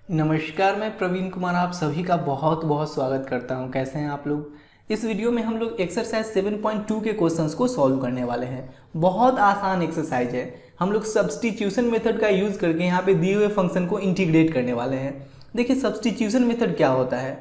नमस्कार, मैं प्रवीण कुमार आप सभी का बहुत बहुत स्वागत करता हूं। कैसे हैं आप लोग। इस वीडियो में हम लोग एक्सरसाइज 7.2 के क्वेश्चंस को सॉल्व करने वाले हैं। बहुत आसान एक्सरसाइज है। हम लोग सब्स्टिट्यूशन मेथड का यूज़ करके यहाँ पे दिए हुए फंक्शन को इंटीग्रेट करने वाले हैं। देखिए सब्स्टिट्यूशन मेथड क्या होता है।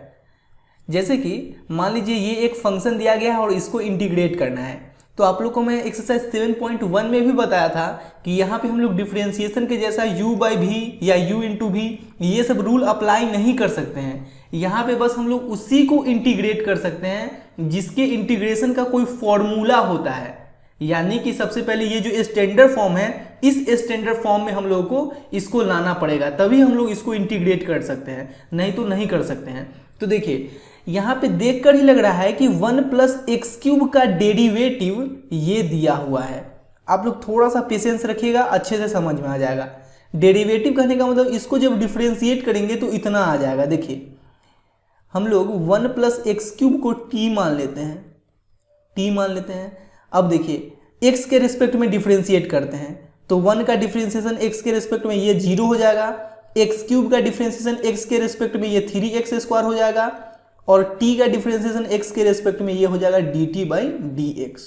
जैसे कि मान लीजिए ये एक फंक्शन दिया गया है और इसको इंटीग्रेट करना है, तो आप लोग को मैं एक्सरसाइज 7.1 में भी बताया था कि यहाँ पे हम लोग डिफरेंशिएशन के जैसा u बाई भी या u इंटू भी ये सब रूल अप्लाई नहीं कर सकते हैं। यहाँ पे बस हम लोग उसी को इंटीग्रेट कर सकते हैं जिसके इंटीग्रेशन का कोई फॉर्मूला होता है। यानी कि सबसे पहले ये जो स्टैंडर्ड फॉर्म है, इस स्टैंडर्ड फॉर्म में हम लोगों को इसको लाना पड़ेगा, तभी हम लोग इसको इंटीग्रेट कर सकते हैं, नहीं तो नहीं कर सकते हैं। तो देखिए यहाँ पे देखकर ही लग रहा है कि 1 प्लस एक्स क्यूब का डेरिवेटिव ये दिया हुआ है। आप लोग थोड़ा सा पेशेंस रखिएगा, अच्छे से समझ में आ जाएगा। डेरिवेटिव कहने का मतलब इसको जब डिफरेंशिएट करेंगे तो इतना आ जाएगा। देखिए हम लोग 1 प्लस एक्स क्यूब को टी मान लेते हैं। अब देखिए x के रिस्पेक्ट में डिफरेंशिएट करते हैं तो 1 का डिफरेंशिएशन x के रिस्पेक्ट में ये 0 हो जाएगा, एक्स क्यूब का डिफरेंशिएशन x के रिस्पेक्ट में ये 3x स्क्वायर हो जाएगा, और t का डिफरेंशिएशन x के रिस्पेक्ट में ये हो जाएगा dt बाई dx।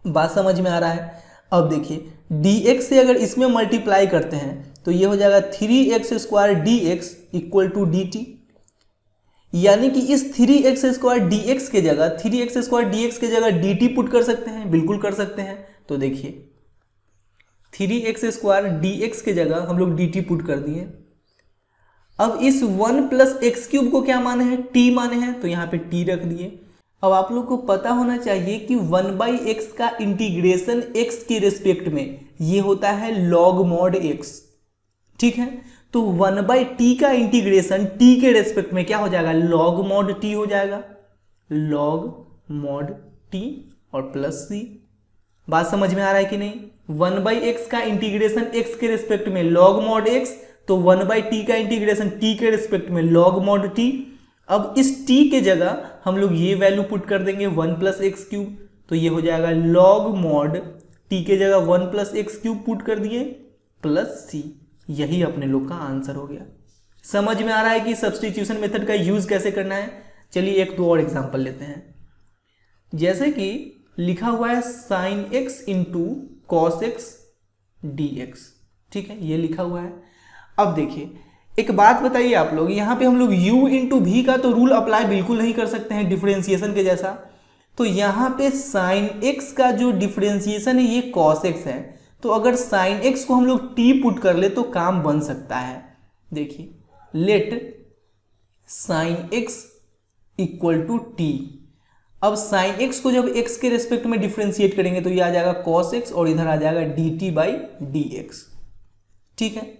बात समझ में आ रहा है। अब देखिए dx से अगर इसमें मल्टीप्लाई करते हैं तो ये हो जाएगा 3x square dx equal to dt। यानी कि इस 3x स्क्वायर dx के जगह 3x स्क्वायर dx के जगह dt पुट कर सकते हैं, बिल्कुल कर सकते हैं। तो देखिए 3x स्क्वायर dx के जगह हम लोग dt पुट कर दिए। अब इस 1 प्लस एक्स क्यूब को क्या माने हैं, t माने हैं, तो यहाँ पे t रख दिए। अब आप लोग को पता होना चाहिए कि 1 बाई एक्स का इंटीग्रेशन x के रिस्पेक्ट में ये होता है log mod x। ठीक है, तो 1 बाई टी का इंटीग्रेशन t के रिस्पेक्ट में क्या हो जाएगा, log mod t हो जाएगा, log mod t और प्लस c। बात समझ में आ रहा है कि नहीं। 1 बाई एक्स का इंटीग्रेशन x के रिस्पेक्ट में log mod x, तो 1 बाई टी का इंटीग्रेशन t के रिस्पेक्ट में log mod t। अब इस t के जगह हम लोग ये वैल्यू पुट कर देंगे 1 प्लस एक्स क्यूब, तो ये हो जाएगा log mod t के जगह 1 प्लस एक्स क्यूब पुट कर दिए प्लस c। यही अपने लोग का आंसर हो गया। समझ में आ रहा है कि सब्स्टिट्यूशन मेथड का यूज कैसे करना है। चलिए एक दो और एग्जांपल लेते हैं। जैसे कि लिखा हुआ है sine x into cos x D x. ठीक है, ये लिखा हुआ है। अब देखिए एक बात बताइए आप लोग, यहाँ पे हम लोग u इंटू भी का तो रूल अप्लाई बिल्कुल नहीं कर सकते हैं डिफरेंशिएशन के जैसा। तो यहाँ पे साइन x का जो डिफरेंशिएशन है ये कॉस x है, तो अगर साइन x को हम लोग t पुट कर ले तो काम बन सकता है। देखिए let sine x equal to t। अब साइन x को जब x के रिस्पेक्ट में डिफरेंशिएट करेंगे तो ये आ जाएगा cos x और इधर आ जाएगा dt बाई dx। ठीक है,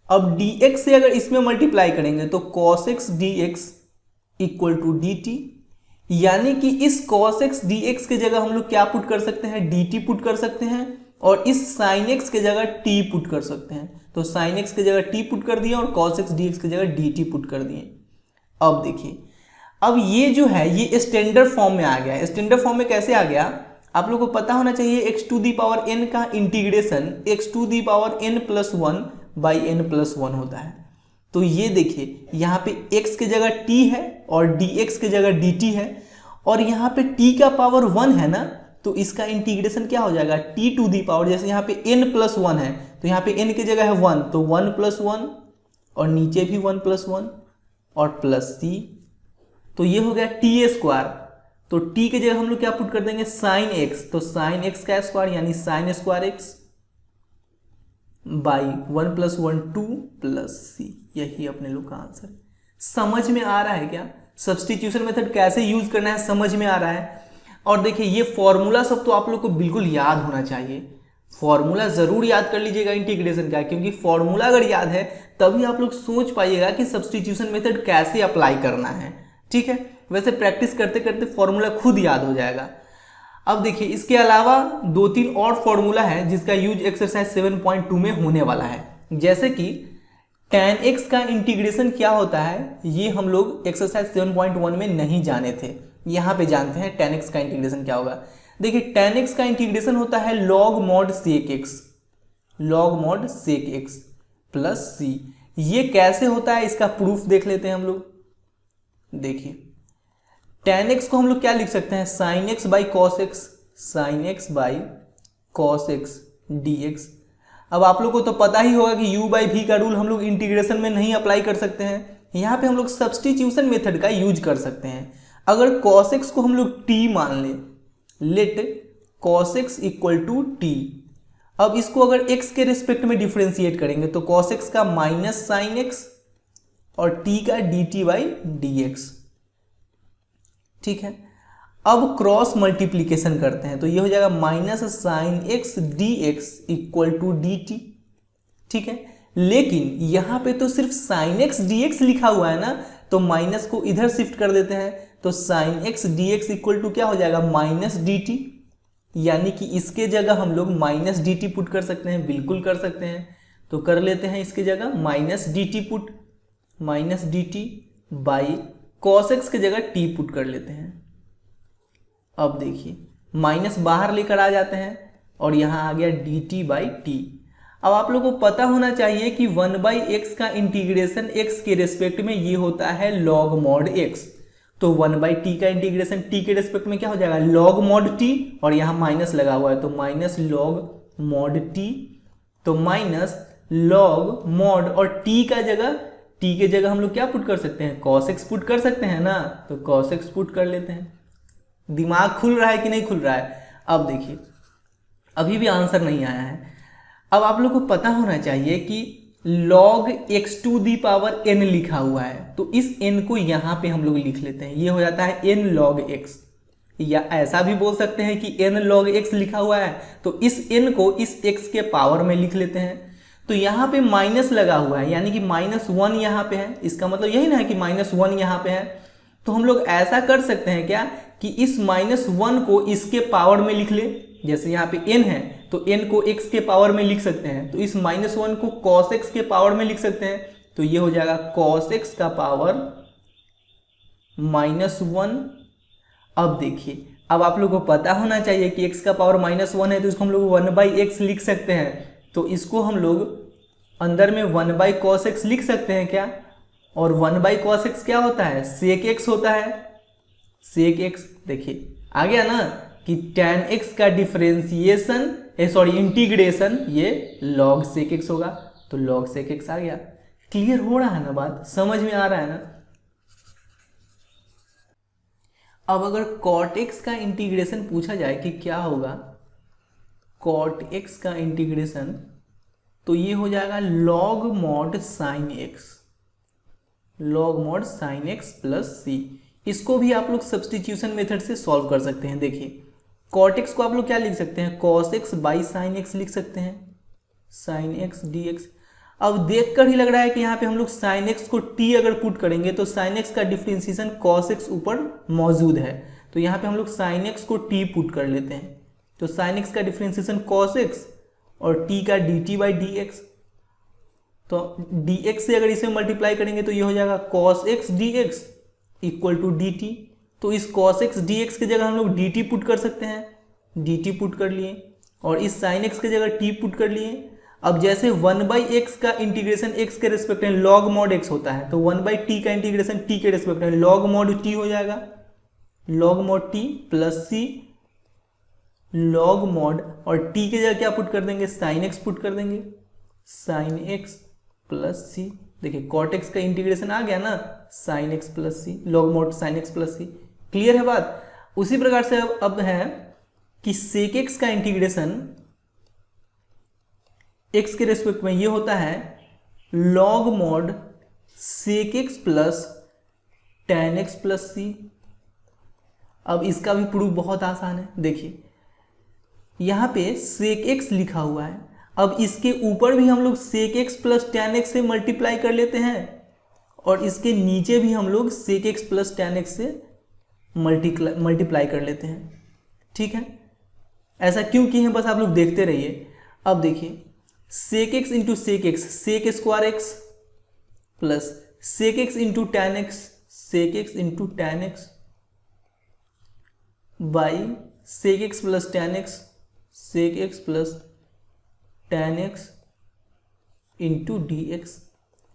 अब dx से अगर इसमें मल्टीप्लाई करेंगे तो cos x dx equal to dt। यानी कि इस cos x dx के जगह हम लोग क्या पुट कर सकते हैं, dt पुट कर सकते हैं, और इस sin x के जगह t पुट कर सकते हैं। तो sin x के जगह t पुट कर दिए और cos x dx की जगह dt पुट कर दिए। अब देखिए अब ये जो है ये स्टैंडर्ड फॉर्म में आ गया। स्टैंडर्ड फॉर्म में कैसे आ गया, आप लोगों को पता होना चाहिए x to the power n का integration x to the power n plus 1 by n plus 1 होता है। तो ये देखिए यहाँ पे x के जगह t है और dx के जगह dt है, और यहाँ पे t का पावर 1 है ना, तो इसका इंटीग्रेशन क्या हो जाएगा t टू दी पावर, जैसे यहाँ पे n प्लस 1 है तो यहाँ पे n की जगह है 1, तो 1 प्लस 1 और नीचे भी 1 प्लस 1 और प्लस c। तो ये हो गया t स्क्वायर। तो t के जगह हम लोग क्या पुट कर देंगे साइन x, तो साइन x का स्क्वायर यानी sign square x by 1 plus 1 2 plus c। यही अपने लोग का आंसर। समझ में आ रहा है क्या, सब्स्टिट्यूशन मेथड कैसे यूज करना है, समझ में आ रहा है। और देखिए ये फॉर्मूला सब तो आप लोग को बिल्कुल याद होना चाहिए। फॉर्मूला जरूर याद कर लीजिएगा इंटीग्रेशन का, क्योंकि फॉर्मूला अगर याद है तभी आप लोग सोच पाइएगा कि सब्स्टिट्यूशन मेथड कैसे अप्लाई करना है। ठीक है, वैसे प्रैक्टिस करते करते फॉर्मूला खुद याद हो जाएगा। अब देखिए इसके अलावा 2-3 और फॉर्मूला है जिसका यूज एक्सरसाइज 7.2 में होने वाला है। जैसे कि tan x का इंटीग्रेशन क्या होता है ये हम लोग एक्सरसाइज 7.1 में नहीं जाने थे, यहाँ पे जानते हैं tan x का इंटीग्रेशन क्या होगा। देखिए tan x का इंटीग्रेशन होता है log mod sec x plus c। ये कैसे होता है इसका प्रूफ देख लेते हैं हम लोग। देखिए tan x को हम लोग क्या लिख सकते हैं, sin x by cos x, sign x by cos x dx। अब आप लोग को तो पता ही होगा कि u बाई वी का रूल हम लोग इंटीग्रेशन में नहीं अप्लाई कर सकते हैं, यहाँ पे हम लोग सब्सटीट्यूशन मेथड का यूज कर सकते हैं। अगर cos x को हम लोग t मान लें, let cos x equal to T, अब इसको अगर x के रिस्पेक्ट में डिफ्रेंशिएट करेंगे तो cos x का माइनस साइन x और t का dt बाई dx। ठीक है, अब क्रॉस मल्टीप्लीकेशन करते हैं तो ये हो जाएगा minus sine x dx equal to dt। ठीक है, लेकिन यहां पे तो सिर्फ साइन x dx लिखा हुआ है ना, तो माइनस को इधर शिफ्ट कर देते हैं तो sine x dx equal to क्या हो जाएगा, माइनस dt। यानी कि इसके जगह हम लोग माइनस dt पुट कर सकते हैं, बिल्कुल कर सकते हैं। तो कर लेते हैं इसके जगह minus dt put, minus dt by cos x की जगह t पुट कर लेते हैं। अब देखिए माइनस बाहर लेकर आ जाते हैं और यहाँ आ गया dt बाई टी। अब आप लोगों को पता होना चाहिए कि 1/x का इंटीग्रेशन x के रेस्पेक्ट में ये होता है log mod x, तो 1/t का इंटीग्रेशन t के रेस्पेक्ट में क्या हो जाएगा, log mod t, और यहाँ माइनस लगा हुआ है तो माइनस log mod t, तो माइनस log mod और t के जगह हम लोग क्या पुट कर सकते हैं, cos x पुट कर सकते हैं ना, तो cos x पुट कर लेते हैं। दिमाग खुल रहा है कि नहीं खुल रहा है। अब देखिए अभी भी आंसर नहीं आया है। अब आप लोग को पता होना चाहिए कि log x to the power n लिखा हुआ है, तो इस n को यहाँ पे हम लोग लिख लेते हैं, ये हो जाता है n log x, या ऐसा भी बोल सकते हैं कि n log x लिखा हुआ है तो इस n को इस x के पावर में लिख लेते हैं। तो यहाँ पे माइनस लगा हुआ है यानी कि -1 यहाँ पे है, इसका मतलब यही ना है कि -1 यहाँ पे है। तो हम लोग ऐसा कर सकते हैं क्या कि इस -1 को इसके पावर में लिख ले, जैसे यहाँ पे n है तो n को x के पावर में लिख सकते हैं, तो इस -1 को cos x के पावर में लिख सकते हैं, तो ये हो जाएगा cos x का पावर -1। अब देखिए अब आप लोगों को पता होना चाहिए कि x का पावर -1 है तो इसको हम लोग 1/x लिख सकते हैं, तो इसको हम लोग अंदर में 1/cos x लिख सकते हैं क्या, और 1/cos x क्या होता है, sec x होता है, sec x। देखिए आ गया ना कि tan x का डिफरेंशिएशन इंटीग्रेशन ये log sec x होगा, तो log sec x आ गया। क्लियर हो रहा है ना, बात समझ में आ रहा है ना। अब अगर cot x का इंटीग्रेशन पूछा जाए कि क्या होगा, cot x का इंटीग्रेशन, तो ये हो जाएगा log mod sin x, log mod sin x plus c। इसको भी आप लोग सब्सटीट्यूशन मेथड से सॉल्व कर सकते हैं। देखिए cot x को आप लोग क्या लिख सकते हैं, cos x by sin x लिख सकते हैं, sin x dx। अब देखकर ही लग रहा है कि यहाँ पे हम लोग sin x को t अगर पुट करेंगे तो sin x का डिफरेंशिएशन cos x ऊपर मौजूद है, तो यहाँ पे हम लोग sin x को t पुट कर लेते हैं, तो sin x का डिफरेंशिएशन cos x और t का dt बाई dx, तो dx से अगर इसे मल्टीप्लाई करेंगे तो ये हो जाएगा cos x dx equal to dt। तो इस cos x dx की जगह हम लोग dt पुट कर सकते हैं, dt पुट कर लिए, और इस sin x की जगह t पुट कर लिए। अब जैसे 1/x का इंटीग्रेशन x के रिस्पेक्ट में log mod x होता है, तो 1/t का इंटीग्रेशन t के रिस्पेक्ट में log mod t हो जाएगा, log mod t plus c log mod, और t की जगह क्या पुट कर देंगे, sin x पुट कर देंगे, sin x प्लस c। देखिए cot x का इंटीग्रेशन आ गया ना, sin x plus C, log mod sin x plus C. Clear है बात। उसी प्रकार से अब है कि sec x का इंटीग्रेशन x के रेस्पेक्ट में ये होता है log mod sec x plus tan x plus सी। अब इसका भी प्रूफ बहुत आसान है। देखिए यहाँ पे sec x लिखा हुआ है, अब इसके ऊपर भी हम लोग sec x plus tan x से मल्टीप्लाई कर लेते हैं, और इसके नीचे भी हम लोग sec x plus tan x से मल्टीप्लाई कर लेते हैं। ठीक है, ऐसा क्यों किए हैं बस आप लोग देखते रहिए। अब देखिए sec x into sec x, sec square x plus sec x into tan x, sec x into tan x by sec x plus tan x, sec x plus tan x into dx।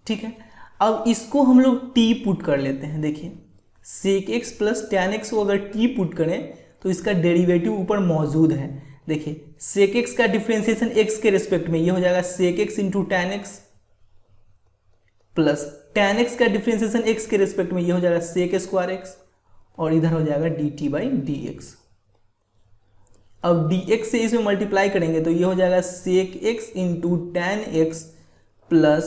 ठीक है। अब इसको हम लोग t put कर लेते हैं। देखिए sec X plus tan X को अगर t पुट करें तो इसका डेरिवेटिव ऊपर मौजूद है। देखिए सेक एक्स का डिफ्रेंसिएशन x के रेस्पेक्ट में ये हो जाएगा sec X into tan X, plus tan X का डिफ्रेंसिएशन x के रेस्पेक्ट में ये हो जाएगा सेक स्क्वायर एक्स, और इधर हो जाएगा dt बाई डी एक्स। अब dx से इसमें मल्टीप्लाई करेंगे तो ये हो जाएगा sec X into tan X plus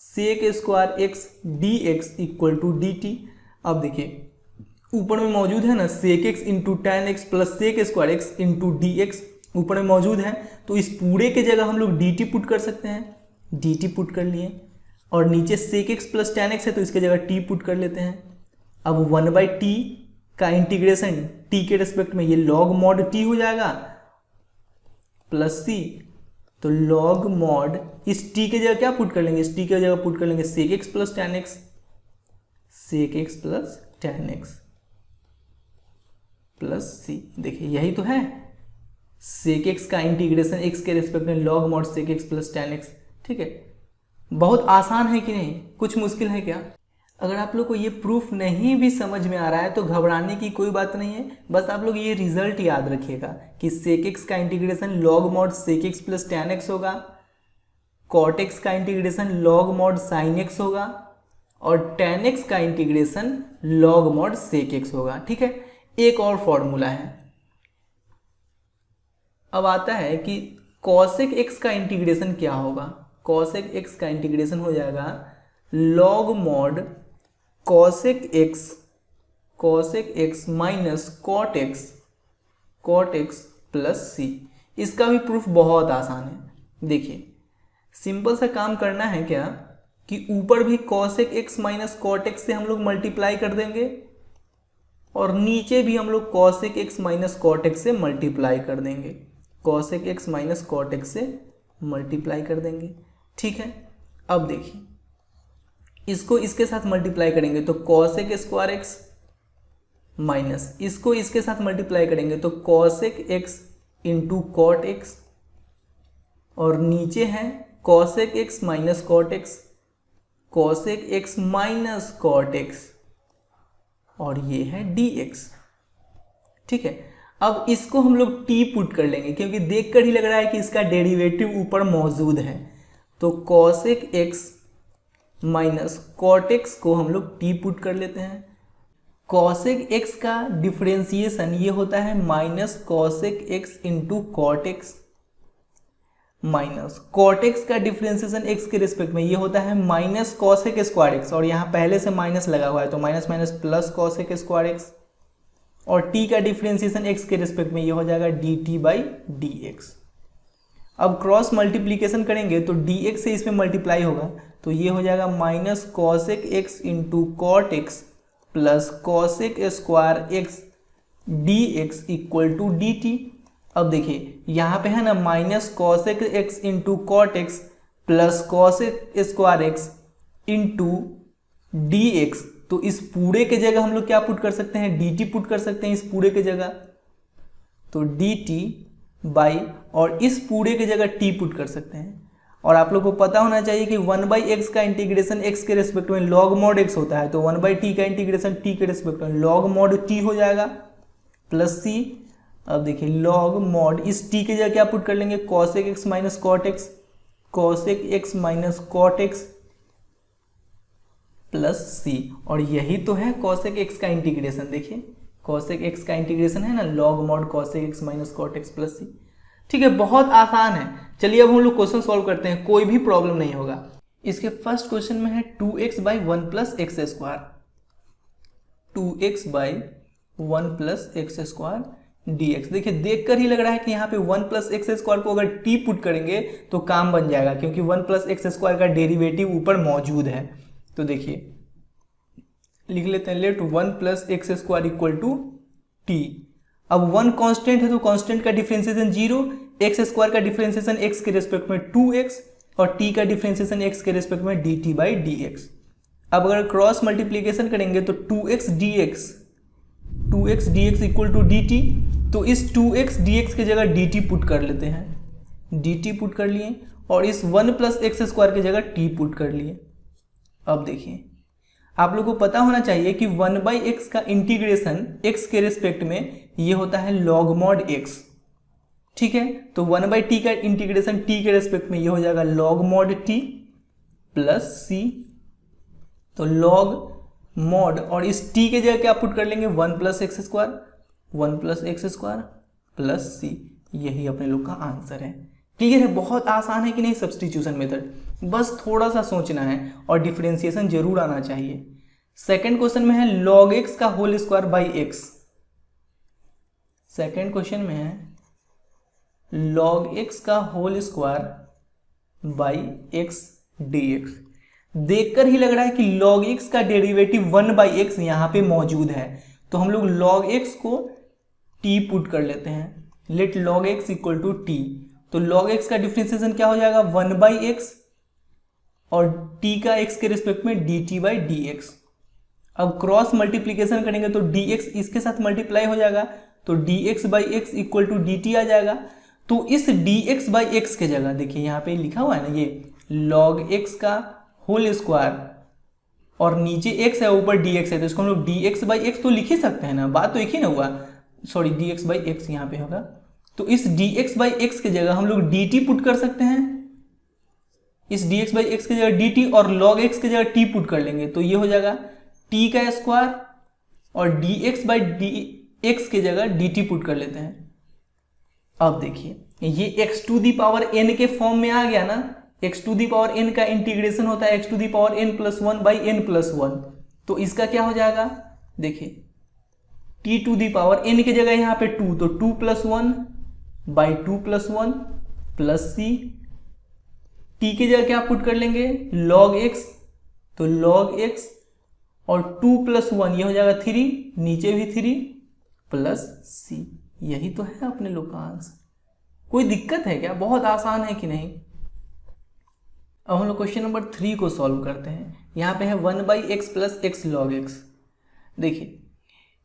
sec square x D x equal to D T. अब देखिए ऊपर में मौजूद है ना sec X into tan X plus sec square x into D X, ऊपर में मौजूद है, तो इस पूरे के जगह हम लोग डी टी पुट कर सकते हैं। डी टी पुट कर लिए, और नीचे sec X plus tan X है तो इसके जगह टी पुट कर लेते हैं। अब 1/t का इंटीग्रेशन t के रेस्पेक्ट में ये लॉग मॉड t हो जाएगा प्लस c, तो लॉग मॉड इस t के जगह क्या पुट कर लेंगे, इस t के जगह पुट कर लेंगे sec X plus tan X, sec X plus tan X plus c। देखिए यही तो है सेक एक्स का इंटीग्रेशन x के रेस्पेक्ट में log mod sec X plus tan X. ठीक है, बहुत आसान है कि नहीं, कुछ मुश्किल है क्या? अगर आप लोग को ये प्रूफ नहीं भी समझ में आ रहा है तो घबराने की कोई बात नहीं है, बस आप लोग ये रिजल्ट याद रखिएगा कि सेक एक्स का integration log mod sec X plus tan X होगा, कॉट एक्स का integration log mod sine X होगा, और टैन एक्स का integration log mod sec X होगा। ठीक है, एक और फॉर्मूला है। अब आता है कि कॉसेक एक्स का इंटीग्रेशन क्या होगा। कॉसेक एक्स का इंटीग्रेशन हो जाएगा log mod cosec X minus cot X plus C. इसका भी प्रूफ बहुत आसान है। देखिए सिंपल सा काम करना है क्या कि ऊपर भी cosec X minus cot X से हम लोग मल्टीप्लाई कर देंगे, और नीचे भी हम लोग cosec X minus cot X से मल्टीप्लाई कर देंगे, cosec X minus cot X से मल्टीप्लाई कर देंगे। ठीक है, अब देखिए इसको इसके साथ मल्टीप्लाई करेंगे तो कॉसेक स्क्वायर एक्स माइनस इसको इसके साथ मल्टीप्लाई करेंगे तो cosec X into cot X, और नीचे है cosec X minus cot X, cosec X minus cot X, और ये है डी एक्स। ठीक है, अब इसको हम लोग t पुट कर लेंगे क्योंकि देखकर ही लग रहा है कि इसका डेरिवेटिव ऊपर मौजूद है, तो cosec X minus cot X को हम लोग t पुट कर लेते हैं। कॉसेक एक्स का डिफरेंशिएशन ये होता है minus cosec X into cot X, minus cot X का डिफरेंशिएशन एक्स के रिस्पेक्ट में ये होता है माइनस कॉसेक स्क्वायर एक्स, और यहाँ पहले से माइनस लगा हुआ है तो minus minus plus cosec square x, और t का डिफरेंशिएशन x के रिस्पेक्ट में ये हो जाएगा dt बाई डी एक्स। अब क्रॉस मल्टीप्लीकेशन करेंगे तो dx से इसमें मल्टीप्लाई होगा तो ये हो जाएगा minus cosec X into cot X plus cosec square x D x equal to D T. अब देखिए यहाँ पे है ना minus cosec X into cot X plus cosec square x into D x, तो इस पूरे के जगह हम लोग क्या पुट कर सकते हैं, डी टी पुट कर सकते हैं इस पूरे के जगह, तो डी टी बाई, और इस पूरे के जगह टी पुट कर सकते हैं। और आप लोग को पता होना चाहिए कि 1/x का इंटीग्रेशन x के रेस्पेक्ट में log mod x होता है, तो 1/t का इंटीग्रेशन t के रेस्पेक्ट में log mod t हो जाएगा प्लस c। अब देखिए log mod इस t के जगह क्या पुट कर लेंगे, cosec x minus cot x, cosec x minus cot x plus c, और यही तो है cosec x का इंटीग्रेशन। देखिए cosec x का इंटीग्रेशन है ना log mod cosec x minus cot x plus c। ठीक है, बहुत आसान है। चलिए अब हम लोग क्वेश्चन सॉल्व करते हैं, कोई भी प्रॉब्लम नहीं होगा। इसके फर्स्ट क्वेश्चन में है 2x by 1 plus X square, 2x by 1 plus X square D x. देखिए देखकर ही लग रहा है कि यहाँ पे 1 प्लस एक्स स्क्वायर को अगर t पुट करेंगे तो काम बन जाएगा, क्योंकि 1 प्लस एक्स स्क्वायर का डेरिवेटिव ऊपर मौजूद है। तो देखिए लिख लेते हैं, let 1 plus X square equal to T. अब 1 कांस्टेंट है तो कांस्टेंट का डिफरेंशिएशन 0, एक्स स्क्वायर का डिफरेंशिएशन x के रेस्पेक्ट में 2x, और t का डिफरेंशिएशन x के रेस्पेक्ट में dt बाई डी एक्स। अब अगर क्रॉस मल्टीप्लीकेशन करेंगे तो 2x dx equal to dt, तो इस 2x dx की जगह dt पुट कर लेते हैं, dt पुट कर लिए, और इस 1 प्लस एक्स स्क्वायर की जगह t पुट कर लिए। अब देखिए, आप लोगों को पता होना चाहिए कि 1/x का इंटीग्रेशन x के रिस्पेक्ट में ये होता है log mod x, ठीक है। तो 1/t का इंटीग्रेशन t के रिस्पेक्ट में ये हो जाएगा log mod t plus c। तो log mod और इस t के जगह क्या पुट कर लेंगे 1 + x² प्लस c। यही अपने लोग का आंसर है। क्लियर है? बहुत आसान है कि नहीं सब्स्टिट्यूशन मेथड, बस थोड़ा सा सोचना है और डिफरेंशिएशन जरूर आना चाहिए। सेकंड क्वेश्चन में है log x का whole square by x। Second question में है log x का whole square by x dx। देखकर ही लग रहा है कि log x का डेरिवेटिव 1/x यहाँ पे मौजूद है, तो हम लोग log x को t पुट कर लेते हैं। Let log x equal to t। तो log x का डिफरेंशिएशन क्या हो जाएगा 1/x और t का x के रिस्पेक्ट में dt/dx। अब क्रॉस मल्टीप्लीकेशन करेंगे तो dx इसके साथ मल्टीप्लाई हो जाएगा, तो dx/x इक्वल टू dt आ जाएगा। तो इस dx/x के जगह देखिए यहाँ पे लिखा हुआ है ना, ये log x का होल स्क्वायर और नीचे x है ऊपर dx है, तो इसको हम लोग dx/x तो लिख ही सकते हैं ना, बात तो एक ही ना हुआ। सॉरी, dx/x यहाँ पे होगा। तो इस dx/x के जगह हम लोग dt पुट कर सकते हैं, इस dx/x के जगह dt और log x के जगह t पुट कर लेंगे, तो ये हो जाएगा t का स्क्वायर और dx/dx के जगह dt पुट कर लेते हैं। अब देखिए ये x⁴n के फॉर्म में आ गया ना। x⁴n का इंटीग्रेशन होता है x⁴n + 1/n+1। तो इसका क्या हो जाएगा, देखिए t⁴n की जगह यहाँ पे 2, तो 2 + 1/2+1 प्लस c। t की जगह क्या पुट कर लेंगे log x, तो log x और 2 + 1 ये हो जाएगा 3, नीचे भी 3 प्लस c। यही तो है अपने लोग का आंसर। कोई दिक्कत है क्या? बहुत आसान है कि नहीं। अब हम लोग क्वेश्चन नंबर 3 को सॉल्व करते हैं। यहाँ पे है 1/x + x log x। देखिए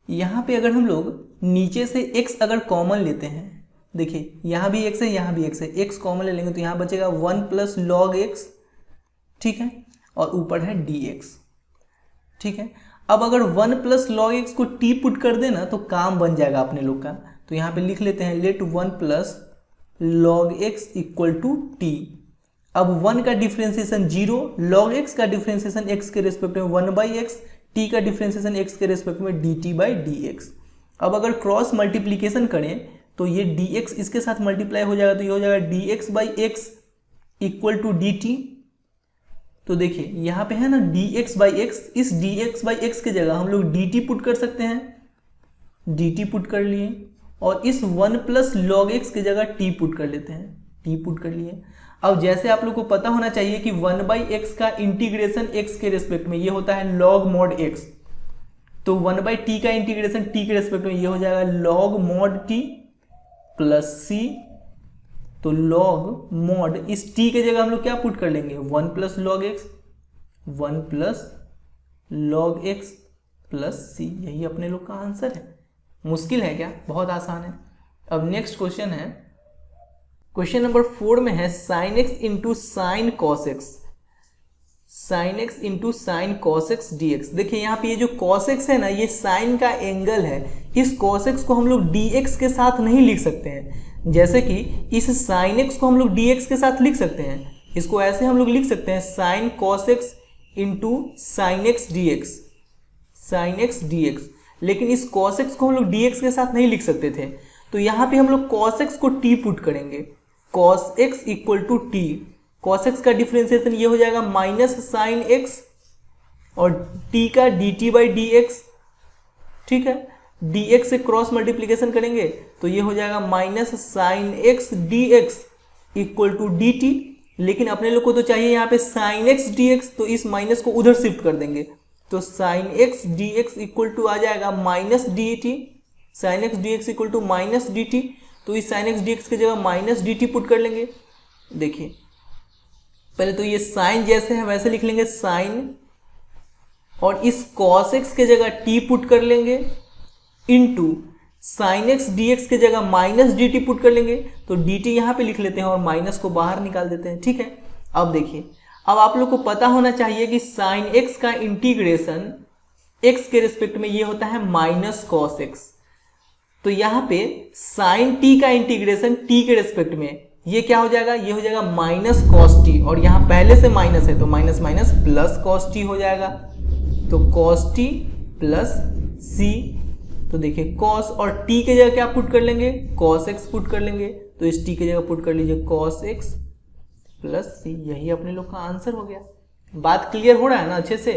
यहाँ पे अगर हम लोग नीचे से x अगर कॉमन लेते हैं, देखिए यहाँ भी x है यहाँ भी x है, x कॉमन ले लेंगे तो यहाँ बचेगा 1 + log x, ठीक है, और ऊपर है dx, ठीक है। अब अगर 1 + log x को t पुट कर देना तो काम बन जाएगा अपने लोग का। तो यहाँ पे लिख लेते हैं let 1 + log x equal to t। अब 1 का डिफरेंशिएशन 0, log x का डिफरेंशिएशन x के रिस्पेक्ट में 1/x, t का डिफरेंशिएशन x के रिस्पेक्ट में dt/dx। अब अगर क्रॉस मल्टीप्लीकेशन करें तो ये dx इसके साथ मल्टीप्लाई हो जाएगा, तो ये हो जाएगा dx/x इक्वल टू dt। तो देखिए यहाँ पे है ना dx/x, इस dx/x के जगह हम लोग dt पुट कर सकते हैं, dt पुट कर लिए, और इस 1 + log x की जगह t पुट कर लेते हैं, t पुट कर लिए। अब जैसे आप लोग को पता होना चाहिए कि 1/x का इंटीग्रेशन x के रिस्पेक्ट में ये होता है log mod x, तो 1/t का इंटीग्रेशन t के रिस्पेक्ट में ये हो जाएगा log mod t plus c। तो log mod इस t के जगह हम लोग क्या पुट कर लेंगे 1 + log x, 1 + log x plus c। यही अपने लोग का आंसर है। मुश्किल है क्या? बहुत आसान है। अब नेक्स्ट क्वेश्चन है, क्वेश्चन नंबर 4 में है sin x into sine cos x, sin x into sine cos x dx। देखिए यहाँ पे ये जो cos x है ना, ये साइन का एंगल है। इस cos x को हम लोग dx के साथ नहीं लिख सकते हैं, जैसे कि इस sin x को हम लोग dx के साथ लिख सकते हैं। इसको ऐसे हम लोग लिख सकते हैं sin cos x into sine x dx, sin x dx। लेकिन इस cos x को हम लोग dx के साथ नहीं लिख सकते थे, तो यहाँ पे हम लोग cos x को t पुट करेंगे, cos x equal to t। cos x का डिफरेंशिएशन ये हो जाएगा माइनस साइन x और t का dt/dx, ठीक है। dx से क्रॉस मल्टीप्लीकेशन करेंगे तो ये हो जाएगा minus sine x dx equal to dt। लेकिन अपने लोग को तो चाहिए यहाँ पे साइन x dx, तो इस माइनस को उधर शिफ्ट कर देंगे, तो sine x dx equal to आ जाएगा minus dt, sine x dx equal to minus dt। तो इस साइन x dx की जगह माइनस dt पुट कर लेंगे। देखिए पहले तो ये साइन जैसे है वैसे लिख लेंगे साइन, और इस cos x के जगह t पुट कर लेंगे इनटू साइन x dx के जगह माइनस dt पुट कर लेंगे, तो dt यहाँ पे लिख लेते हैं और माइनस को बाहर निकाल देते हैं, ठीक है। अब देखिए अब आप लोग को पता होना चाहिए कि साइन एक्स का इंटीग्रेशन एक्स के रिस्पेक्ट में ये होता है माइनस कॉस एक्स। तो यहाँ पे साइन टी का इंटीग्रेशन टी के रिस्पेक्ट में ये क्या हो जाएगा, ये हो जाएगा माइनस कॉस टी, और यहाँ पहले से माइनस है तो minus minus plus cos T हो जाएगा। तो कॉस टी प्लस सी, तो देखिए कॉस और टी के जगह क्या पुट कर लेंगे, कॉस एक्स पुट कर लेंगे। तो इस टी के जगह पुट कर लीजिए कॉस एक्स प्लस सी, यही अपने लोग का आंसर हो गया। बात क्लियर हो रहा है ना अच्छे से।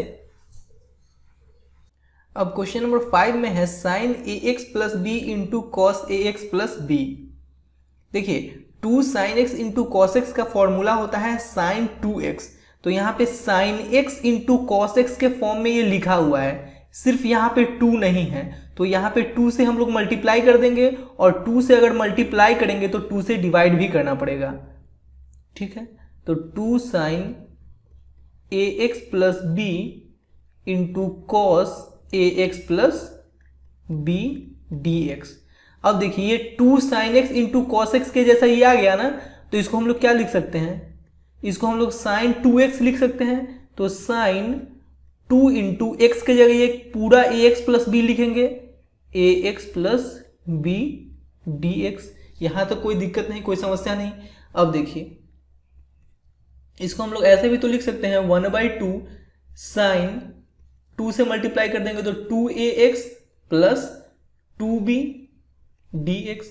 अब क्वेश्चन नंबर 5 में है sine A X plus B into cos A X plus B. देखिए 2 sine x into cos x का फॉर्मूला होता है साइन 2x। तो यहाँ पे sine x into cos X के फॉर्म में ये लिखा हुआ है, सिर्फ यहाँ पे 2 नहीं है। तो यहाँ पे 2 से हम लोग मल्टीप्लाई कर देंगे, और 2 से अगर मल्टीप्लाई करेंगे तो 2 से डिवाइड भी करना पड़ेगा, ठीक है। तो 2 sine A X plus B into cos A X plus B D x. अब देखिए ये 2 sine x into cos X के जैसा ये आ गया ना, तो इसको हम लोग क्या लिख सकते हैं, इसको हम लोग साइन 2x लिख सकते हैं। तो साइन 2 इंटू एक्स के जगह ये पूरा ए एक्स प्लस बी लिखेंगे, A X plus B D X. यहां तक कोई दिक्कत नहीं, कोई समस्या नहीं। अब देखिए इसको हम लोग ऐसे भी तो लिख सकते हैं 1/2 साइन 2 से मल्टीप्लाई कर देंगे तो 2ax प्लस 2b dx।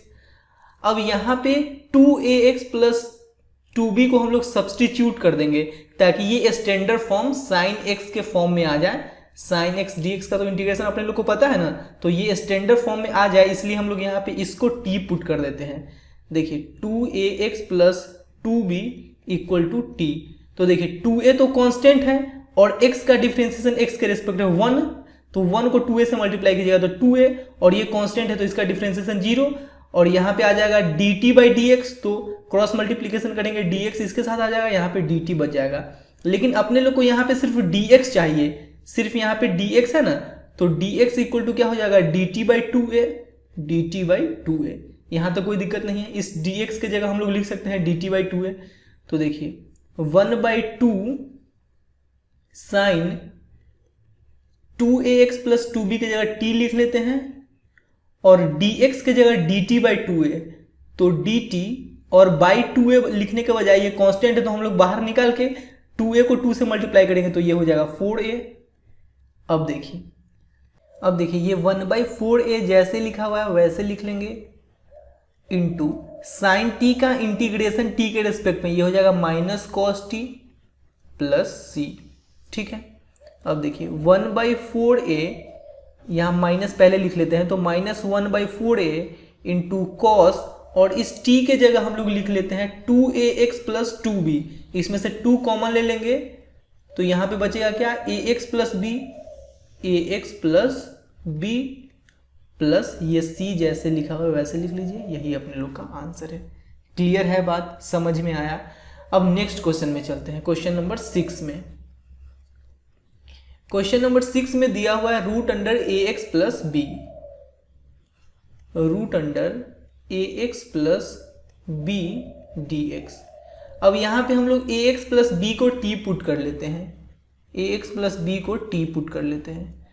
अब यहां पे 2ax प्लस 2b को हम लोग सब्सटीट्यूट कर देंगे ताकि ये स्टैंडर्ड फॉर्म साइन x के फॉर्म में आ जाए। साइन x dx का तो इंटीग्रेशन अपने लोग को पता है ना, तो ये स्टैंडर्ड फॉर्म में आ जाए, इसलिए हम लोग यहाँ पे इसको t पुट कर देते हैं। देखिए 2ax plus 2b equal to t। तो देखिए 2a तो कांस्टेंट है और x का डिफरेंशिएशन x के रिस्पेक्ट में 1, तो 1 को 2a से मल्टीप्लाई कीजिएगा तो 2a, और ये कांस्टेंट है तो इसका डिफरेंशिएशन 0, और यहाँ पे आ जाएगा dt बाई dx। तो क्रॉस मल्टीप्लीकेशन करेंगे dx इसके साथ आ जाएगा, यहाँ पे dt बच जाएगा। लेकिन अपने लोग को यहाँ पे सिर्फ dx चाहिए, सिर्फ यहाँ पे dx है ना, तो dx इक्वल टू क्या हो जाएगा dt by 2a, dt by 2a। यहाँ तो कोई दिक्कत नहीं है, इस dx के जगह हम लोग लिख सकते हैं dt बाई 2a। तो देखिए 1/2 साइन 2ax प्लस 2b की जगह t लिख लेते हैं, और dx के जगह dt बाई 2a। तो dt और बाई 2a लिखने के बजाय ये कांस्टेंट है तो हम लोग बाहर निकाल के 2a को 2 से मल्टीप्लाई करेंगे तो ये हो जाएगा 4a। अब देखिए ये 1/4a जैसे लिखा हुआ है वैसे लिख लेंगे, इंटू साइन टी का इंटीग्रेशन टी के रेस्पेक्ट में ये हो जाएगा minus cos T plus C, ठीक है। अब देखिए 1/4a, यहाँ माइनस पहले लिख लेते हैं, तो माइनस 1/4a इंटू कॉस, और इस t के जगह हम लोग लिख लेते हैं 2ax प्लस 2b। इसमें से 2 कॉमन ले लेंगे तो यहाँ पे बचेगा क्या, ax plus b, ax plus b plus ये c जैसे लिखा हुआ है वैसे लिख लीजिए, यही अपने लोग का आंसर है। क्लियर है बात, समझ में आया। अब नेक्स्ट क्वेश्चन में चलते हैं, क्वेश्चन नंबर 6 में। क्वेश्चन नंबर 6 में दिया हुआ है root under A X plus B, root under A X plus B D x. अब यहां पे हम लोग ए एक्स प्लस बी को टी पुट कर लेते हैं, ए एक्स प्लस बी को टी पुट कर लेते हैं।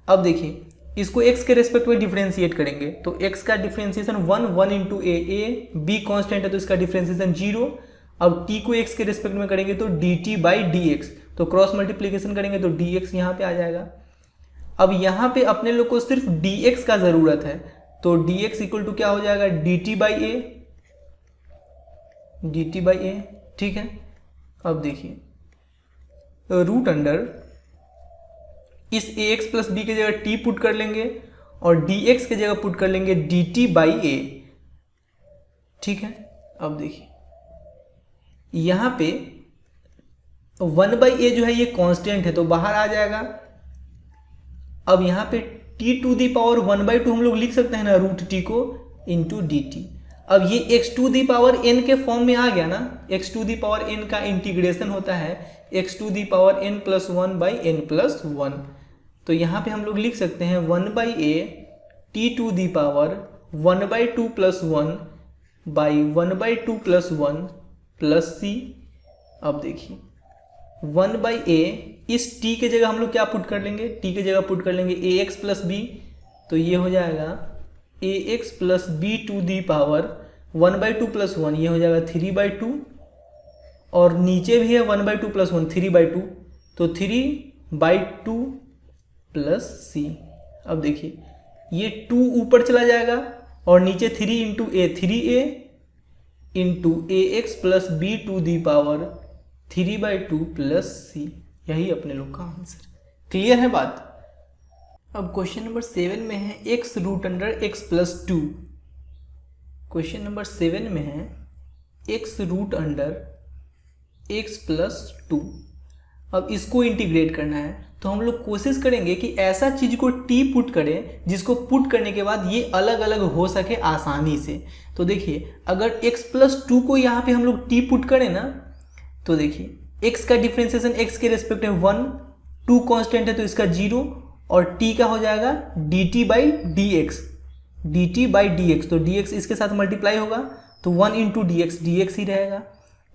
अब देखिए इसको x के रेस्पेक्ट में डिफरेंशिएट करेंगे तो x का डिफरेंशिएशन 1 इंटू ए, बी कॉन्स्टेंट है तो इसका डिफरेंशिएशन 0। अब t को x के रेस्पेक्ट में करेंगे तो dt बाई dx, तो क्रॉस मल्टीप्लीकेशन करेंगे तो dx यहाँ पे आ जाएगा। अब यहाँ पे अपने लोग को सिर्फ dx का ज़रूरत है, तो dx इक्वल टू क्या हो जाएगा dt by a, dt by a, ठीक है। अब देखिए रूट अंडर इस ax प्लस बी की जगह t पुट कर लेंगे और dx की जगह पुट कर लेंगे dt बाई a, ठीक है। अब देखिए यहाँ पे 1/a जो है ये कांस्टेंट है तो बाहर आ जाएगा। अब यहाँ पे t टू दी पावर 1/2 हम लोग लिख सकते हैं ना रूट t को इंटू dt। अब ये x to the power n के फॉर्म में आ गया ना, x to the power n का इंटीग्रेशन होता है x to the power n plus 1 by n plus 1। तो यहाँ पे हम लोग लिख सकते हैं 1/a t to the power 1/2 plus 1 by 1/2 plus 1 plus c। अब देखिए 1/a, इस t के जगह हम लोग क्या पुट कर लेंगे, t के जगह पुट कर लेंगे ax प्लस b, तो ये हो जाएगा ax plus b to the power 1/2 plus 1, ये हो जाएगा 3/2, और नीचे भी है 1/2 प्लस 1 3/2, तो 3/2 प्लस c। अब देखिए ये 2 ऊपर चला जाएगा और नीचे 3 into A, 3a into ax plus b to the power 3/2 plus c, यही अपने लोग का आंसर। क्लियर है बात। अब क्वेश्चन नंबर 7 में है x root under x plus 2। Question number 7 में है x root under x plus 2। अब इसको इंटीग्रेट करना है, तो हम लोग कोशिश करेंगे कि ऐसा चीज को t पुट करें जिसको पुट करने के बाद ये अलग अलग हो सके आसानी से। तो देखिए अगर x प्लस 2 को यहाँ पे हम लोग t पुट करें ना, तो देखिए x का डिफ्रेंसिएशन x के रेस्पेक्ट में 1, 2 कांस्टेंट है तो इसका 0, और t का हो जाएगा dt by D X, dt by D x, तो dx इसके साथ मल्टीप्लाई होगा तो 1 into D X, D X ही रहेगा।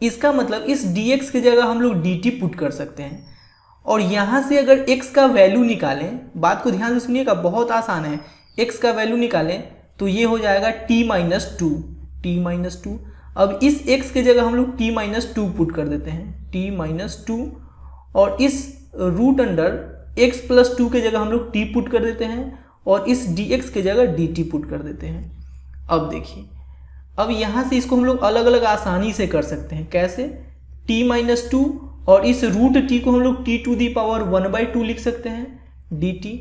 इसका मतलब इस dx की जगह हम लोग dt पुट कर सकते हैं, और यहाँ से अगर x का वैल्यू निकालें, बात को ध्यान से सुनिएगा, बहुत आसान है, x का वैल्यू निकालें तो ये हो जाएगा t माइनस 2, t माइनस 2। अब इस x की जगह हम लोग t माइनस 2 पुट कर देते हैं, t माइनस 2, और इस रूट अंडर x प्लस 2 के जगह हम लोग t पुट कर देते हैं, और इस dx के जगह dt पुट कर देते हैं। अब देखिए अब यहाँ से इसको हम लोग अलग अलग आसानी से कर सकते हैं। कैसे, t माइनस 2 और इस रूट t को हम लोग t टू दी पावर 1/2 लिख सकते हैं dt।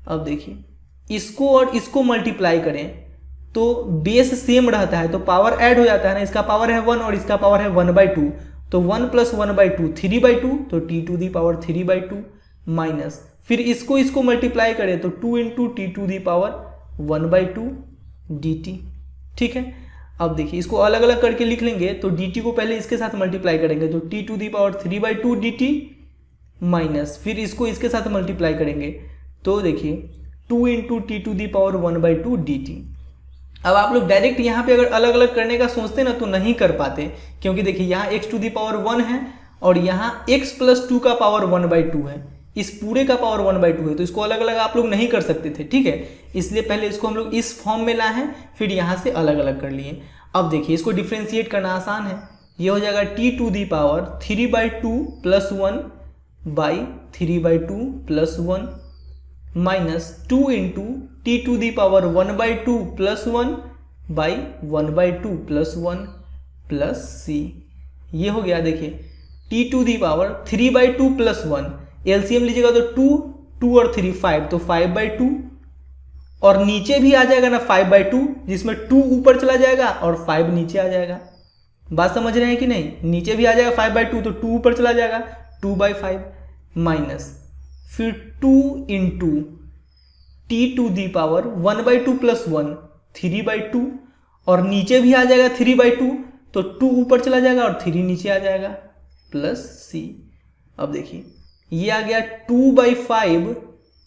अब देखिए इसको और इसको मल्टीप्लाई करें तो बेस सेम रहता है तो पावर ऐड हो जाता है ना, इसका पावर है 1 और इसका पावर है 1/2, तो 1 प्लस 1/2 3/2, तो t to the power 3/2 minus, फिर इसको मल्टीप्लाई करें तो 2 into T to the power 1/2 dt। ठीक है, अब देखिए इसको अलग अलग करके लिख लेंगे तो dt को पहले इसके साथ मल्टीप्लाई करेंगे तो t to the power 3/2 dt minus, फिर इसको इसके साथ मल्टीप्लाई करेंगे तो देखिए 2 into T to the power 1/2 dt। अब आप लोग डायरेक्ट यहाँ पे अगर अलग अलग करने का सोचते ना तो नहीं कर पाते, क्योंकि देखिए यहाँ x टू दी पावर 1 है और यहाँ x प्लस 2 का पावर 1/2 है, इस पूरे का पावर 1/2 है, तो इसको अलग अलग आप लोग नहीं कर सकते थे। ठीक है, इसलिए पहले इसको हम लोग इस फॉर्म में लाए हैं, फिर यहाँ से अलग अलग कर लिए। अब देखिए इसको डिफ्रेंशिएट करना आसान है, ये हो जाएगा t to the power 3/2 plus 1 by 3/2 plus 1 minus 2 into T to the power 1/2 plus 1 by 1/2 plus 1 plus c। ये हो गया देखिए t to the power 3/2 plus 1, LCM लीजिएगा तो 2 और 3 5, तो 5/2, और नीचे भी आ जाएगा ना 5/2, जिसमें 2 ऊपर चला जाएगा और 5 नीचे आ जाएगा। बात समझ रहे हैं कि नहीं, नीचे भी आ जाएगा 5/2 तो 2 ऊपर चला जाएगा 2/5 माइनस, फिर 2 into T to the power 1/2 plus 1 3/2, और नीचे भी आ जाएगा 3/2 तो 2 ऊपर चला जाएगा और 3 नीचे आ जाएगा प्लस c। अब देखिए ये आ गया 2/5।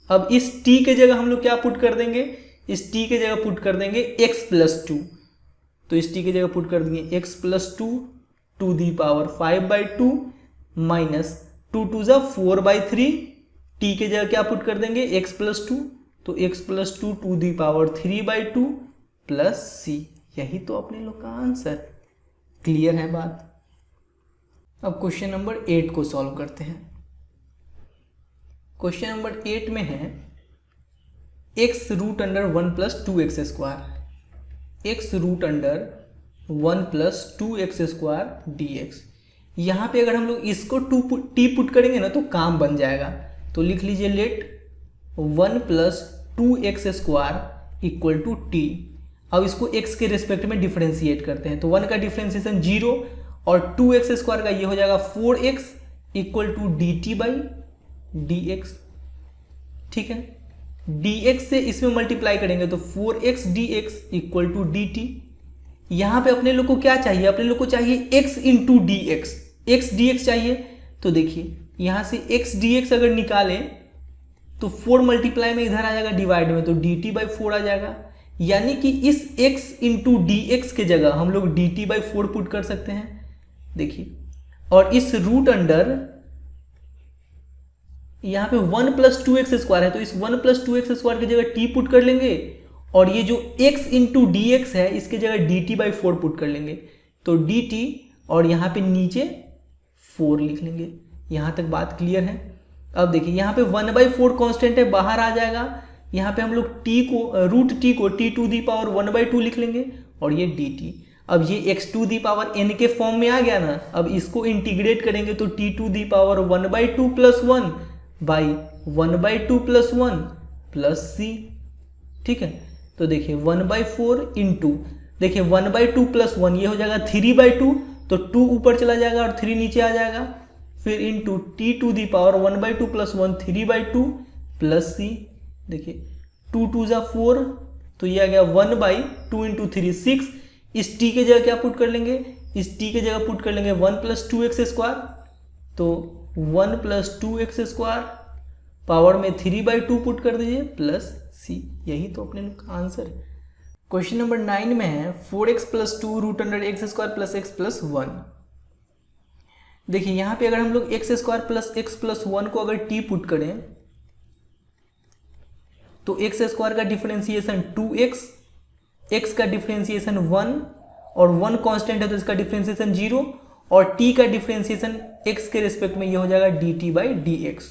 अब इस t के जगह हम लोग क्या पुट कर देंगे, इस t के जगह पुट कर देंगे x प्लस 2, तो इस t के जगह पुट कर देंगे x plus 2 to the power 5/2 minus 2 2 जा 4/3, t के जगह क्या पुट कर देंगे x प्लस 2, तो x plus 2 to the power 3/2 plus c, यही तो अपने लोग का आंसर। क्लियर है बात। अब क्वेश्चन नंबर 8 को सॉल्व करते हैं। क्वेश्चन नंबर 8 में है x root under 1 plus 2x square, x root under 1 plus 2x square dx। यहाँ पे अगर हम लोग इसको t पुट करेंगे ना तो काम बन जाएगा, तो लिख लीजिए let 1 plus 2x square equal to t। अब इसको x के रिस्पेक्ट में डिफ्रेंशिएट करते हैं, तो 1 का डिफ्रेंशिएशन 0 और 2x स्क्वायर का ये हो जाएगा 4x equal to dt by dx। ठीक है, dx से इसमें मल्टीप्लाई करेंगे तो 4x dx equal to dt। यहाँ पे अपने लोग को क्या चाहिए, अपने लोग को चाहिए x into D x, x D x चाहिए। तो देखिए यहाँ से x dx अगर निकालें तो 4 मल्टीप्लाई में इधर आ जाएगा डिवाइड में, तो dt बाई 4 आ जाएगा, यानी कि इस x इंटू डी एक्स के जगह हम लोग dt बाई 4 पुट कर सकते हैं। देखिए, और इस रूट अंडर यहाँ पे 1 प्लस 2x² है, तो इस 1 प्लस 2x² की जगह t पुट कर लेंगे, और ये जो x इंटू डी एक्स है इसकी जगह dt/4 पुट कर लेंगे, तो dt, और यहाँ पे नीचे 4 लिख लेंगे। यहाँ तक बात क्लियर है। अब देखिए यहाँ पे 1/4 कांस्टेंट है, बाहर आ जाएगा। यहाँ पे हम लोग t को रूट t को t⁻1/2 लिख लेंगे, और ये dt। अब ये x⁻n के फॉर्म में आ गया ना, अब इसको इंटीग्रेट करेंगे तो t⁻1/2 plus 1 by 1/2 plus 1 plus c। ठीक है, तो देखिए 1/4 इंटू, देखिए 1/2 प्लस 1 ये हो जाएगा 3/2, तो 2 ऊपर चला जाएगा और 3 नीचे आ जाएगा, फिर into t⁻1/2 plus 1 3/2 plus c। देखिए 2 2 जा 4, तो ये आ गया 1/2 इंटू 3 6। इस t के जगह क्या पुट कर लेंगे, इस t के जगह पुट कर लेंगे 1 प्लस 2x², तो 1 प्लस 2x² पावर में 3/2 पुट कर दीजिए प्लस c। यही तो अपने लोग का आंसर है। क्वेश्चन नंबर 9 में है 4x plus 2 √x² plus x plus 1। देखिए यहाँ पे अगर हम लोग x² प्लस x प्लस 1 को अगर t पुट करें तो x² का डिफरेंशिएशन 2x, x का डिफरेंशिएशन 1, और 1 कांस्टेंट है तो इसका डिफरेंशिएशन 0, और t का डिफरेंशिएशन x के रिस्पेक्ट में ये हो जाएगा dt/dx।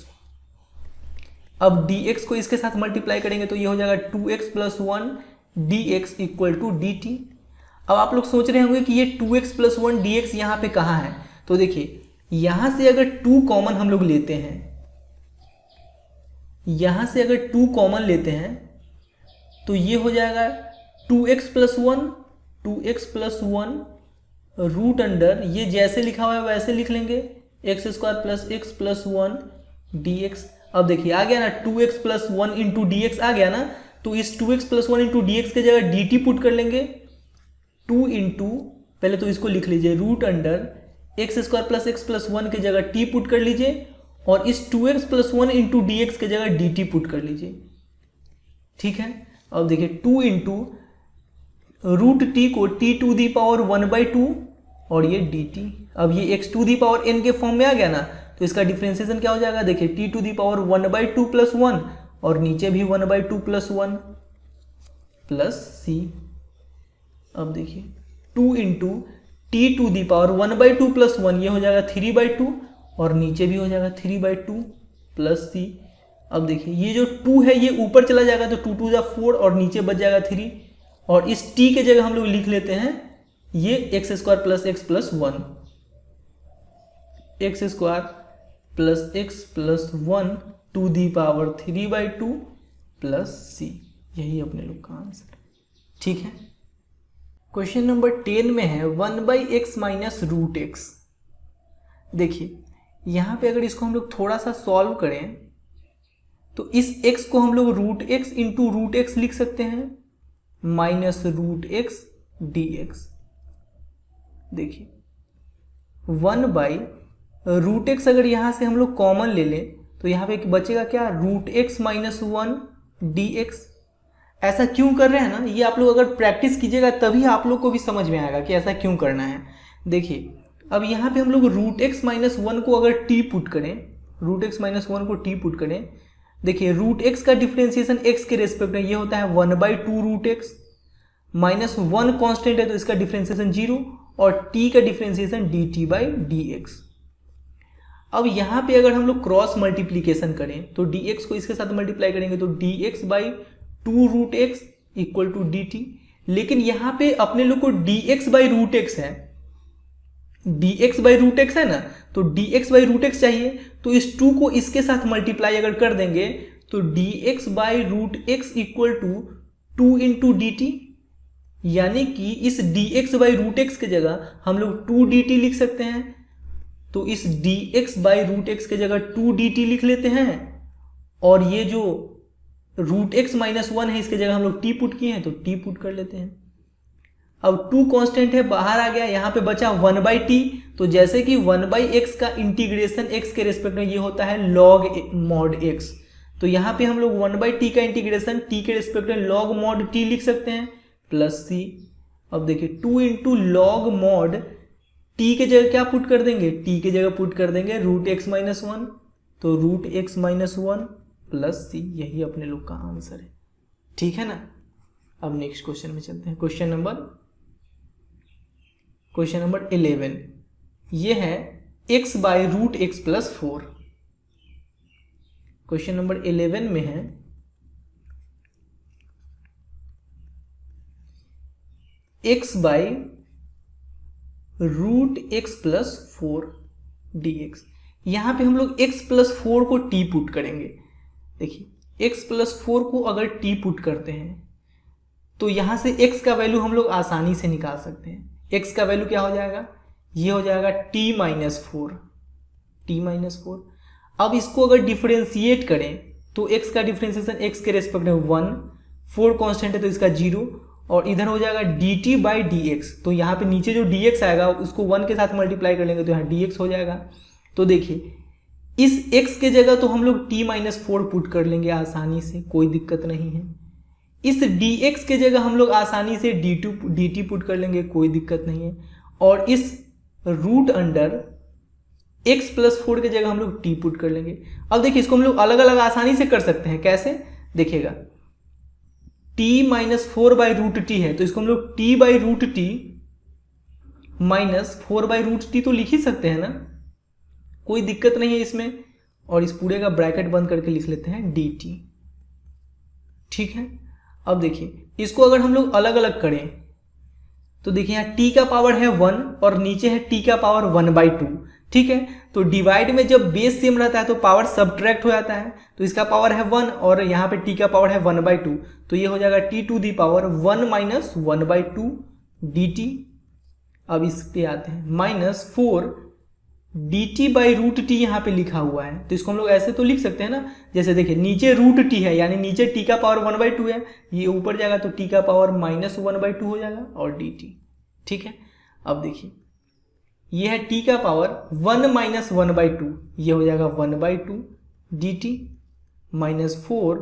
अब dx को इसके साथ मल्टीप्लाई करेंगे तो ये हो जाएगा 2x plus 1 dx equal to dt। अब आप लोग सोच रहे होंगे कि ये 2x प्लस 1 dx यहाँ पे कहाँ है, तो देखिए यहाँ से अगर 2 कॉमन हम लोग लेते हैं, यहाँ से अगर 2 कॉमन लेते हैं तो ये हो जाएगा 2x प्लस 1 रूट अंडर, ये जैसे लिखा हुआ है वैसे लिख लेंगे, x² plus x plus 1 dx। अब देखिए आ गया ना 2x plus 1 into D X आ गया ना, तो इस 2x plus 1 into D x की जगह dt पुट कर लेंगे। 2 इंटू, पहले तो इसको लिख लीजिए, root under x² plus x plus 1 की जगह t पुट कर लीजिए, और इस 2x plus 1 into D x की जगह dt पुट कर लीजिए। ठीक है, अब देखिए 2 इंटू रूट t को t⁻1/2 और ये dt। अब ये x⁻n के फॉर्म में आ गया ना, तो इसका डिफरेंशिएशन क्या हो जाएगा, देखिए t⁻1/2 प्लस 1, और नीचे भी 1/2 प्लस 1 प्लस c। अब देखिए 2 इंटू t⁻1/2 प्लस 1 ये हो जाएगा 3/2, और नीचे भी हो जाएगा 3/2 प्लस c। अब देखिए ये जो 2 है ये ऊपर चला जाएगा, तो 2 2 जा 4, और नीचे बच जाएगा 3, और इस t के जगह हम लोग लिख लेते हैं ये x² plus x plus 1, x² plus x plus 1 to the power 3/2 plus c। यही अपने लोग का आंसर। ठीक है, क्वेश्चन नंबर 10 में है 1/x माइनस रूट एक्स। देखिए यहाँ पे अगर इसको हम लोग थोड़ा सा सॉल्व करें तो इस x को हम लोग root X into root X लिख सकते हैं, माइनस रूट एक्स dx। देखिए 1/√x अगर यहाँ से हम लोग कॉमन ले लें तो यहाँ पे बचेगा क्या, रूट एक्स माइनस 1 dx। ऐसा क्यों कर रहे हैं ना, ये आप लोग अगर प्रैक्टिस कीजिएगा तभी आप लोग को भी समझ में आएगा कि ऐसा क्यों करना है। देखिए अब यहाँ पे हम लोग रूट एक्स माइनस 1 को अगर t पुट करें, रूट एक्स माइनस 1 को t पुट करें, देखिए रूट एक्स का डिफरेंशिएशन x के रेस्पेक्ट में ये होता है 1/2 रूट एक्स, माइनस 1 कॉन्स्टेंट है तो इसका डिफरेंशिएशन 0, और t का डिफरेंशिएशन dt/dx। अब यहाँ पे अगर हम लोग क्रॉस मल्टीप्लीकेशन करें तो dx को इसके साथ मल्टीप्लाई करेंगे तो dx/2 root x equal to dt। लेकिन यहाँ पे अपने लोग को dx/√x है, dx/√x है ना, तो dx/√x चाहिए, तो इस 2 को इसके साथ मल्टीप्लाई अगर कर देंगे तो dx/√x equal to 2 into dt, यानी कि इस dx/√x की जगह हम लोग 2 dt लिख सकते हैं। तो इस dx/√x की जगह 2 dt लिख लेते हैं, और ये जो रूट एक्स माइनस 1 है इसके जगह हम लोग t पुट किए हैं तो t पुट कर लेते हैं। अब 2 कांस्टेंट है बाहर आ गया, यहाँ पे बचा 1/t, तो जैसे कि 1/x का इंटीग्रेशन x के रेस्पेक्ट में ये होता है log mod x, तो यहाँ पे हम लोग 1/t का इंटीग्रेशन t के रेस्पेक्ट में log mod t लिख सकते हैं प्लस c। अब देखिए 2 इंटू लॉग मॉड t के जगह क्या पुट कर देंगे, t के जगह पुट कर देंगे रूट एक्स माइनस 1, तो रूट एक्स माइनस 1 प्लस सी, यही अपने लोग का आंसर है। ठीक है ना। अब नेक्स्ट क्वेश्चन में चलते हैं। क्वेश्चन नंबर 11 ये है x by root x plus 4। Question number 11 में है x by root x plus 4 dx। यहां पे हम लोग x प्लस 4 को t पुट करेंगे। देखिए x प्लस 4 को अगर t पुट करते हैं तो यहां से x का वैल्यू हम लोग आसानी से निकाल सकते हैं। x का वैल्यू क्या हो जाएगा, ये हो जाएगा t माइनस 4। अब इसको अगर डिफरेंशिएट करें तो x का डिफरेंशिएशन x के रेस्पेक्ट में 1, 4 कांस्टेंट है तो इसका 0, और इधर हो जाएगा dt बाई dx। तो यहाँ पे नीचे जो dx आएगा उसको 1 के साथ मल्टीप्लाई कर लेंगे तो यहाँ dx हो जाएगा। तो देखिए इस x के जगह तो हम लोग t माइनस 4 पुट कर लेंगे आसानी से, कोई दिक्कत नहीं है। इस dx के जगह हम लोग आसानी से dt पुट कर लेंगे, कोई दिक्कत नहीं है। और इस रूट अंडर x प्लस 4 के जगह हम लोग t पुट कर लेंगे। अब देखिए इसको हम लोग अलग अलग आसानी से कर सकते हैं। कैसे, देखिएगा t minus 4 by root T है तो इसको हम लोग t by root T minus 4 by root T तो लिख ही सकते हैं ना, कोई दिक्कत नहीं है इसमें। और इस पूरे का ब्रैकेट बंद करके लिख लेते हैं dt। ठीक है। अब देखिए इसको अगर हम लोग अलग अलग करें तो देखिए यहाँ t का पावर है 1 और नीचे है t का पावर 1/2। ठीक है, तो डिवाइड में जब बेस सेम रहता है तो पावर सबट्रैक्ट हो जाता है। तो इसका पावर है 1 और यहाँ पे t का पावर है 1/2, तो ये हो जाएगा t to the power 1 minus 1/2 dt। अब इस पे आते हैं minus 4 dt by root t यहाँ पे लिखा हुआ है तो इसको हम लोग ऐसे तो लिख सकते हैं ना। जैसे देखिए नीचे रूट टी है यानी नीचे t का पावर 1/2 है, ये ऊपर जाएगा तो t का पावर माइनस 1/2 हो जाएगा और dt। ठीक है। अब देखिए ये है t का पावर 1 माइनस 1/2, ये हो जाएगा 1/2 dt minus 4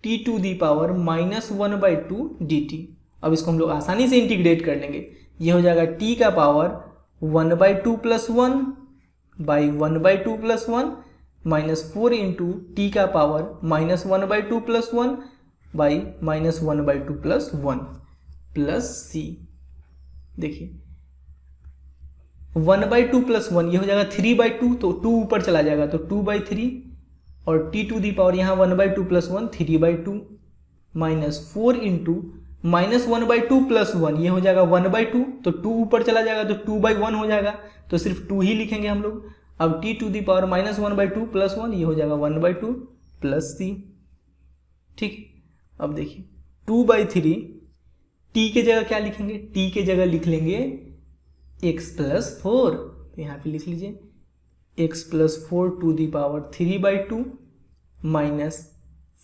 t to the power minus 1/2 dt। अब इसको हम लोग आसानी से इंटीग्रेट कर लेंगे, ये हो जाएगा t का power 1/2 plus 1 by 1/2 plus 1 minus 4 into T का power minus 1/2 plus 1 by minus 1/2 plus 1 plus सी। देखिए 1/2 प्लस 1 ये हो जाएगा 3/2, तो 2 ऊपर चला जाएगा तो 2/3 और t टू दी पावर यहाँ 1/2 plus 1 3/2 minus 4 into minus 1/2 plus 1 ये हो जाएगा 1/2, तो 2 ऊपर चला जाएगा तो 2/1 हो जाएगा, तो सिर्फ 2 ही लिखेंगे हम लोग। अब t to the power minus 1/2 plus 1 ये हो जाएगा 1/2 प्लस सी। ठीक, अब देखिए 2/3 t के जगह क्या लिखेंगे, t के जगह लिख लेंगे x प्लस 4, तो यहाँ पे लिख लीजिए x plus 4 to the power 3/2 minus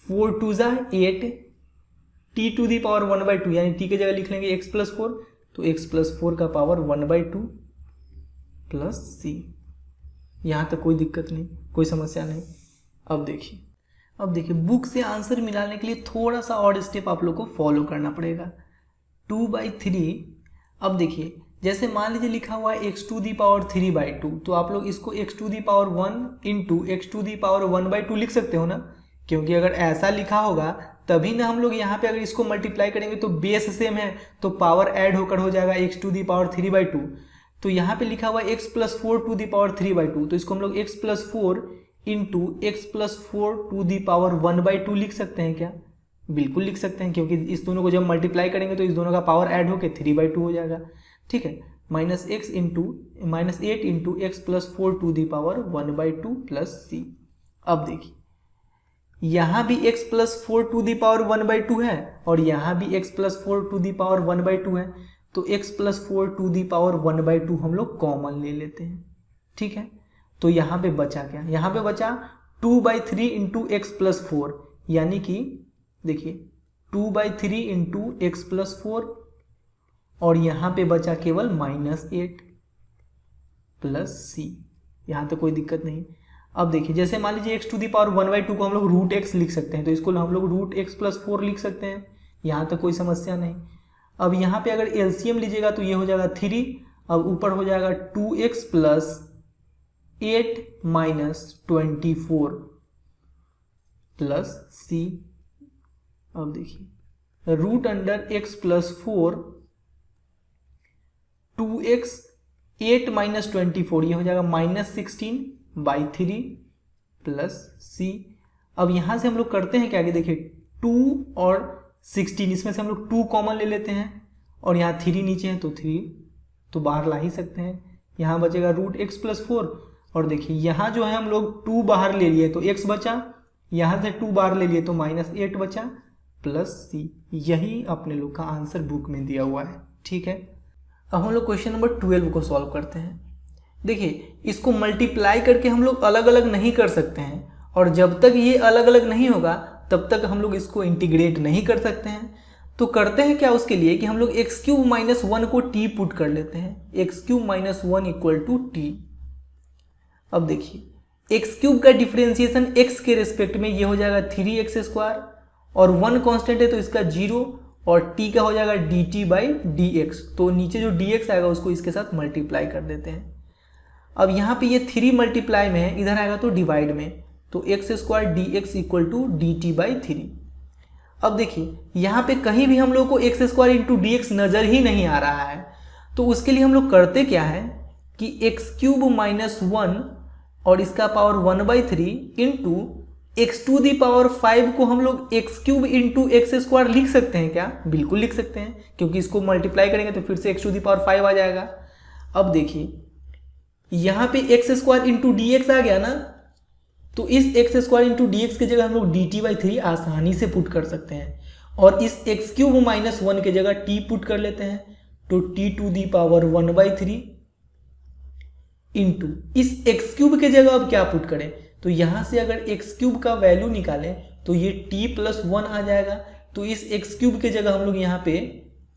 4 2 जा 8 t टू दी पावर 1/2 यानी t के जगह लिख लेंगे x प्लस 4, तो x प्लस 4 का पावर 1/2 प्लस सी। यहाँ तक कोई दिक्कत नहीं, कोई समस्या नहीं। अब देखिए बुक से आंसर मिलाने के लिए थोड़ा सा और स्टेप आप लोग को फॉलो करना पड़ेगा। 2/3, अब देखिए जैसे मान लीजिए लिखा हुआ है x टू दी पावर 3/2, तो आप लोग इसको x to the power 1 into x to the power 1/2 लिख सकते हो ना, क्योंकि अगर ऐसा लिखा होगा तभी ना हम लोग यहाँ पे अगर इसको मल्टीप्लाई करेंगे तो बेस सेम है तो पावर ऐड होकर हो जाएगा x टू दी पावर 3/2। तो यहाँ पे लिखा हुआ है x plus 4 to the power 3/2, तो इसको हम लोग x plus 4 into x plus 4 to the power 1/2 लिख सकते हैं क्या? बिल्कुल लिख सकते हैं, क्योंकि इस दोनों को जब मल्टीप्लाई करेंगे तो इस दोनों का पावर ऐड होकर 3/2 हो जाएगा। ठीक है, minus 8 into x plus 4 to the power 1/2 plus सी। अब देखिए यहाँ भी x plus 4 to the power 1/2 है और यहाँ भी x plus 4 to the power 1/2 है, तो x plus 4 to the power 1/2 हम लोग कॉमन ले लेते हैं। ठीक है, तो यहाँ पे बचा क्या, यहाँ पे बचा 2/3 इंटू एक्स प्लस 4, यानी कि देखिए 2/3 इंटू एक्स प्लस 4 और यहाँ पे बचा केवल -8 प्लस सी। यहाँ तो कोई दिक्कत नहीं। अब देखिए जैसे मान लीजिए x टू दी पावर 1/2 को हम लोग रूट एक्स लिख सकते हैं, तो इसको हम लोग रूट एक्स प्लस 4 लिख सकते हैं, यहाँ तक कोई समस्या नहीं। अब यहाँ पे अगर एलसीएम लीजिएगा तो ये हो जाएगा 3, अब ऊपर हो जाएगा 2x प्लस 8 माइनस 24 प्लस सी। अब देखिए root under x plus 4 2x 8 minus 24 ये हो जाएगा -16/3 प्लस सी। अब यहां से हम लोग करते हैं क्या कि देखिए 2 और 16 इसमें से हम लोग 2 कॉमन ले लेते हैं और यहाँ 3 नीचे है तो 3 तो बाहर ला ही सकते हैं। यहाँ बचेगा रूट x प्लस 4 और देखिए यहाँ जो है हम लोग 2 बाहर ले लिए तो x बचा, यहाँ से 2 बाहर ले लिए तो -8 बचा प्लस सी। यही अपने लोग का आंसर बुक में दिया हुआ है। ठीक है, अब हम लोग क्वेश्चन नंबर 12 को सॉल्व करते हैं। देखिए इसको मल्टीप्लाई करके हम लोग अलग अलग नहीं कर सकते हैं और जब तक ये अलग अलग नहीं होगा तब तक हम लोग इसको इंटीग्रेट नहीं कर सकते हैं। तो करते हैं क्या उसके लिए कि हम लोग x³ - 1 को t पुट कर लेते हैं। x³ - 1 = t। अब देखिए x³ का डिफरेंशिएशन x के रेस्पेक्ट में ये हो जाएगा 3x² और 1 कांस्टेंट है तो इसका 0 और t का हो जाएगा dt/dx। तो नीचे जो dx आएगा उसको इसके साथ मल्टीप्लाई कर देते हैं। अब यहाँ पे ये 3 मल्टीप्लाई में है, इधर आएगा तो डिवाइड में, तो x² dx = dt/3। अब देखिए यहाँ पे कहीं भी हम लोग को x² × dx नज़र ही नहीं आ रहा है, तो उसके लिए हम लोग करते क्या है कि x³ - 1 और इसका पावर 1/3 इंटू x⁵ को हम लोग x³ × x² लिख सकते हैं क्या? बिल्कुल लिख सकते हैं, क्योंकि इसको मल्टीप्लाई करेंगे तो फिर से x⁵ आ जाएगा। अब देखिए यहाँ पे x² × dx आ गया ना, तो इस x² × dx की जगह हम लोग dt/3 आसानी से पुट कर सकते हैं और इस x³ - 1 की जगह t पुट कर लेते हैं तो t⁵ इंटू इस x³ के जगह अब क्या पुट करें, तो यहां से अगर x³ का वैल्यू निकालें तो ये t+1 आ जाएगा। तो इस x³ के जगह हम लोग यहाँ पे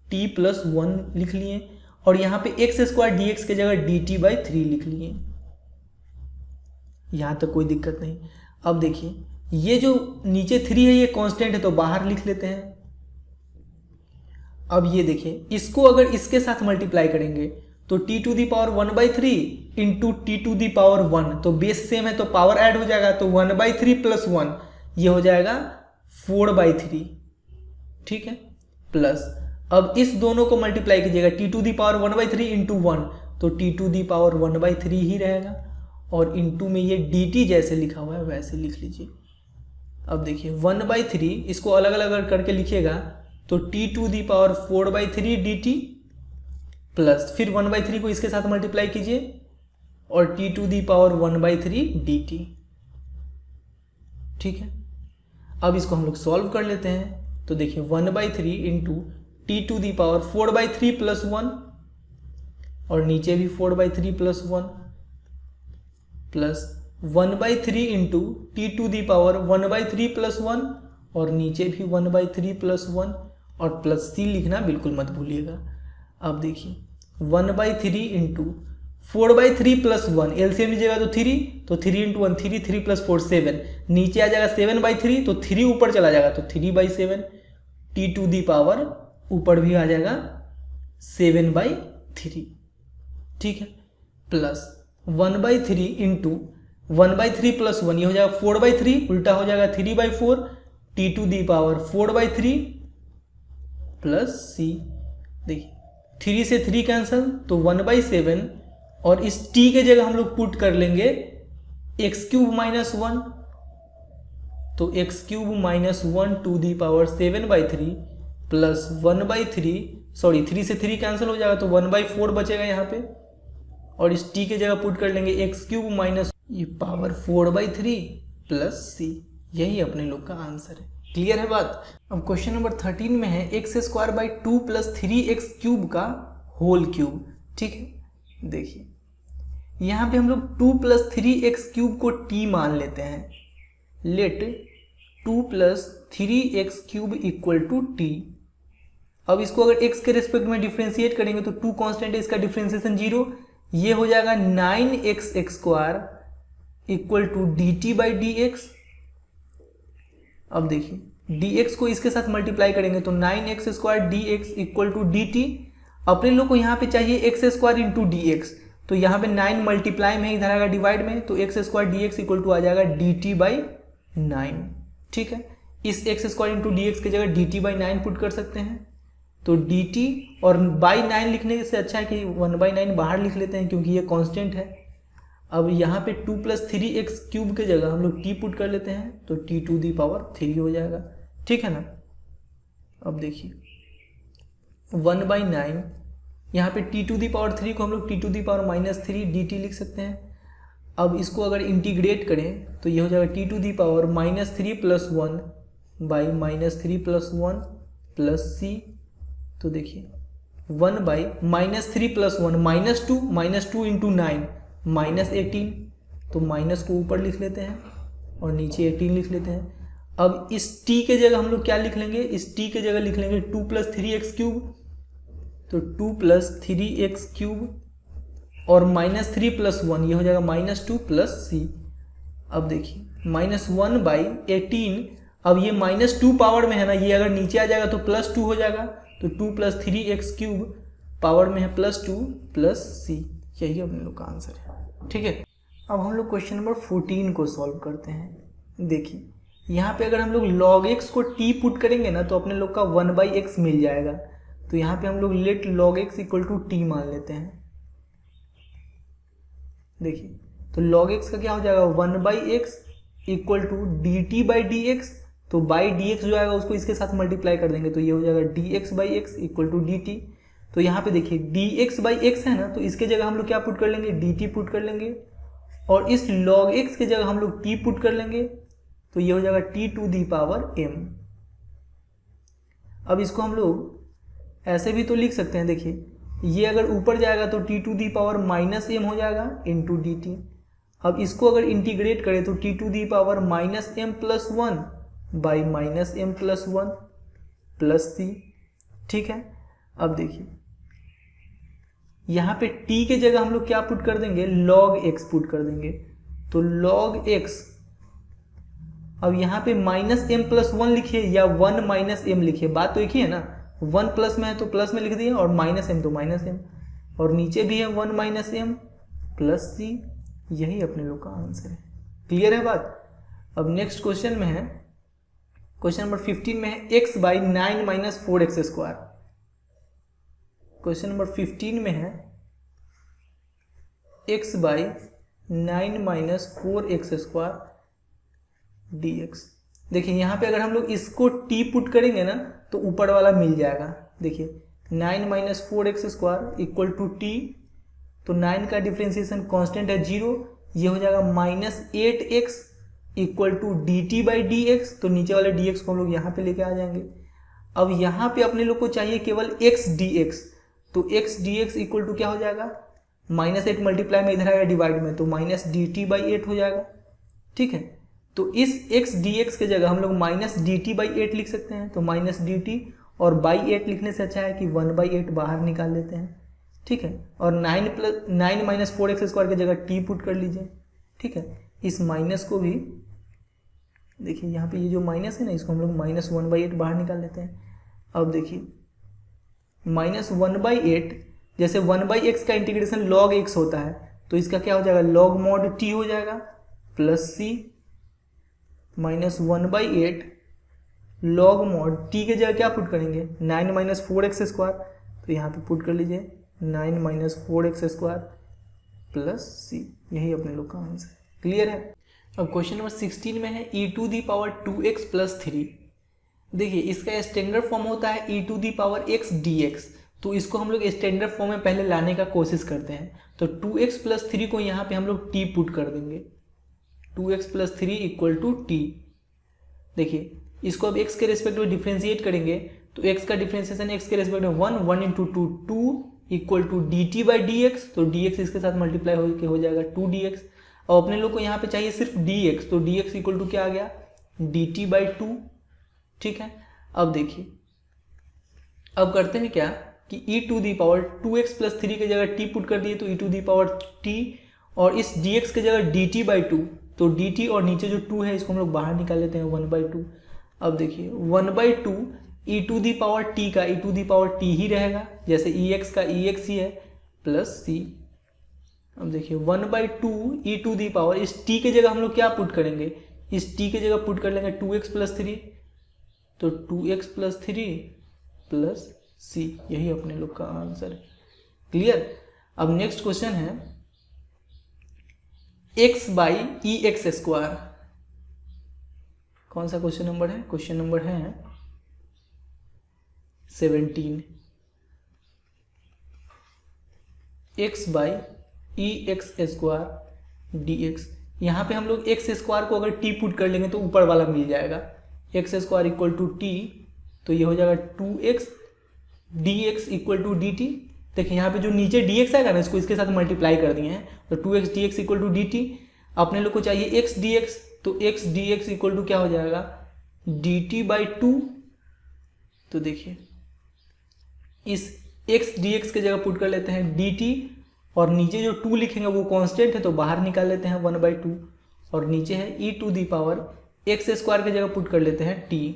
t+1 लिख लिए और यहाँ पे x² dx के जगह dt/3 लिख लिए। यहां तक कोई दिक्कत नहीं। अब देखिए ये जो नीचे 3 है ये कांस्टेंट है तो बाहर लिख लेते हैं। अब ये देखिए इसको अगर इसके साथ मल्टीप्लाई करेंगे तो t⁻⁴ इंटू t⁻1 तो बेस सेम है तो पावर ऐड हो जाएगा तो 1/3 + 1 ये हो जाएगा 4/3। ठीक है, प्लस अब इस दोनों को मल्टीप्लाई कीजिएगा t⁻⁴ इंटू 1 तो t⁻⁴ ही रहेगा और इंटू में ये dt जैसे लिखा हुआ है वैसे लिख लीजिए। अब देखिए 1/3 इसको अलग अलग अगर करके लिखिएगा तो t⁻⁴ dt प्लस फिर 1/3 को इसके साथ मल्टीप्लाई कीजिए और t⁻⁴ dt। ठीक है, अब इसको हम लोग सॉल्व कर लेते हैं। तो देखिए 1/3 इंटू t⁻⁴ + 1 और नीचे भी 4/3 + 1 प्लस 1/3 इंटू t⁻⁴ + 1 और नीचे भी 1/3 + 1 और प्लस c लिखना बिल्कुल मत भूलिएगा। अब देखिए 1/3 इंटू 4/3 + 1 एलसीएम लीजिएगा तो 3 तो 3 × 1 3 3 + 4 7 नीचे आ जाएगा 7/3 तो 3 ऊपर चला जाएगा तो 3/7 t⁻⁴ ऊपर भी आ जाएगा 7/3। ठीक है, प्लस 1/3 इंटू 1/3 + 1 ये हो जाएगा 4/3 उल्टा हो जाएगा 3/4 t⁻⁴ प्लस c। देखिए 3 से 3 कैंसल तो 1/7 और इस t के जगह हम लोग पुट कर लेंगे x³ - 1 तो x³ - 1 7/3 प्लस 1/3 सॉरी 3 से 3 कैंसिल हो जाएगा तो 1/4 बचेगा यहाँ पे और इस t के जगह पुट कर लेंगे x³ - ये पावर 4/3 प्लस c। यही अपने लोग का आंसर है। क्लियर है बात। अब क्वेश्चन नंबर 13 में है x² / 2 + 3x³ का होल क्यूब। ठीक है, देखिए यहाँ पे हम लोग 2 + 3x³ को t मान लेते हैं। Let 2 + 3x³ = t। अब इसको अगर x के रेस्पेक्ट में डिफ्रेंशिएट करेंगे तो 2 कांस्टेंट है, इसका डिफ्रेंशिएशन 0, ये हो जाएगा 9x² = dt/dx। अब देखिए dx को इसके साथ मल्टीप्लाई करेंगे तो 9x² dx = dt। अपने लोग को यहाँ पे चाहिए x² × dx तो यहाँ पे 9 मल्टीप्लाई में इधर आएगा डिवाइड में, तो X square D x equal to आ जाएगा डी टी बाई 9। ठीक है, इस X square into D x की जगह डी टी बाई 9 पुट कर सकते हैं। तो डी टी और बाई 9 लिखने से अच्छा है कि 1/9 बाहर लिख लेते हैं क्योंकि ये कांस्टेंट है। अब यहाँ पे 2 + 3x क्यूब के जगह हम लोग टी पुट कर लेते हैं, तो टी टू दी पावर 3 हो जाएगा। ठीक है ना। अब देखिए 1/9, यहाँ पे टी टू दी पावर 3 को हम लोग t to the power -3 d t लिख सकते हैं। अब इसको अगर इंटीग्रेट करें तो ये हो जाएगा टी टू दी पावर -3 + 1 बाई -3 + 1 प्लस सी। तो देखिए 1 बाई -3 + 1 -2 इंटू 9 -18, तो माइनस को ऊपर लिख लेते हैं और नीचे 18 लिख लेते हैं। अब इस t के जगह हम लोग क्या लिख लेंगे, इस t के जगह लिख लेंगे 2 + 3x क्यूब, तो 2 + 3x क्यूब और -3 + 1 ये हो जाएगा -2 प्लस सी। अब देखिए -1/18, अब ये -2 पावर में है ना, ये अगर नीचे आ जाएगा तो +2 हो जाएगा, तो 2 + 3x क्यूब पावर में है +2 प्लस सी। यही अपने लोग का आंसर है। ठीक है, अब हम लोग क्वेश्चन नंबर 14 को सॉल्व करते हैं। देखिए यहाँ पे अगर हम लोग log x को t पुट करेंगे ना तो अपने लोग का 1/x मिल जाएगा। तो यहाँ पे हम लोग लेट log x = t मान लेते हैं। देखिए तो log x का क्या हो जाएगा, 1/x = dt/dx, तो बाई dx जो आएगा उसको इसके साथ मल्टीप्लाई कर देंगे, तो ये हो जाएगा dx/x = dt। तो यहाँ पे देखिए dx/x है ना, तो इसके जगह हम लोग क्या पुट कर लेंगे, dt पुट कर लेंगे, और इस log x के जगह हम लोग t पुट कर लेंगे, तो ये हो जाएगा t to the power m। अब इसको हम लोग ऐसे भी तो लिख सकते हैं। देखिए ये अगर ऊपर जाएगा तो t to the power -m हो जाएगा इंटू डी टी। अब इसको अगर इंटीग्रेट करें तो t to the power -m + 1 by -m + 1 plus C. ठीक है, अब देखिए यहाँ पे t के जगह हम लोग क्या पुट कर देंगे, log x पुट कर देंगे, तो log x। अब यहाँ पे -m + 1 लिखिए या 1 - m लिखिए, बात तो एक ही है ना, 1 प्लस में है तो प्लस में लिख दिए और -m तो -m, और नीचे भी है 1 - m प्लस सी। यही अपने लोग का आंसर है। क्लियर है बात। अब नेक्स्ट क्वेश्चन में है, क्वेश्चन नंबर 15 में है x/9 - 4x²। क्वेश्चन नंबर 15 में है x/9 - 4x² dx। देखिए यहाँ पे अगर हम लोग इसको t पुट करेंगे ना तो ऊपर वाला मिल जाएगा। देखिए 9 - 4x² = t, तो 9 का डिफ्रेंसिएशन कांस्टेंट है 0, ये हो जाएगा -8x = dt/dx, तो नीचे वाले dx को हम लोग यहाँ पे लेके आ जाएंगे। अब यहाँ पे अपने लोग को चाहिए केवल x dx, तो x dx = क्या हो जाएगा, -8 मल्टीप्लाई में इधर आएगा डिवाइड में, तो -dt/8 हो जाएगा। ठीक है, तो इस x dx के जगह हम लोग -dt/8 लिख सकते हैं, तो -dt और बाई 8 लिखने से अच्छा है कि 1/8 बाहर निकाल लेते हैं। ठीक है, और 9 - 4x² की जगह t पुट कर लीजिए। ठीक है, इस माइनस को भी देखिए यहाँ पे ये जो माइनस है ना, इसको हम लोग -1/8 बाहर निकाल लेते हैं। अब देखिए -1/8, जैसे 1/x का इंटीग्रेशन log x होता है, तो इसका क्या हो जाएगा, log mod t हो जाएगा प्लस सी -1/8 log mod t के जगह क्या पुट करेंगे, 9 - 4x², तो यहाँ पे पुट कर लीजिए 9 - 4x² प्लस सी। यही अपने लोग का आंसर है। क्लियर है। अब क्वेश्चन नंबर 16 में है e⁻²x + 3। देखिए इसका स्टैंडर्ड फॉर्म होता है e⁻x dx, तो इसको हम लोग स्टैंडर्ड फॉर्म में पहले लाने का कोशिश करते हैं। तो 2x + 3 को यहाँ पे हम लोग t पुट कर देंगे, 2x + 3 = t। देखिए इसको अब x के रेस्पेक्ट में डिफ्रेंशिएट करेंगे, तो x का डिफ्रेंशिएशन x के रेस्पेक्ट में 1 × 2 = dt/dx, तो dx इसके साथ मल्टीप्लाई होकर हो जाएगा 2dx। और अपने लोग को यहाँ पे चाहिए सिर्फ dx, तो dx = क्या आ गया, dt/2। ठीक है, अब देखिए अब करते हैं क्या कि e⁻²x + 3 की जगह t पुट कर दिए, तो e⁻t, और इस dx की जगह dt/2, तो dt और नीचे जो 2 है इसको हम लोग बाहर निकाल लेते हैं 1/2। अब देखिए 1/2 e⁻t का e⁻t ही रहेगा, जैसे ex का ex ही है, प्लस c। अब देखिए 1/2 e⁻, इस t के जगह हम लोग क्या पुट करेंगे, इस t के जगह पुट कर लेंगे 2x + 3, तो 2x + 3 + c, यही अपने लोग का आंसर है। क्लियर। अब नेक्स्ट क्वेश्चन है x/ex²। कौन सा क्वेश्चन नंबर है, क्वेश्चन नंबर है 17। x/ex² dx, यहाँ पे हम लोग x² को अगर t पुट कर लेंगे तो ऊपर वाला मिल जाएगा, x² = t, तो ये हो जाएगा 2x dx = dt। देखिए यहाँ पे जो नीचे dx आएगा ना, इसको इसके साथ मल्टीप्लाई कर दिए हैं, तो 2x dx = dt। अपने लोग को चाहिए x dx, तो x dx = क्या हो जाएगा, dt/2। तो देखिए इस x dx के जगह पुट कर लेते हैं dt, और नीचे जो 2 लिखेंगे वो कांस्टेंट है तो बाहर निकाल लेते हैं 1/2, और नीचे है e⁻x² के जगह पुट कर लेते हैं t।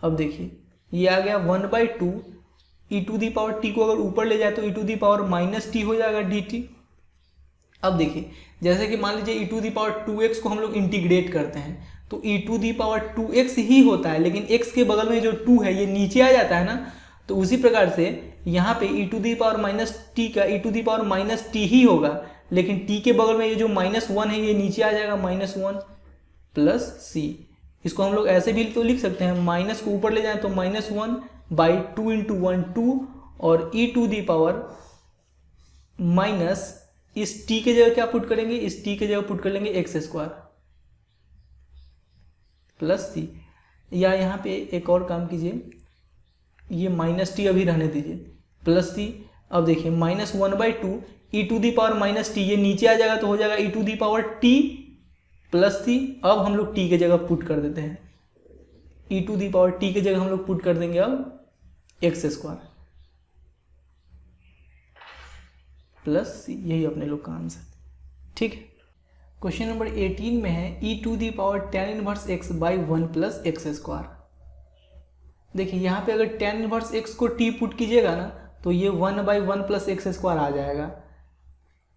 अब देखिए ये आ गया 1/2, e⁻t को अगर ऊपर ले जाए तो e⁻−t हो जाएगा dt। अब देखिए जैसे कि मान लीजिए e⁻2x को हम लोग इंटीग्रेट करते हैं तो e⁻2x ही होता है, लेकिन x के बगल में जो 2 है ये नीचे आ जाता है ना, तो उसी प्रकार से यहाँ पे e⁻−t का e⁻−t ही होगा, लेकिन t के बगल में ये जो -1 है ये नीचे आ जाएगा, -1 + c। इसको हम लोग ऐसे भी तो लिख सकते हैं, माइनस को ऊपर ले जाएं तो -1/2 × 1 2, और e⁻- इस t के जगह क्या पुट करेंगे, इस t के जगह पुट कर लेंगे x² + c। या यहाँ पे एक और काम कीजिए, ये -t अभी रहने दीजिए, +c। अब देखिए -1/2 e⁻−t, ये नीचे आ जाएगा तो हो जाएगा e⁻t + c। अब हम लोग t के जगह पुट कर देते हैं, e⁻t के जगह हम लोग पुट कर देंगे अब x² + c, यही अपने लोग का आंसर। ठीक है। क्वेश्चन नंबर 18 में है e⁻tan 1x/1 + x²। देखिए यहाँ पे अगर tan 1x को t पुट कीजिएगा ना तो ये 1/1 + x² आ जाएगा,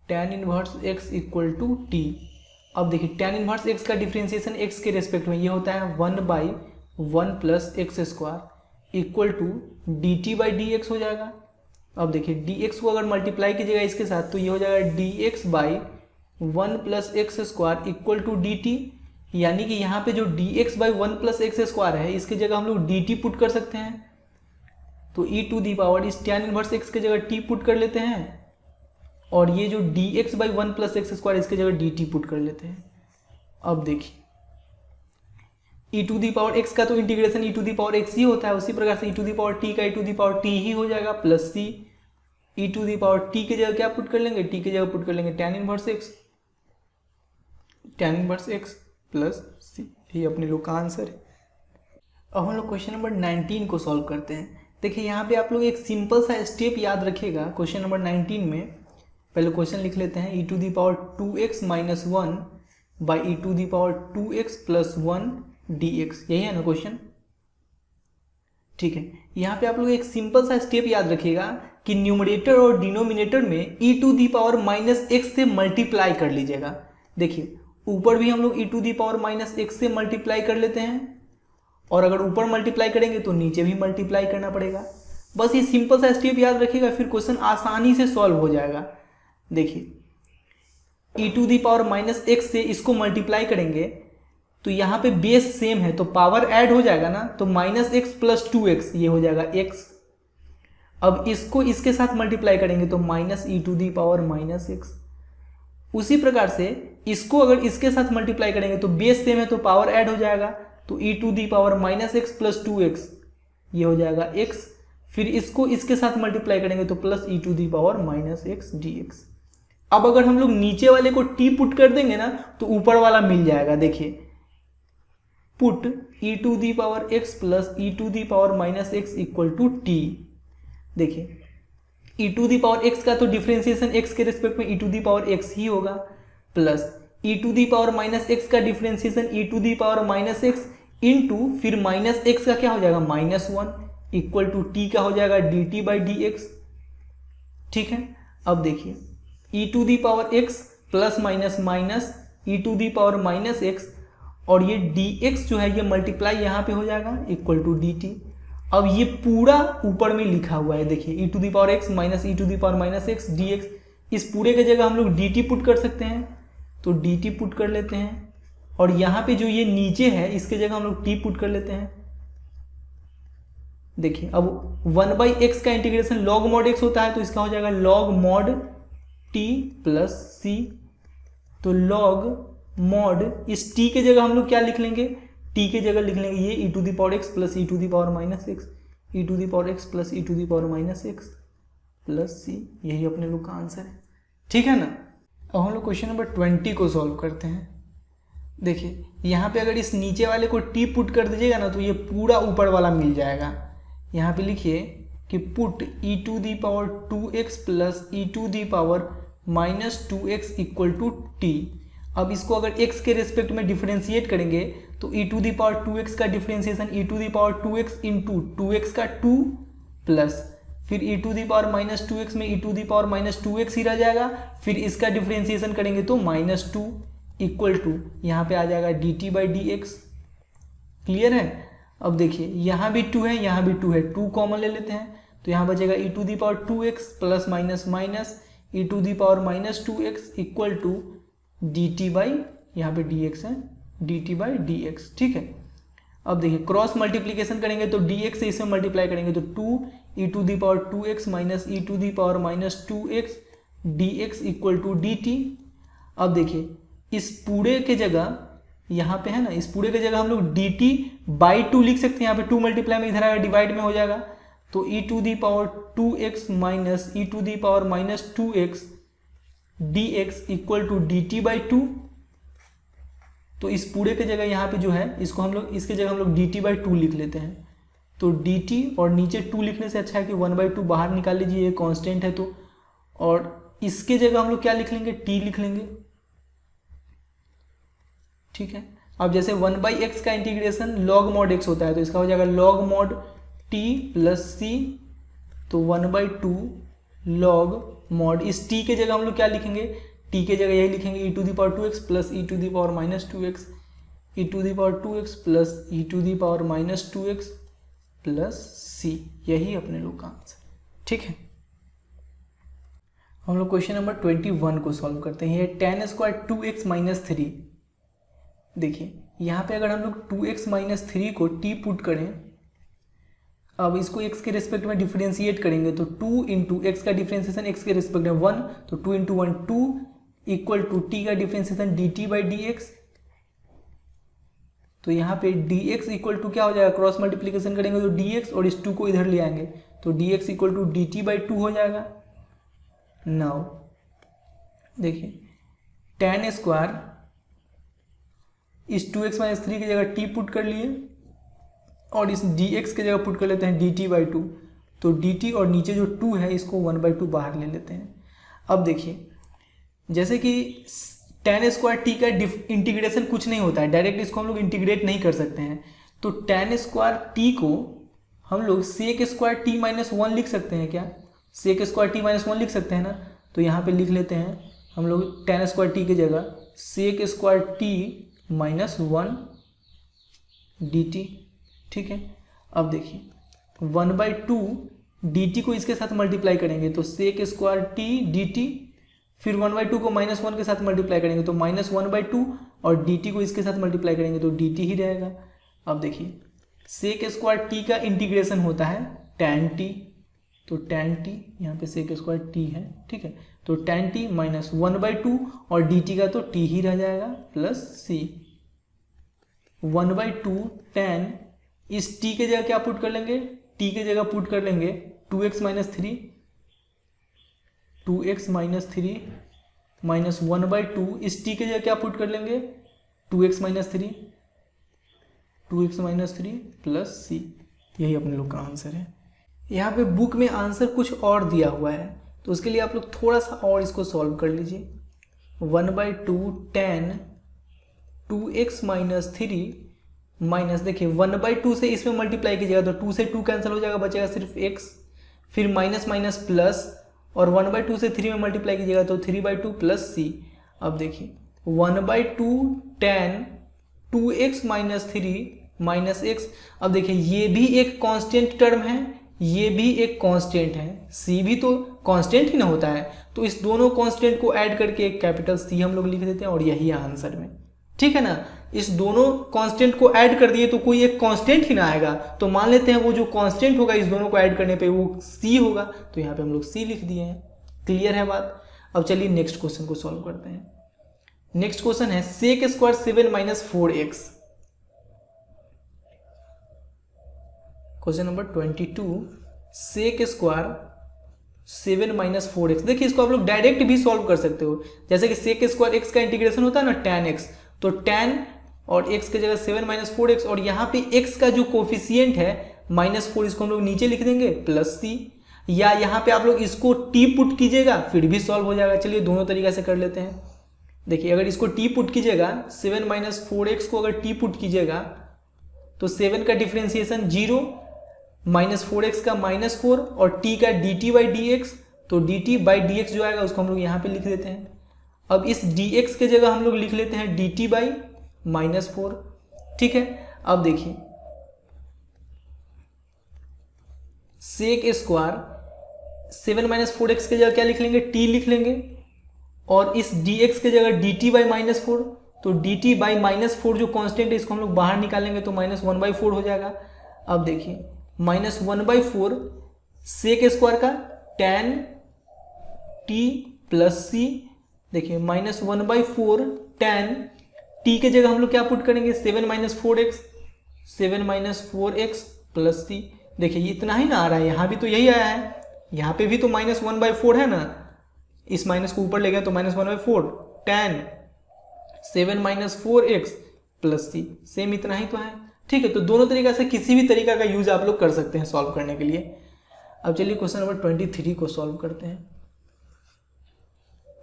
tan 1x = t। अब देखिए tan 1x का डिफ्रेंशिएशन x के रेस्पेक्ट में ये होता है 1/1 + x² = dt/dx हो जाएगा। अब देखिए dx को अगर मल्टीप्लाई कीजिएगा इसके साथ तो ये हो जाएगा dx/1 + x² = dt, यानी कि यहाँ पे जो dx/1 + x² है इसके जगह हम लोग dt पुट कर सकते हैं, तो e⁻ इस tan 1x के जगह t पुट कर लेते हैं, और ये जो dx/1 + x² इसके जगह dt पुट कर लेते हैं। अब देखिए e⁻x का तो इंटीग्रेशन e⁻x ही होता है, उसी प्रकार से e⁻t का e⁻t ही हो जाएगा + c। e⁻t के जगह क्या पुट कर लेंगे, t के जगह पुट कर लेंगे tan 1x + c, ये अपने लोग का आंसर है। अब हम लोग क्वेश्चन नंबर 19 को सॉल्व करते हैं। देखिए यहाँ पे आप लोग एक सिंपल सा स्टेप याद रखिएगा। क्वेश्चन नंबर 19 में पहले क्वेश्चन लिख लेते हैं, e⁻2x - 1/e⁻2x + 1 dx, यही है ना क्वेश्चन। ठीक है, यहाँ पे आप लोग एक सिंपल सा स्टेप याद रखिएगा कि न्यूमरेटर और डिनोमिनेटर में e⁻−x से मल्टीप्लाई कर लीजिएगा। देखिए ऊपर भी हम लोग e⁻−x से मल्टीप्लाई कर लेते हैं, और अगर ऊपर मल्टीप्लाई करेंगे तो नीचे भी मल्टीप्लाई करना पड़ेगा। बस ये सिंपल सा स्टेप याद रखिएगा, फिर क्वेश्चन आसानी से सॉल्व हो जाएगा। देखिए e⁻−x से इसको मल्टीप्लाई करेंगे तो यहाँ पे बेस सेम है तो पावर ऐड हो जाएगा ना, तो -x + 2x ये हो जाएगा x। अब इसको इसके साथ मल्टीप्लाई करेंगे तो -e⁻−x। उसी प्रकार से इसको अगर इसके साथ मल्टीप्लाई करेंगे तो बेस सेम है तो पावर ऐड हो जाएगा, तो e⁻−x + 2x ये हो जाएगा x। फिर इसको इसके साथ मल्टीप्लाई करेंगे तो +e⁻−x dx। अब अगर हम लोग नीचे वाले को t पुट कर देंगे ना तो ऊपर वाला मिल जाएगा। देखिए पुट e⁻x + e⁻−x = t। देखिए e⁻x का तो डिफरेंशिएशन x के रिस्पेक्ट में e⁻x ही होगा, प्लस e⁻−x का डिफरेंशिएशन e⁻−x इंटू फिर -x का क्या हो जाएगा -1 = t का हो जाएगा dt/dx। ठीक है। अब देखिए E to the power X plus minus minus E to the power minus X, और ये डी एक्स जो है ये मल्टीप्लाई यहाँ पे हो जाएगा इक्वल टू डी टी। अब ये पूरा ऊपर में लिखा हुआ है, देखिए E to the power X minus E to the power minus X D X, इस पूरे के जगह हम लोग डी टी पुट कर सकते हैं, तो डी टी पुट कर लेते हैं, और यहाँ पे जो ये नीचे है इसके जगह हम लोग टी पुट कर लेते हैं। देखिए अब 1/x का इंटीग्रेशन लॉग मॉड x होता है, तो इसका हो जाएगा log mod t plus C. तो लॉग मॉड इस t के जगह हम लोग क्या लिख लेंगे, t के जगह लिख लेंगे ये E to the power x plus E to the power minus X, E to the power x plus E to the power minus X plus सी, यही अपने लोग का आंसर है। ठीक है ना। अब हम लोग क्वेश्चन नंबर 20 को सॉल्व करते हैं। देखिए यहाँ पे अगर इस नीचे वाले को t पुट कर दीजिएगा ना तो ये पूरा ऊपर वाला मिल जाएगा। यहाँ पे लिखिए कि put e to the power 2x plus E to the power minus 2x equal to T. अब इसको अगर x के रेस्पेक्ट में डिफरेंशिएट करेंगे तो E to the power 2x का differentiation E to the power 2x into 2x का 2 plus फिर E to the power minus 2x में E to the power minus 2x ही रह जाएगा, फिर इसका डिफरेंशिएशन करेंगे तो माइनस 2 इक्वल टू यहाँ पे आ जाएगा D T by D x. Clear है। अब देखिए यहाँ भी 2 है, यहाँ भी 2 है, 2 कॉमन ले लेते हैं तो यहाँ बचेगा E to the power 2x plus minus minus E to the power minus 2x equal to D T by, यहाँ पे डी एक्स है, D T by D x. ठीक है। अब देखिए क्रॉस मल्टीप्लीकेशन करेंगे तो डी एक्स से इसमें मल्टीप्लाई करेंगे तो 2 E to the power 2x minus E to the power minus 2x D x equal to D T. अब देखिए इस पूरे के जगह यहाँ पे है ना, इस पूरे के जगह हम लोग डी टी बाई 2 लिख सकते हैं, यहाँ पे 2 मल्टीप्लाई में इधर आएगा डिवाइड में हो जाएगा, तो E to the power 2x minus E to the power minus 2x D x equal to D T by 2। तो इस पूरे के जगह यहाँ पे जो है इसको हम लोग, इसके जगह हम लोग डी टी बाई 2 लिख लेते हैं, तो डी टी और नीचे 2 लिखने से अच्छा है कि 1/2 बाहर निकाल लीजिए, ये कांस्टेंट है तो, और इसके जगह हम लोग क्या लिख लेंगे, टी लिख लेंगे। ठीक है। अब जैसे 1/x का इंटीग्रेशन log mod x होता है तो इसका हो जाएगा log mod t plus C, तो 1/2 log mod, इस t के जगह हम लोग क्या लिखेंगे, t के जगह यही लिखेंगे E to the power 2x plus E to the power minus 2x, E to the power 2x plus E to the power minus 2x plus सी, यही अपने लोग का आंसर। ठीक है। हम लोग क्वेश्चन नंबर 21 को सॉल्व करते हैं। ये tan स्क्वायर 2x माइनस 3। देखिए यहाँ पे अगर हम लोग 2x माइनस 3 को t पुट करें, अब इसको x के रिस्पेक्ट में डिफरेंशिएट करेंगे तो 2 इंटू एक्स का डिफरेंशिएशन x के रिस्पेक्ट में 1, तो 2 इंटू 1 2 इक्वल टू t का differentiation D T by D x. तो यहाँ पे dx इक्वल टू क्या हो जाएगा, क्रॉस मल्टीप्लीकेशन करेंगे तो dx और इस 2 को इधर ले आएंगे तो dx equal to D T by 2 हो जाएगा। नाउ देखिए tan स्क्वायर इस 2x माइनस 3 की जगह t पुट कर लिए और इस dx की जगह पुट कर लेते हैं dt बाई 2, तो dt और नीचे जो 2 है इसको 1/2 बाहर ले लेते हैं। अब देखिए जैसे कि tan स्क्वायर t का इंटीग्रेशन कुछ नहीं होता है, डायरेक्ट इसको हम लोग इंटीग्रेट नहीं कर सकते हैं, तो tan स्क्वायर t को हम लोग सेक स्क्वायर t माइनस 1 लिख सकते हैं क्या, सेक स्क्वायर t माइनस 1 लिख सकते हैं ना, तो यहाँ पे लिख लेते हैं हम लोग tan स्क्वायर t की जगह sec square t minus 1 d t. ठीक है। अब देखिए 1/2 डी टी को इसके साथ मल्टीप्लाई करेंगे तो sec square t d t, फिर 1/2 को माइनस 1 के साथ मल्टीप्लाई करेंगे तो माइनस 1/2 और डी टी को इसके साथ मल्टीप्लाई करेंगे तो डी टी ही रहेगा। अब देखिए सेक स्क्वायर टी का इंटीग्रेशन होता है tan टी, तो tan टी यहाँ पे सेक स्क्वायर टी है। ठीक है। तो tan टी माइनस 1/2 और dt का तो t ही रह जाएगा प्लस c, 1/2 tan, इस t के जगह क्या पुट कर लेंगे, t के जगह पुट कर लेंगे 2x minus 3, 2x minus 3 minus 1/2, इस t के जगह क्या पुट कर लेंगे 2x minus 3, 2x minus 3 plus c, यही अपने लोग का आंसर है। यहाँ पे बुक में आंसर कुछ और दिया हुआ है तो उसके लिए आप लोग थोड़ा सा और इसको सॉल्व कर लीजिए। 1/2 tan 2x माइनस 3 माइनस, देखिए 1/2 से इसमें मल्टीप्लाई कीजिएगा तो 2 से 2 कैंसिल हो जाएगा, बचेगा सिर्फ x, फिर माइनस माइनस प्लस और 1/2 से 3 में मल्टीप्लाई कीजिएगा तो 3/2 प्लस सी। अब देखिए 1/2 tan 2x minus 3 minus x. अब देखिए ये भी एक कांस्टेंट टर्म है, ये भी एक कांस्टेंट है, सी भी तो कांस्टेंट ही ना होता है, तो इस दोनों कांस्टेंट को ऐड करके एक कैपिटल सी हम लोग लिख देते हैं और यही है आंसर में। ठीक है ना, इस दोनों कांस्टेंट को ऐड कर दिए तो कोई एक कांस्टेंट ही ना आएगा, तो मान लेते हैं वो जो कांस्टेंट होगा इस दोनों को ऐड करने पे वो सी होगा, तो यहाँ पे हम लोग सी लिख दिए हैं। क्लियर है बात। अब चलिए नेक्स्ट क्वेश्चन को सॉल्व करते हैं। नेक्स्ट क्वेश्चन है sec square 7 minus 4x। Question number 22, sec square 7 minus 4x। देखिए इसको आप लोग डायरेक्ट भी सॉल्व कर सकते हो, जैसे कि सेक स्क्वायर x का इंटीग्रेशन होता है ना tan x, तो tan और x की जगह 7 माइनस 4x, और यहाँ पे x का जो कोफिशियंट है -4, इसको हम लोग नीचे लिख देंगे प्लस c, या यहाँ पे आप लोग इसको t पुट कीजिएगा फिर भी सॉल्व हो जाएगा। चलिए दोनों तरीका से कर लेते हैं। देखिए अगर इसको t पुट कीजिएगा 7 माइनस 4x को अगर t पुट कीजिएगा तो 7 का डिफ्रेंसिएशन 0, -4x का -4 और t का dt बाई dx, तो dt बाई dx जो आएगा उसको हम लोग यहाँ पे लिख देते हैं। अब इस dx के जगह हम लोग लिख लेते हैं dt बाई -4। ठीक है, अब देखिए सेक स्क्वायर 7 माइनस 4x के जगह क्या लिख लेंगे, t लिख लेंगे, और इस dx के जगह dt बाई -4, तो dt बाई -4 जो कांस्टेंट है इसको हम लोग बाहर निकालेंगे तो -1/4 हो जाएगा। अब देखिए -1/4 सेक स्क्वायर का tan t प्लस सी। देखिए -1/4 tan t के जगह हम लोग क्या पुट करेंगे 7 माइनस 4x प्लस सी। देखिए ये इतना ही ना आ रहा है, यहाँ भी तो यही आया है, यहाँ पे भी तो -1/4 है ना, इस माइनस को ऊपर ले गया तो -1/4 tan 7 माइनस 4x प्लस सी, सेम इतना ही तो है। ठीक है, तो दोनों तरीका से किसी भी तरीका का यूज आप लोग कर सकते हैं सॉल्व करने के लिए। अब चलिए क्वेश्चन नंबर 23 को सॉल्व करते हैं।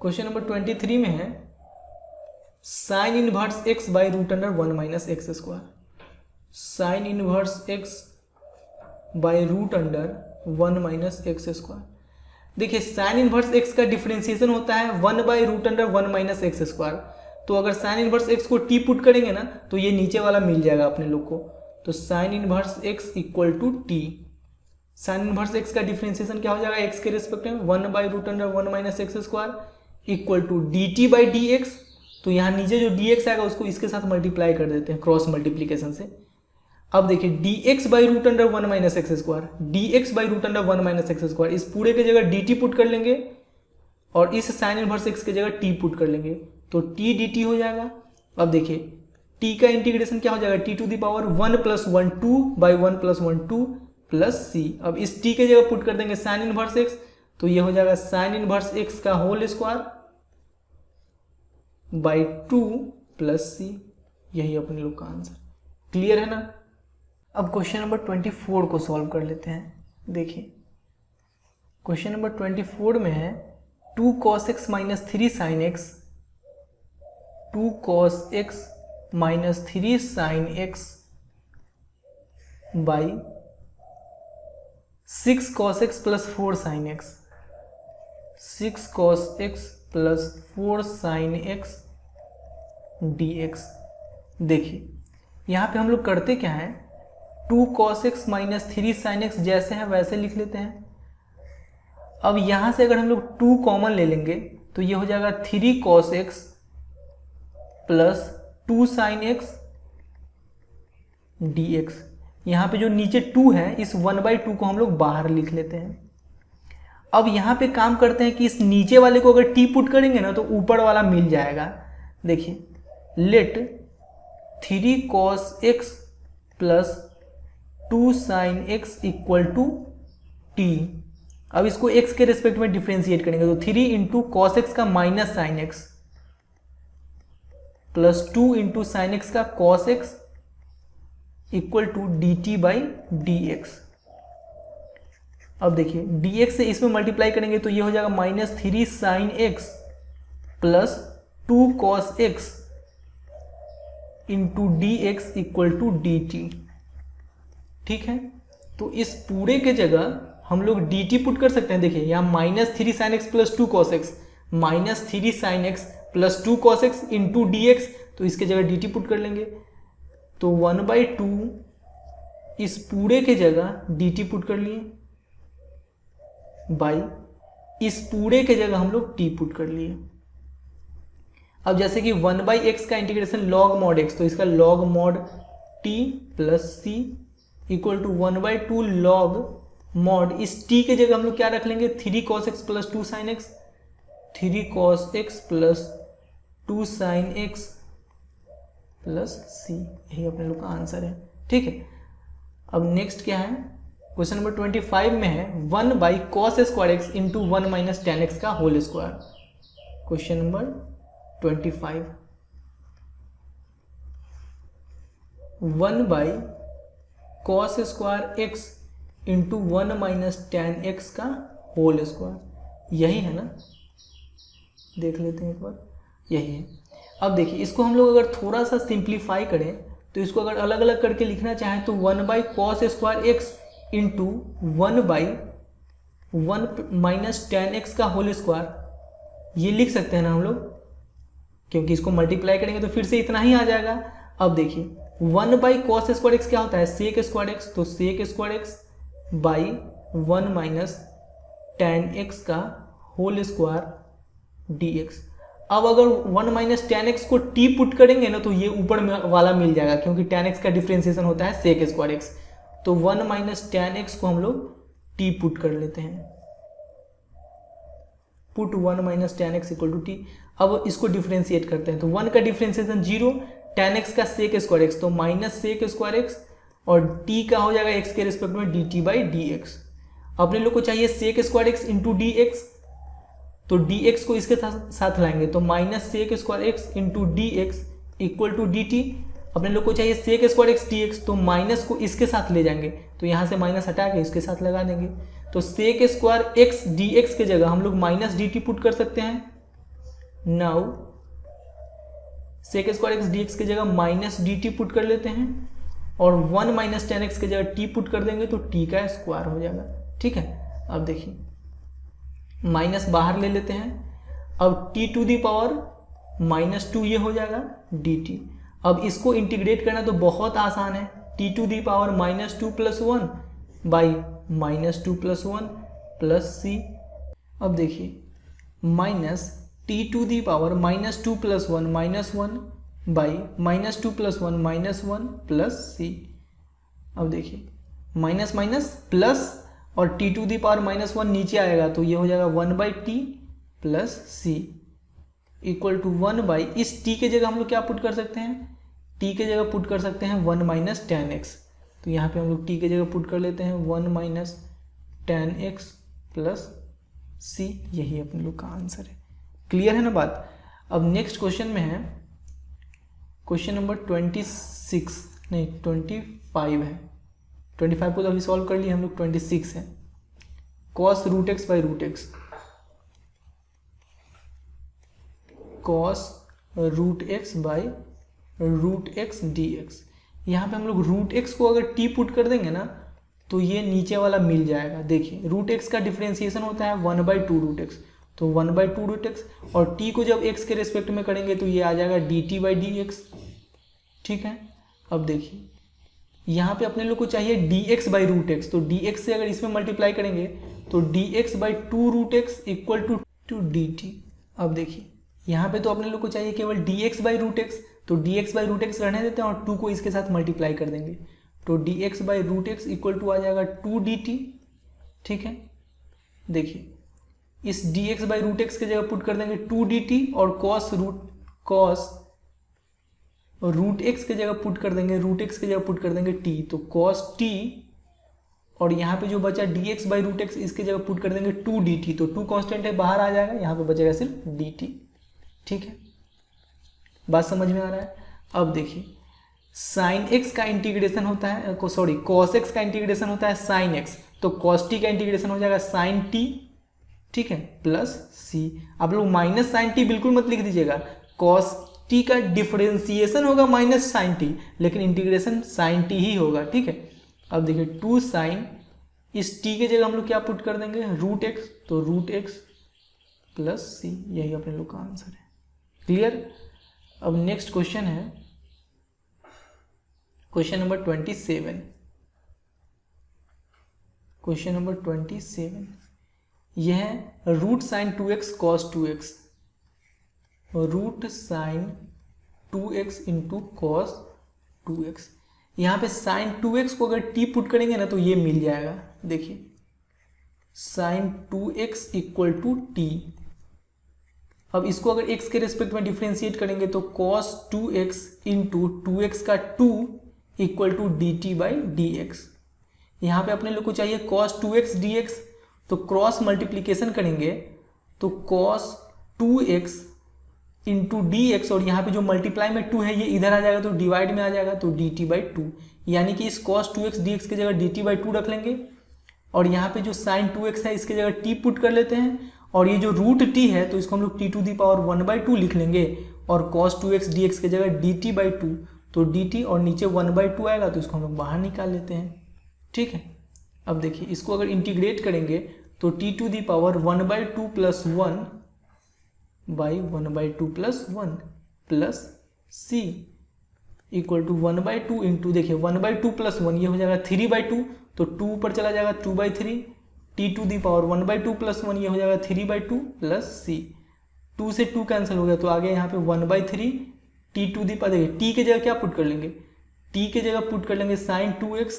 क्वेश्चन नंबर 23 में है sine inverse x by root under 1 minus x square. Sine inverse x by root under 1 minus x square. देखिए साइन इनवर्स x का डिफरेंशिएशन होता है 1 by root under 1 minus x square, तो अगर साइन इनवर्स x को t put करेंगे ना तो ये नीचे वाला मिल जाएगा अपने लोग को, तो sine inverse x equal to t। Sine inverse x का डिफरेंशिएशन क्या हो जाएगा x के रिस्पेक्ट में 1 by root under 1 minus x square equal to dt by dx, तो यहाँ नीचे जो dx आएगा उसको इसके साथ मल्टीप्लाई कर देते हैं क्रॉस मल्टीप्लीकेशन से। अब देखिए dx by root under 1 minus x square, dx by root under 1 minus x square, इस पूरे के जगह dt पुट कर लेंगे और इस साइन इनवर्स x के जगह t पुट कर लेंगे तो t dt हो जाएगा। अब देखिए t का इंटीग्रेशन क्या हो जाएगा t to the power 1 plus 1 2 by 1 plus 1 2 plus c। अब इस t के जगह पुट कर देंगे साइन इनवर्स x, तो ये हो जाएगा साइन इनवर्स x का whole square by 2 plus c। यही अपने लोग का आंसर। क्लियर है ना। अब क्वेश्चन नंबर 24 को सॉल्व कर लेते हैं। देखिए क्वेश्चन नंबर 24 में है 2 cos x minus 3 sine x, 2 cos x minus 3 sine x by 6 cos x plus 4 sine x, 6 cos x plus 4 sine x dx। देखिए यहाँ पे हम लोग करते क्या है, 2 cos x minus 3 sine x जैसे हैं वैसे लिख लेते हैं। अब यहाँ से अगर हम लोग 2 कॉमन ले लेंगे तो ये हो जाएगा 3 cos x plus 2 sine x dx। यहाँ पे जो नीचे 2 है इस 1/2 को हम लोग बाहर लिख लेते हैं। अब यहाँ पे काम करते हैं कि इस नीचे वाले को अगर t पुट करेंगे ना तो ऊपर वाला मिल जाएगा। देखिए let 3 cos x plus 2 sine x equal to t। अब इसको x के रिस्पेक्ट में डिफ्रेंशिएट करेंगे तो 3 इंटू कॉस एक्स का minus sine x plus 2 into sine x का cos x equal to dt by dx। अब देखिए dx से इसमें मल्टीप्लाई करेंगे तो ये हो जाएगा माइनस 3 साइन x प्लस 2 कॉस x into dx equal to dt। ठीक है, तो इस पूरे के जगह हम लोग डी टी पुट कर सकते हैं। देखिए यहाँ minus 3 sin x plus 2 cos x, minus 3 sin x plus 2 cos x into D x, तो इसके जगह डी टी पुट कर लेंगे। तो 1/2 इस पूरे के जगह डी टी पुट कर लिए, बाई इस पूरे के जगह हम लोग टी पुट कर लिए। अब जैसे कि 1/x का इंटीग्रेशन log mod x, तो इसका log mod t plus c equal to 1/2 log mod, इस t के जगह हम लोग क्या रख लेंगे 3 cos x plus 2 sin x, 3 cos x plus 2 sin x plus सी, यही अपने लोग का आंसर है। ठीक है, अब नेक्स्ट क्या है, क्वेश्चन नंबर 25 में है 1/cos square x into 1 minus ten x का whole square. Question number 25, 1/cos square x into 1 minus ten x का होल स्क्वायर, यही है ना, देख लेते हैं एक बार, यही है। अब देखिए इसको हम लोग अगर थोड़ा सा सिंप्लीफाई करें तो इसको अगर अलग अलग करके लिखना चाहें तो 1/cos square x into 1/1 minus ten x का होल स्क्वायर, ये लिख सकते हैं ना हम लोग, क्योंकि इसको मल्टीप्लाई करेंगे तो फिर से इतना ही आ जाएगा। अब देखिए 1/cos स्क्वायर एक्स क्या होता है सेक स्क्वायर एक्स, तो sec square x by 1 minus ten x का होल स्क्वायर डी एक्स। अब अगर 1 माइनस टेन एक्स को टी पुट करेंगे ना तो ये ऊपर वाला मिल जाएगा, क्योंकि टेन एक्स का डिफ्रेंसिएशन होता है सेक स्क्वायर एक्स, तो 1 माइनस टेन एक्स को हम लोग टी पुट कर लेते हैं, put 1 minus ten x equal to T. अब इसको डिफ्रेंशिएट करते हैं तो 1 का डिफ्रेंशिएशन 0, टेन एक्स का सेक स्क्वायर एक्स तो माइनस सेक स्क्वायर एक्स, और टी का हो जाएगा एक्स के रिस्पेक्ट में d T by D x. अपने लोग को चाहिए sec square x into D x, तो डी एक्स को इसके साथ लाएंगे तो minus sec square x into D x equal to D t. अपने लोग को चाहिए sec square x D x, तो माइनस को इसके साथ ले जाएंगे, तो यहाँ से माइनस हटा के इसके साथ लगा देंगे, तो sec square x D x के जगह हम लोग माइनस डी टी पुट कर सकते हैं। Now sec square x D x के जगह माइनस डी टी पुट कर लेते हैं, और 1 माइनस टेन एक्स के जगह टी पुट कर देंगे तो टी का स्क्वायर हो जाएगा। ठीक है, अब देखिए माइनस बाहर ले लेते हैं, अब टी टू दी पावर -2 ये हो जाएगा डी टी। अब इसको इंटीग्रेट करना तो बहुत आसान है, t to the power -2 plus 1 by -2 plus 1 plus सी। अब देखिए minus t to the power -2 plus 1 -1 by -2 plus 1 -1 plus सी। अब देखिए माइनस माइनस प्लस, और टी टू दी पावर -1 नीचे आएगा तो ये हो जाएगा 1/t plus c equal to 1/, इस t के जगह हम लोग क्या पुट कर सकते हैं, t के जगह पुट कर सकते हैं 1 माइनस टेन एक्स, तो यहाँ पे हम लोग t के जगह पुट कर लेते हैं 1 माइनस टेन एक्स प्लस सी, यही अपने लोग का आंसर है। क्लियर है ना बात। अब नेक्स्ट क्वेश्चन में है क्वेश्चन नंबर 25 है, 25 को तो अभी सॉल्व कर लिए हम लोग, 26 है cos root x by root x, cos root x by root x D x. यहाँ पे हम लोग रूट एक्स को अगर टी पुट कर देंगे ना तो ये नीचे वाला मिल जाएगा। देखिए रूट एक्स का डिफ्रेंसिएशन होता है 1/2 रूट एक्स, तो 1/2 रूट एक्स, और टी को जब एक्स के रिस्पेक्ट में करेंगे तो ये आ जाएगा D T by D x. ठीक है, अब देखिए यहाँ पे अपने लोग को चाहिए d x by root x, तो डी एक्स से अगर इसमें मल्टीप्लाई करेंगे तो d x by 2 root x equal to D T. अब देखिए यहाँ पे तो अपने लोग को चाहिए केवल d x by root x, तो d x by root x रहने देते हैं और 2 को इसके साथ मल्टीप्लाई कर देंगे, तो d x by root x equal to आ जाएगा 2 डी टी। ठीक है, देखिए इस d x by root x के जगह पुट कर देंगे 2 डी टी, और cos रूट एक्स के जगह पुट कर देंगे, रूट एक्स के जगह पुट कर देंगे टी, तो cos टी, और यहाँ पे जो बचा d x by root x इसके जगह पुट कर देंगे 2 डी टी, तो 2 कॉन्स्टेंट है बाहर आ जाएगा, यहाँ पे बचेगा सिर्फ डी टी। ठीक है, बात समझ में आ रहा है। अब देखिए साइन एक्स का इंटीग्रेशन होता है, cos एक्स का इंटीग्रेशन होता है साइन एक्स, तो cos टी का इंटीग्रेशन हो जाएगा साइन टी। ठीक है, प्लस सी। आप लोग माइनस साइन टी बिल्कुल मत लिख दीजिएगा, cos टी का डिफरेंशिएशन होगा माइनस साइन टी, लेकिन इंटीग्रेशन साइन टी ही होगा। ठीक है, अब देखिए 2 साइन इस t के जगह हम लोग क्या पुट कर देंगे, रूट एक्स, तो रूट एक्स प्लस सी, यही अपने लोग का आंसर है। क्लियर। अब नेक्स्ट क्वेश्चन है क्वेश्चन नंबर 27। क्वेश्चन नंबर 27 यह है root sine 2x cos 2x, root sine 2x into cos 2x। यहाँ पे साइन 2x को अगर t पुट करेंगे ना तो ये मिल जाएगा। देखिए sign 2x equal to T. अब इसको अगर x के रेस्पेक्ट में डिफ्रेंशिएट करेंगे तो cos 2x इंटू 2x का 2 equal to D T by D x. यहाँ पे अपने लोग को चाहिए cos 2x dx, तो क्रॉस मल्टीप्लीकेशन करेंगे तो cos 2x into D x, और यहाँ पे जो मल्टीप्लाई में 2 है ये इधर आ जाएगा तो डिवाइड में आ जाएगा तो डी टी बाई 2, यानी कि इस cos 2x dx की जगह डी टी बाई 2 रख लेंगे, और यहाँ पे जो साइन 2x है इसकी जगह t पुट कर लेते हैं, और ये जो रूट t है तो इसको हम लोग t टू दी पावर 1/2 लिख लेंगे, और cos 2x dx की जगह dt बाई 2, तो dt और नीचे 1/2 आएगा तो इसको हम लोग बाहर निकाल लेते हैं। ठीक है। अब देखिए इसको अगर इंटीग्रेट करेंगे तो t to the power 1/2 plus 1 by 1/2 plus 1 plus c equal to 1/2 into, देखिए 1/2 प्लस 1 ये हो जाएगा 3/2, तो 2 ऊपर चला जाएगा 2/3, t to the power 1/2 plus 1 ये हो जाएगा 3/2 प्लस c, 2 से 2 कैंसिल हो गया तो आ गया यहाँ पे 1/3 t टू दी पावर, देखिए t के जगह क्या पुट कर लेंगे, t के जगह पुट कर लेंगे साइन 2x,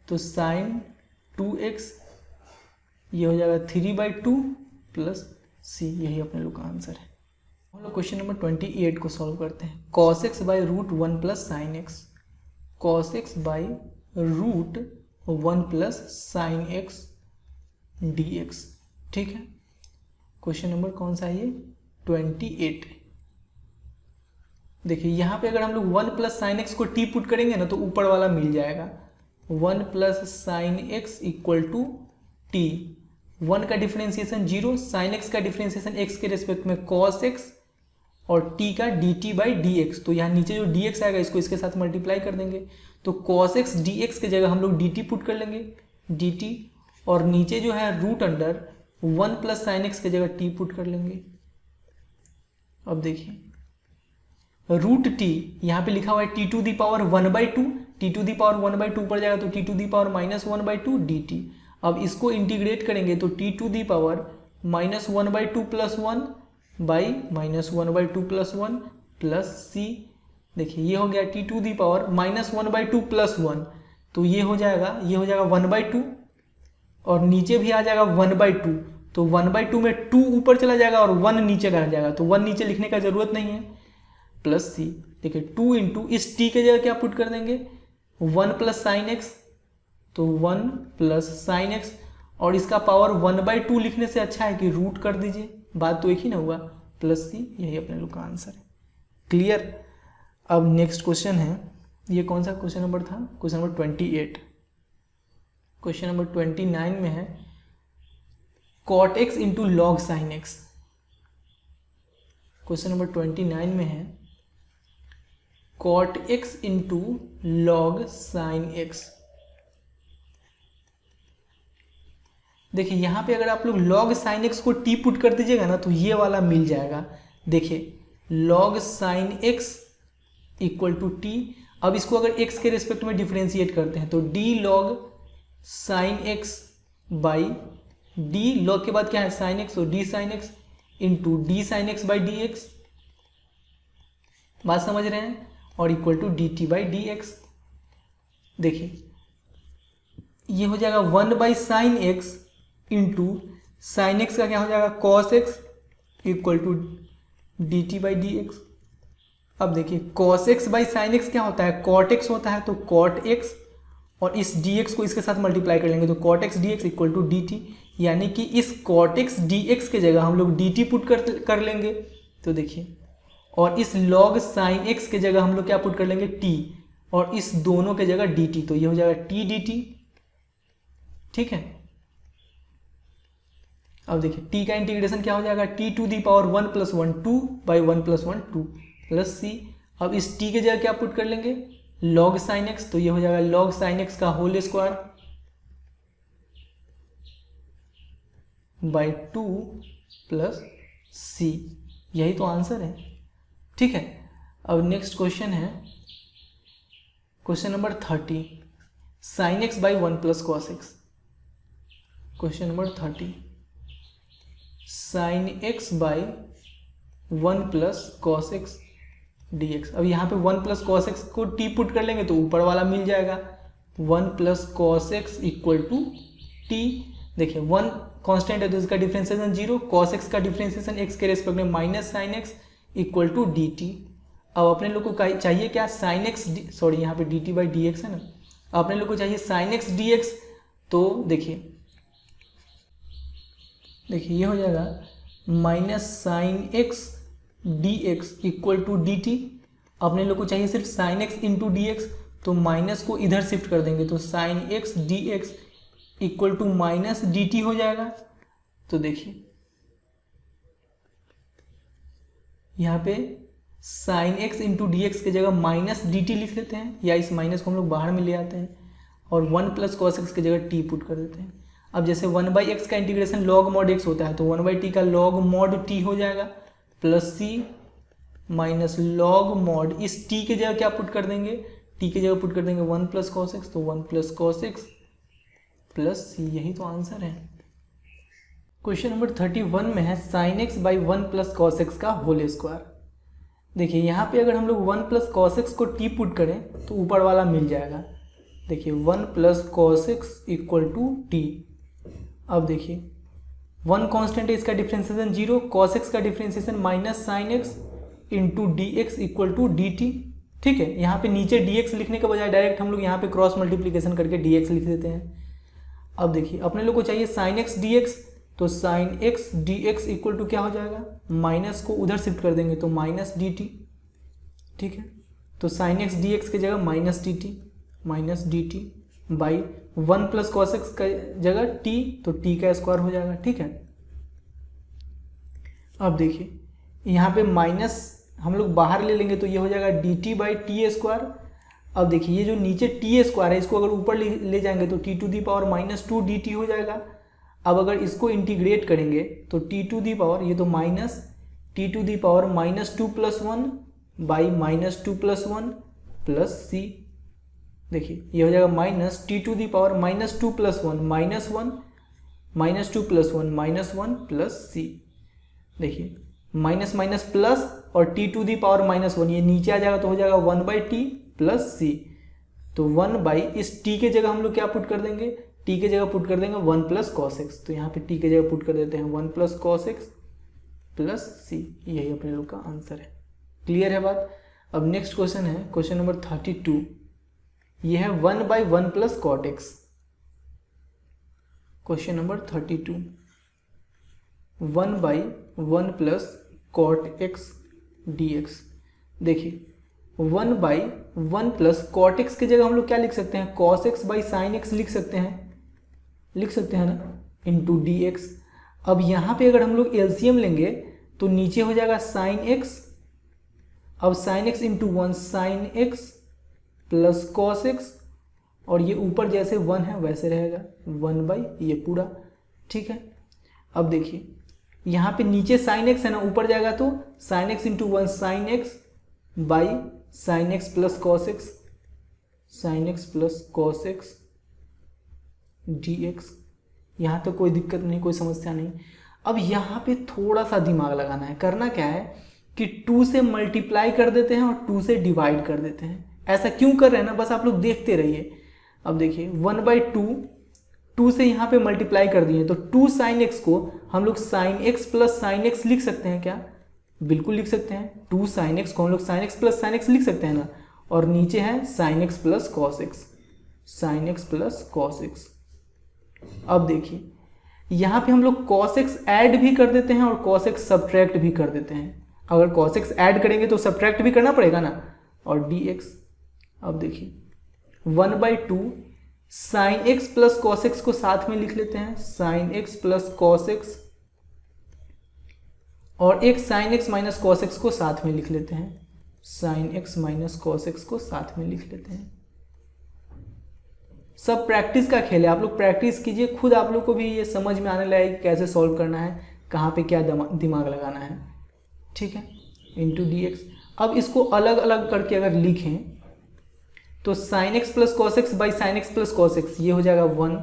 तो साइन 2x ये हो जाएगा 3/2 प्लस c, यही अपने लोग का आंसर है। हम लोग क्वेश्चन नंबर 28 को सॉल्व करते हैं। cos x by root 1 plus sine x, cos x by root 1 plus sine x D x. ठीक है। क्वेश्चन नंबर कौन सा है ये, 28। देखिए यहाँ पे अगर हम लोग 1 प्लस साइन एक्स को t पुट करेंगे ना तो ऊपर वाला मिल जाएगा, 1 plus sine x equal to t, 1 का डिफ्रेंसिएशन 0, साइन एक्स का डिफ्रेंसिएशन x के रेस्पेक्ट में cos x, और t का dt बाई डी एक्स, तो यहाँ नीचे जो dx आएगा इसको इसके साथ मल्टीप्लाई कर देंगे, तो cos x dx की जगह हम लोग dt पुट कर लेंगे, dt, और नीचे जो है root under 1 plus sine x की जगह t पुट कर लेंगे। अब देखिए रूट t यहाँ पे लिखा हुआ है t to the power 1/2, t to the power 1/2 ऊपर जाएगा तो t to the power minus 1/2 dt। अब इसको इंटीग्रेट करेंगे तो t to the power minus 1/2 plus 1 by minus 1/2 plus 1 plus c। देखिए ये हो गया t to the power minus 1/2 plus 1, तो ये हो जाएगा 1/2, और नीचे भी आ जाएगा 1/2, तो 1/2 में 2 ऊपर चला जाएगा और 1 नीचे रह जाएगा, तो 1 नीचे लिखने का जरूरत नहीं है, प्लस c। देखिए 2 इंटू इस t के जगह क्या पुट कर देंगे, 1 प्लस साइन एक्स, तो 1 प्लस साइन एक्स, और इसका पावर 1/2 लिखने से अच्छा है कि रूट कर दीजिए, बात तो एक ही ना हुआ, प्लस सी, यही अपने लोग का आंसर है। क्लियर। अब नेक्स्ट क्वेश्चन है, ये कौन सा क्वेश्चन नंबर था, क्वेश्चन नंबर 28। क्वेश्चन नंबर 29 में है cot x into log sine x. Question number 29 में है cot x into log sine x. देखिए यहाँ पे अगर आप लोग log sin x को t पुट कर दीजिएगा ना तो ये वाला मिल जाएगा। देखिए log sin x equal to T, अब इसको अगर x के रिस्पेक्ट में डिफ्रेंशिएट करते हैं तो d log sin x by d log के बाद क्या है sin x, तो d sin x into d sin x by D x, बात समझ रहे हैं, और equal to D T by D x. देखिए ये हो जाएगा 1 by sine x into sine x का क्या हो जाएगा cos x equal to D T by D x. अब देखिए cos x by sine x क्या होता है, cot x होता है, तो cot x, और इस dx को इसके साथ मल्टीप्लाई कर लेंगे तो cot x dx equal to D t, यानी कि इस cot x dx के जगह हम लोग dt पुट कर लेंगे। तो देखिए, और इस log साइन x के जगह हम लोग क्या पुट कर लेंगे t, और इस दोनों के जगह dt, तो ये हो जाएगा t dt। ठीक है। अब देखिए t का इंटीग्रेशन क्या हो जाएगा, t to the power 1 plus 1 2 by 1 plus 1 2 plus c। अब इस t के जगह क्या पुट कर लेंगे log sin x, तो ये हो जाएगा log sin x का होल स्क्वायर बाई 2 प्लस सी, यही तो आंसर है। ठीक है, अब नेक्स्ट क्वेश्चन है question number 30, sine x by 1 plus cos x. Question number 30, sine x by 1 plus cos x D x. अब यहाँ पे 1 प्लस कॉस एक्स को टी पुट कर लेंगे तो ऊपर वाला मिल जाएगा, 1 plus cos x equal to t. देखिए 1 कांस्टेंट है तो इसका डिफरेंशिएशन 0, कॉस एक्स का डिफरेंशिएशन एक्स के रेस्पेक्ट में minus sine x equal to D T. अब अपने लोग को चाहिए क्या, साइन एक्स, सॉरी यहाँ पे D T by D X है ना, अपने लोग को चाहिए साइन एक्स डी एक्स। तो देखिए ये हो जाएगा minus sine x D x equal to D t. अपने लोग को चाहिए सिर्फ sine x into D x, तो माइनस को इधर शिफ्ट कर देंगे तो sine x D x equal to minus d t हो जाएगा। तो देखिए यहाँ पे sine x into D x की जगह माइनस डी टी लिख लेते हैं, या इस माइनस को हम लोग बाहर में ले आते हैं और 1 प्लस कॉस एक्स की जगह टी पुट कर देते हैं। अब जैसे 1 बाई एक्स का इंटीग्रेशन लॉग मॉड एक्स होता है तो 1 बाई टी का लॉग मॉड टी हो जाएगा, प्लस सी माइनस लॉग मॉड, इस टी की जगह क्या पुट कर देंगे, टी की जगह पुट कर देंगे 1 प्लस कॉस एक्स, तो 1 प्लस कॉस एक्स प्लस सी, यही तो आंसर है। क्वेश्चन नंबर 31 में है sine x by 1 plus cos x का होल स्क्वायर। देखिए यहाँ पे अगर हम लोग 1 प्लस कॉस एक्स को टी पुट करें तो ऊपर वाला मिल जाएगा। देखिए 1 plus cos x equal to T. अब देखिए 1 कांस्टेंट है, इसका डिफरेंशिएशन 0, कॉस एक्स का differentiation minus sine x into D x equal to D t. ठीक है, यहाँ पे नीचे डी एक्स लिखने के बजाय डायरेक्ट हम लोग यहाँ पे क्रॉस मल्टीप्लीकेशन करके डी एक्स लिख देते हैं। अब देखिए अपने लोग को चाहिए साइन एक्स डी एक्स, तो sine x D x equal to क्या हो जाएगा, माइनस को उधर शिफ्ट कर देंगे तो माइनस डी टी। ठीक है, तो साइन एक्स डी एक्स की जगह minus d T by 1 plus cos x का जगह टी, तो टी का स्क्वायर हो जाएगा। ठीक है, अब देखिए यहाँ पे माइनस हम लोग बाहर ले लेंगे तो ये हो जाएगा D T by T square. अब देखिए ये जो नीचे टी स्क्वायर है इसको अगर ऊपर ले जाएंगे तो t to the power minus 2 d t हो जाएगा। अब अगर इसको इंटीग्रेट करेंगे तो टी टू दी पावर, ये तो minus t to the power minus 2 plus 1 by minus 2 plus 1 plus सी। देखिए ये हो जाएगा minus t to the power minus 2 plus 1 minus 1 minus 2 plus 1 minus 1 plus सी। देखिए माइनस माइनस प्लस और t to the power minus 1 ये नीचे आ जाएगा तो हो जाएगा 1 बाई टी प्लस सी। तो 1 बाई इस टी के जगह हम लोग क्या पुट कर देंगे, टी के जगह पुट कर देंगे 1 प्लस कॉस एक्स, तो यहाँ पे टी के जगह पुट कर देते हैं 1 प्लस कॉस एक्स प्लस सी, यही अपने लोग का आंसर है। क्लियर है बात। अब नेक्स्ट क्वेश्चन है क्वेश्चन नंबर 32, ये है 1 by 1 plus cot x. Question number 32, 1 by 1 plus cot x D x. देखिए 1 बाई 1 प्लस कॉट एक्स की जगह हम लोग क्या लिख सकते हैं, cos x by sine x लिख सकते हैं ना, इंटू डी एक्स। अब यहाँ पे अगर हम लोग एलसीएम लेंगे तो नीचे हो जाएगा साइन एक्स, अब sine x into 1 sign x plus cos x, और ये ऊपर जैसे 1 है वैसे रहेगा 1 बाई ये पूरा। ठीक है, अब देखिए यहाँ पे नीचे साइन एक्स है ना, ऊपर जाएगा तो sine x into 1 sign x by sine x plus cos x, sign x plus cos x D x. यहाँ तो कोई दिक्कत नहीं, कोई समस्या नहीं। अब यहाँ पे थोड़ा सा दिमाग लगाना है। करना क्या है कि 2 से मल्टीप्लाई कर देते हैं और 2 से डिवाइड कर देते हैं। ऐसा क्यों कर रहे हैं ना, बस आप लोग देखते रहिए। अब देखिए 1 बाई 2 से यहाँ पे मल्टीप्लाई कर दिए तो 2 साइन एक्स को हम लोग sign x plus sine x लिख सकते हैं क्या, बिल्कुल लिख सकते हैं। 2 साइन एक्स को हम लोग sign x plus sine x लिख सकते हैं ना, और नीचे है sine x plus cos x, sign x plus cos x. अब देखिए यहाँ पे हम लोग कॉस एक्स ऐड भी कर देते हैं और कॉस एक्स सब्ट्रैक्ट भी कर देते हैं। अगर कॉस एक्स ऐड करेंगे तो सब्ट्रैक्ट भी करना पड़ेगा ना, और डी एक्स। अब देखिए 1 by 2 sine x plus cos x को साथ में लिख लेते हैं, sign x plus cos x, और एक sine x minus cos x को साथ में लिख लेते हैं, sine x minus cos x को साथ में लिख लेते हैं। सब प्रैक्टिस का खेल है, आप लोग प्रैक्टिस कीजिए, खुद आप लोग को भी ये समझ में आने लगेगा कि कैसे सॉल्व करना है, कहाँ पे क्या दिमाग लगाना है, ठीक है। Into D x. अब इसको अलग अलग करके अगर लिखें तो sine x plus cos x by sine x plus cos x, ये हो जाएगा 1।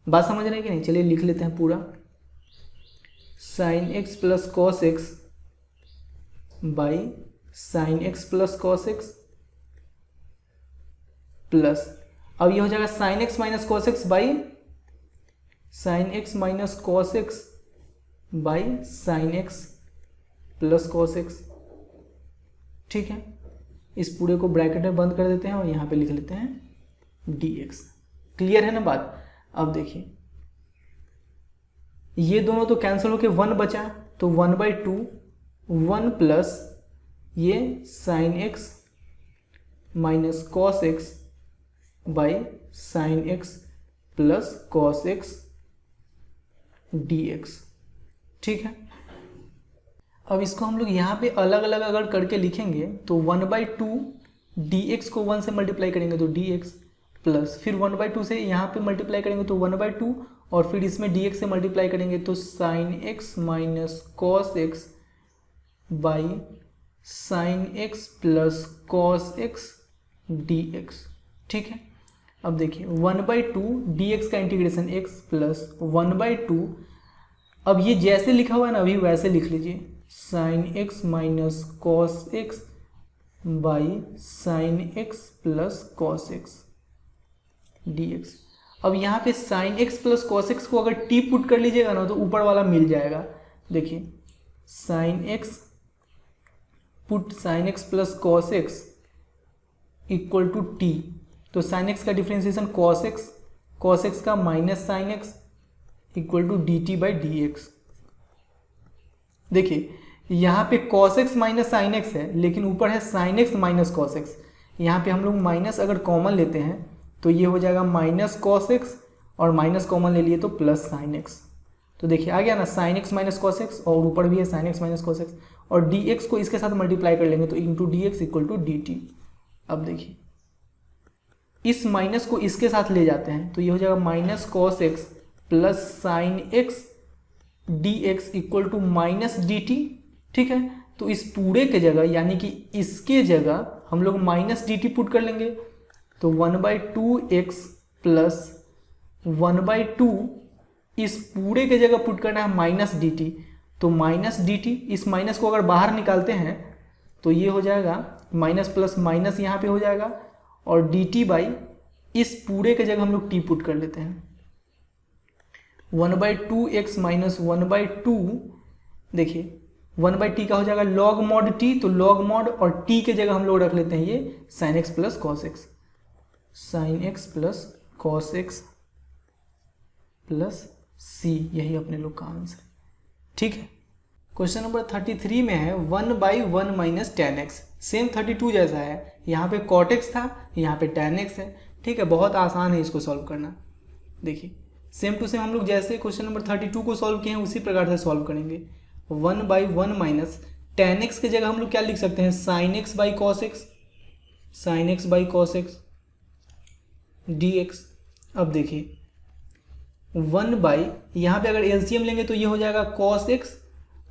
बात समझ रहे हैं कि नहीं? चलिए लिख लेते हैं पूरा। Sign x plus cos x by sine x plus cos x plus, अब ये हो जाएगा sine x minus cos x by sine x minus cos x by sine x plus cos x, ठीक है। इस पूरे को ब्रैकेट में बंद कर देते हैं और यहाँ पे लिख लेते हैं dx। क्लियर है ना बात? अब देखिए ये दोनों तो कैंसिल होके 1 बचा, तो 1/2 1 प्लस ये sine x minus cos x by sine x plus cos x dx, ठीक है। अब इसको हम लोग यहाँ पे अलग अलग अगर करके लिखेंगे तो 1/2 dx को 1 से मल्टीप्लाई करेंगे तो dx प्लस फिर 1/2 से यहाँ पे मल्टीप्लाई करेंगे तो 1/2 और फिर इसमें dx से मल्टीप्लाई करेंगे तो sine x minus cos x by sine x plus cos x dx, ठीक है। अब देखिए 1/2 dx का इंटीग्रेशन x प्लस 1/2, अब ये जैसे लिखा हुआ है ना अभी वैसे लिख लीजिए, sine x minus cos x by sine x plus cos x dx। अब यहाँ पे sine x plus cos x को अगर t पुट कर लीजिएगा ना तो ऊपर वाला मिल जाएगा। देखिए sine x put sine x plus cos x equal to t, तो साइन एक्स का डिफ्रेंसिएशन कॉस एक्स का minus sine x equal to D T by D x. देखिए यहाँ पे cos x minus sine x है लेकिन ऊपर है sin x minus cos x, यहाँ पे हम लोग माइनस अगर कॉमन लेते हैं तो ये हो जाएगा माइनस cos x और माइनस कॉमन ले लिए तो प्लस sin x। तो देखिए आ गया ना sin x minus cos x और ऊपर भी है sin x minus cos x और dx को इसके साथ मल्टीप्लाई कर लेंगे तो into D x equal to D T. अब देखिए इस माइनस को इसके साथ ले जाते हैं तो ये हो जाएगा minus cos x plus sine x D x equal to minus d t, ठीक है। तो इस पूरे के जगह यानी कि इसके जगह हम लोग माइनस डी टी पुट कर लेंगे तो 1/2 x प्लस 1/2, इस पूरे के जगह पुट करना है माइनस डी टी, तो माइनस डी टी, इस माइनस को अगर बाहर निकालते हैं तो ये हो जाएगा माइनस प्लस माइनस यहाँ पे हो जाएगा और डी टी बाई इस पूरे के जगह हम लोग टी पुट कर लेते हैं 1/2 x माइनस 1/2, देखिए 1/t का हो जाएगा log mod t, तो log mod और t के जगह हम लोग रख लेते हैं ये sin x plus cos x, sin x plus cos x plus c, यही अपने लोग का आंसर, ठीक है। क्वेश्चन नंबर 33 में है 1/1 माइनस tan x, सेम 32 जैसा है, यहाँ पे cot x था यहाँ पे tan x है, ठीक है। बहुत आसान है इसको सॉल्व करना। देखिए सेम टू सेम हम लोग जैसे क्वेश्चन नंबर 32 को सॉल्व किए हैं उसी प्रकार से सॉल्व करेंगे। 1/1 माइनस tan x के जगह हम लोग क्या लिख सकते हैं, sin x by cos x, sin x by cos x dx। अब देखिए 1 बाई, यहाँ पे अगर एलसीएम लेंगे तो ये हो जाएगा cos x,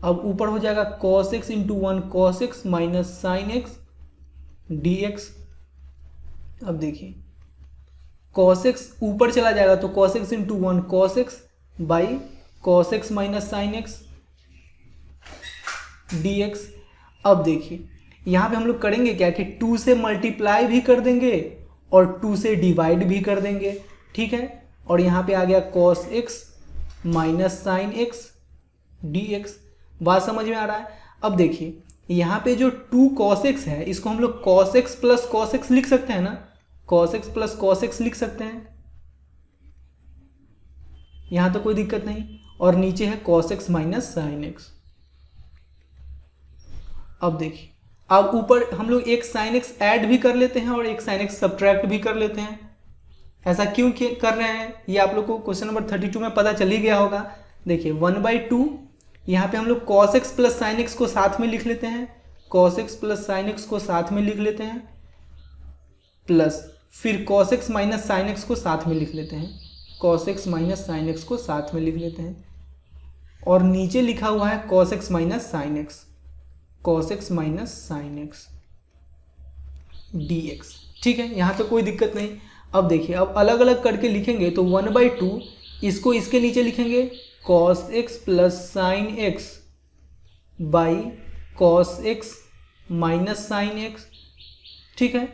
अब ऊपर हो जाएगा cos x into 1 cos x minus sine x dx। अब देखिए cos x ऊपर चला जाएगा तो cos x into 1 cos x by cos x minus sine x dx। अब देखिए यहाँ पे हम लोग करेंगे क्या कि 2 से मल्टीप्लाई भी कर देंगे और 2 से डिवाइड भी कर देंगे, ठीक है। और यहाँ पे आ गया cos x minus sine x dx। बात समझ में आ रहा है? अब देखिए यहाँ पे जो 2 cos x है इसको हम लोग cos x plus cos x लिख सकते हैं ना, cos x plus cos x लिख सकते हैं, यहाँ तो कोई दिक्कत नहीं। और नीचे है cos x minus sine x। अब देखिए अब ऊपर हम लोग एक sin x ऐड भी कर लेते हैं और एक sin x सब्ट्रैक्ट भी कर लेते हैं। ऐसा क्यों कर रहे हैं ये आप लोग को क्वेश्चन नंबर 32 में पता चल ही गया होगा। देखिए 1/2 यहाँ पे हम लोग cos x plus sign x को साथ में लिख लेते हैं, cos x plus sign x को साथ में लिख लेते हैं, प्लस फिर cos x minus sine x को साथ में लिख लेते हैं, cos x minus sine x को साथ में लिख लेते हैं, और नीचे लिखा हुआ है cos x minus sine x, cos x minus sine x dx। ठीक है, यहाँ पे कोई दिक्कत नहीं। अब देखिए, अब अलग अलग करके लिखेंगे तो 1/2 इसको इसके नीचे लिखेंगे cos x plus sine x by cos x minus sine x, ठीक है,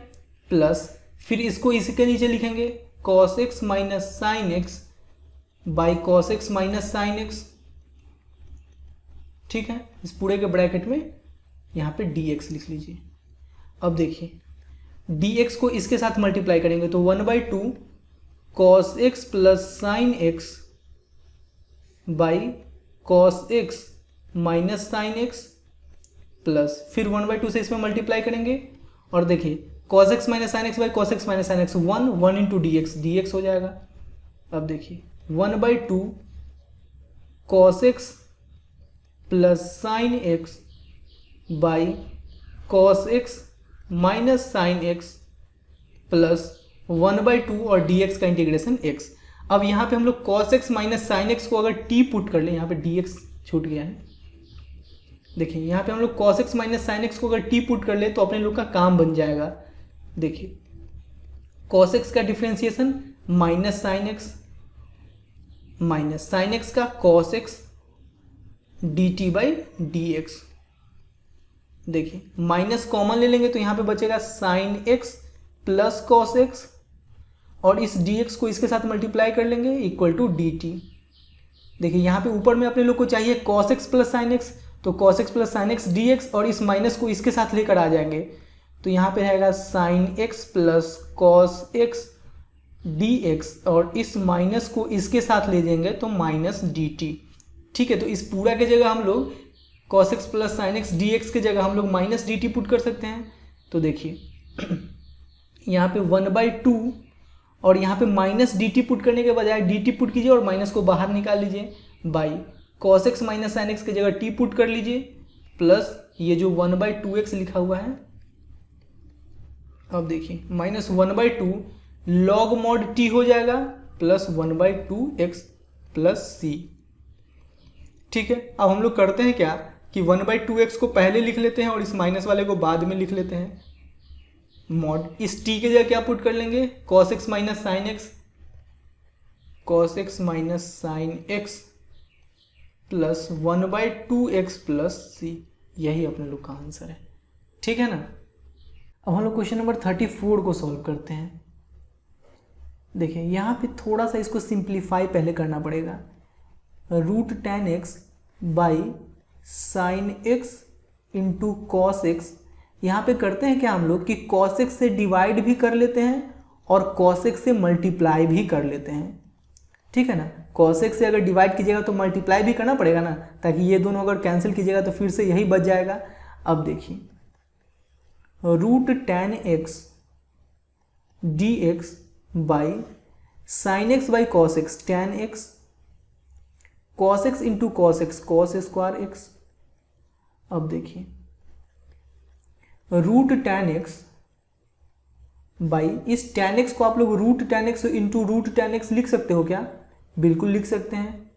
प्लस फिर इसको इसके नीचे लिखेंगे cos x minus sine x by cos x minus sine x, ठीक है। इस पूरे के ब्रैकेट में यहाँ पे dx लिख लीजिए। अब देखिए, dx को इसके साथ मल्टीप्लाई करेंगे तो 1/2 cos x plus sine x by cos x minus sine x, plus फिर 1/2 से इसमें मल्टीप्लाई करेंगे और देखिए cos x minus sine x by cos x minus sine x 1 into dx हो जाएगा। अब देखिए 1/2 cos x plus sine x by cos x minus sine x plus 1/2 और dx का इंटीग्रेशन x। अब यहाँ पे हम लोग cos x minus sine x को अगर t पुट कर लें, यहाँ पे dx छूट गया है, देखिए यहाँ पे हम लोग cos x minus sine x को अगर t पुट कर ले तो अपने लोग का काम बन जाएगा। देखिए cos x का डिफ्रेंसिएशन माइनस साइन एक्स का cos x dt by dx। देखिए माइनस कॉमन ले लेंगे तो यहाँ पे बचेगा sine x plus cos x और इस dx को इसके साथ मल्टीप्लाई कर लेंगे इक्वल टू dt। देखिए यहाँ पे ऊपर में अपने लोग को चाहिए cos x plus sine x, तो cos x plus sine x dx और इस माइनस को इसके साथ लेकर आ जाएंगे तो यहाँ पे रहेगा sine x plus cos x dx और इस माइनस को इसके साथ ले जाएंगे तो माइनस dt। ठीक है, तो इस पूरा के जगह हम लोग cos x plus sine x dx के जगह हम लोग माइनस dt पुट कर सकते हैं। तो देखिए यहाँ पे 1/2 और यहाँ पे माइनस dt पुट करने के बजाय dt पुट कीजिए और माइनस को बाहर निकाल लीजिए by cos x minus sine x की जगह t पुट कर लीजिए प्लस ये जो 1/2x लिखा हुआ है। अब देखिए माइनस 1/2 log mod t हो जाएगा प्लस 1/2x प्लस c। ठीक है, अब हम लोग करते हैं क्या कि 1/2x को पहले लिख लेते हैं और इस माइनस वाले को बाद में लिख लेते हैं। मॉड इस t के जगह क्या पुट कर लेंगे cos x minus sine x, cos x minus sine x plus 1/2x plus c। यही अपने लोग का आंसर है। ठीक है ना। अब हम लोग क्वेश्चन नंबर 34 को सॉल्व करते हैं। देखिए यहाँ पे थोड़ा सा इसको सिंप्लीफाई पहले करना पड़ेगा। Root tan x by sine x into cos x, यहाँ पे करते हैं क्या हम लोग कि cos x से डिवाइड भी कर लेते हैं और cos x से मल्टीप्लाई भी कर लेते हैं। ठीक है ना, cos x से अगर डिवाइड कीजिएगा तो मल्टीप्लाई भी करना पड़ेगा ना, ताकि ये दोनों अगर कैंसिल कीजिएगा तो फिर से यही बच जाएगा। अब देखिए root tan x dx by sine x by cos x tan x cos x into cos x cos square x. अब देखिए रूट tan x बाई इस tan x को आप लोग root tan x into root tan x लिख सकते हो क्या? बिल्कुल लिख सकते हैं।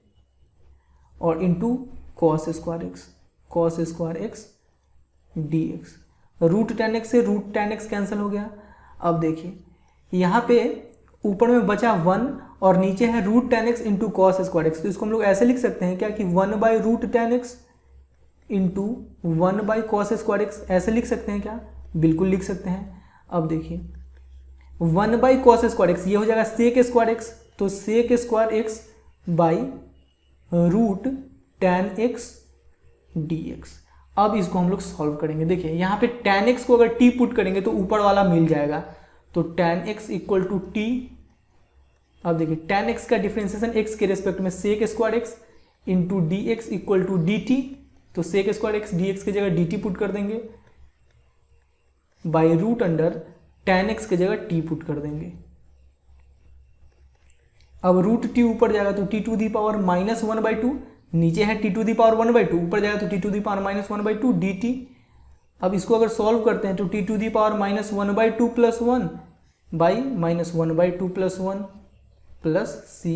और into cos square x dx। Root tan x से रूट tan x कैंसिल हो गया। अब देखिए यहाँ पे ऊपर में बचा 1 और नीचे है root tan x into cos square x, तो इसको हम लोग ऐसे लिख सकते हैं क्या कि 1 by root tan x into 1 by cos square x, ऐसे लिख सकते हैं क्या? बिल्कुल लिख सकते हैं। अब देखिए 1 बाई कॉस स्क्वायर एक्स ये हो जाएगा सेक स्क्वायर एक्स, तो sec square x by root tan x dx। अब इसको हम लोग सॉल्व करेंगे। देखिए यहाँ पे tan x को अगर t पुट करेंगे तो ऊपर वाला मिल जाएगा, तो tan x equal to t। अब देखिए tan x का डिफरेंशिएशन x के रेस्पेक्ट में sec square x into D x equal to D t, तो sec square x D x की जगह डी टी पुट कर देंगे by root under tan x की जगह t पुट कर देंगे। अब रूट t ऊपर जाएगा तो t to the power minus 1/2, नीचे है t टू दी पावर 1/2, ऊपर जाएगा तो t to the power minus 1/2 dt। अब इसको अगर सॉल्व करते हैं तो t to the power minus 1/2 plus 1 by -1/2 + 1 plus सी।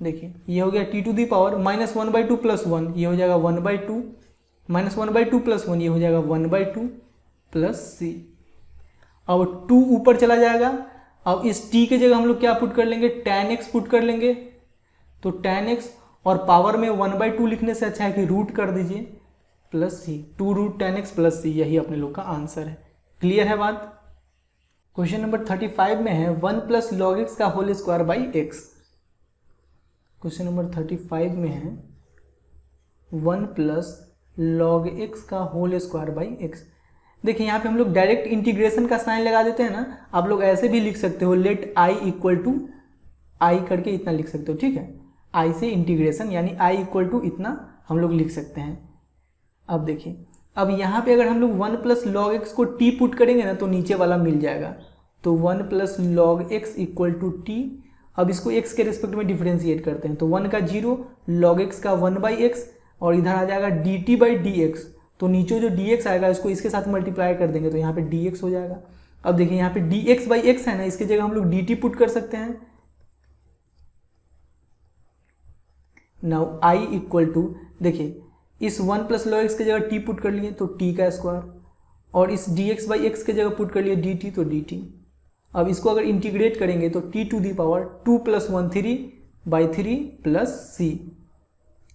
देखिए ये हो गया t टू दी पावर -1/2 + 1, ये हो जाएगा 1/2, -1/2 + 1 ये हो जाएगा 1/2 प्लस सी। अब 2 ऊपर चला जाएगा। अब इस t के जगह हम लोग क्या पुट कर लेंगे, tan x पुट कर लेंगे। तो tan x और पावर में 1/2 लिखने से अच्छा है कि रूट कर दीजिए प्लस सी, 2√tan x प्लस सी, यही अपने लोग का आंसर है। क्लियर है बात। क्वेश्चन नंबर 35 में है 1 + log x का whole square by x। Question number 35 में है 1 + log x का होल स्क्वायर बाई x। देखिए यहाँ पे हम लोग डायरेक्ट इंटीग्रेशन का साइन लगा देते हैं ना, आप लोग ऐसे भी लिख सकते हो, लेट i = i करके इतना लिख सकते हो, ठीक है। i से इंटीग्रेशन यानी i = इतना हम लोग लिख सकते हैं। अब देखिए, अब यहाँ पे अगर हम लोग 1 + log x को t पुट करेंगे ना तो नीचे वाला मिल जाएगा। तो 1 + log x = t। अब इसको x के रिस्पेक्ट में डिफ्रेंशिएट करते हैं, तो 1 का 0, log x का 1/x और इधर आ जाएगा dt/dx। तो नीचे जो dx आएगा इसको इसके साथ मल्टीप्लाई कर देंगे तो यहाँ पे dx हो जाएगा। अब देखिए यहाँ पे dx/x है ना, इसके जगह हम लोग dt पुट कर सकते हैं। नाउ i = देखिए इस 1 + log x के जगह t पुट कर लिए तो t का स्क्वायर, और इस dx/x के जगह पुट कर लिए dt तो dt। अब इसको अगर इंटीग्रेट करेंगे तो t to the power 2 + 1 3/3 plus c,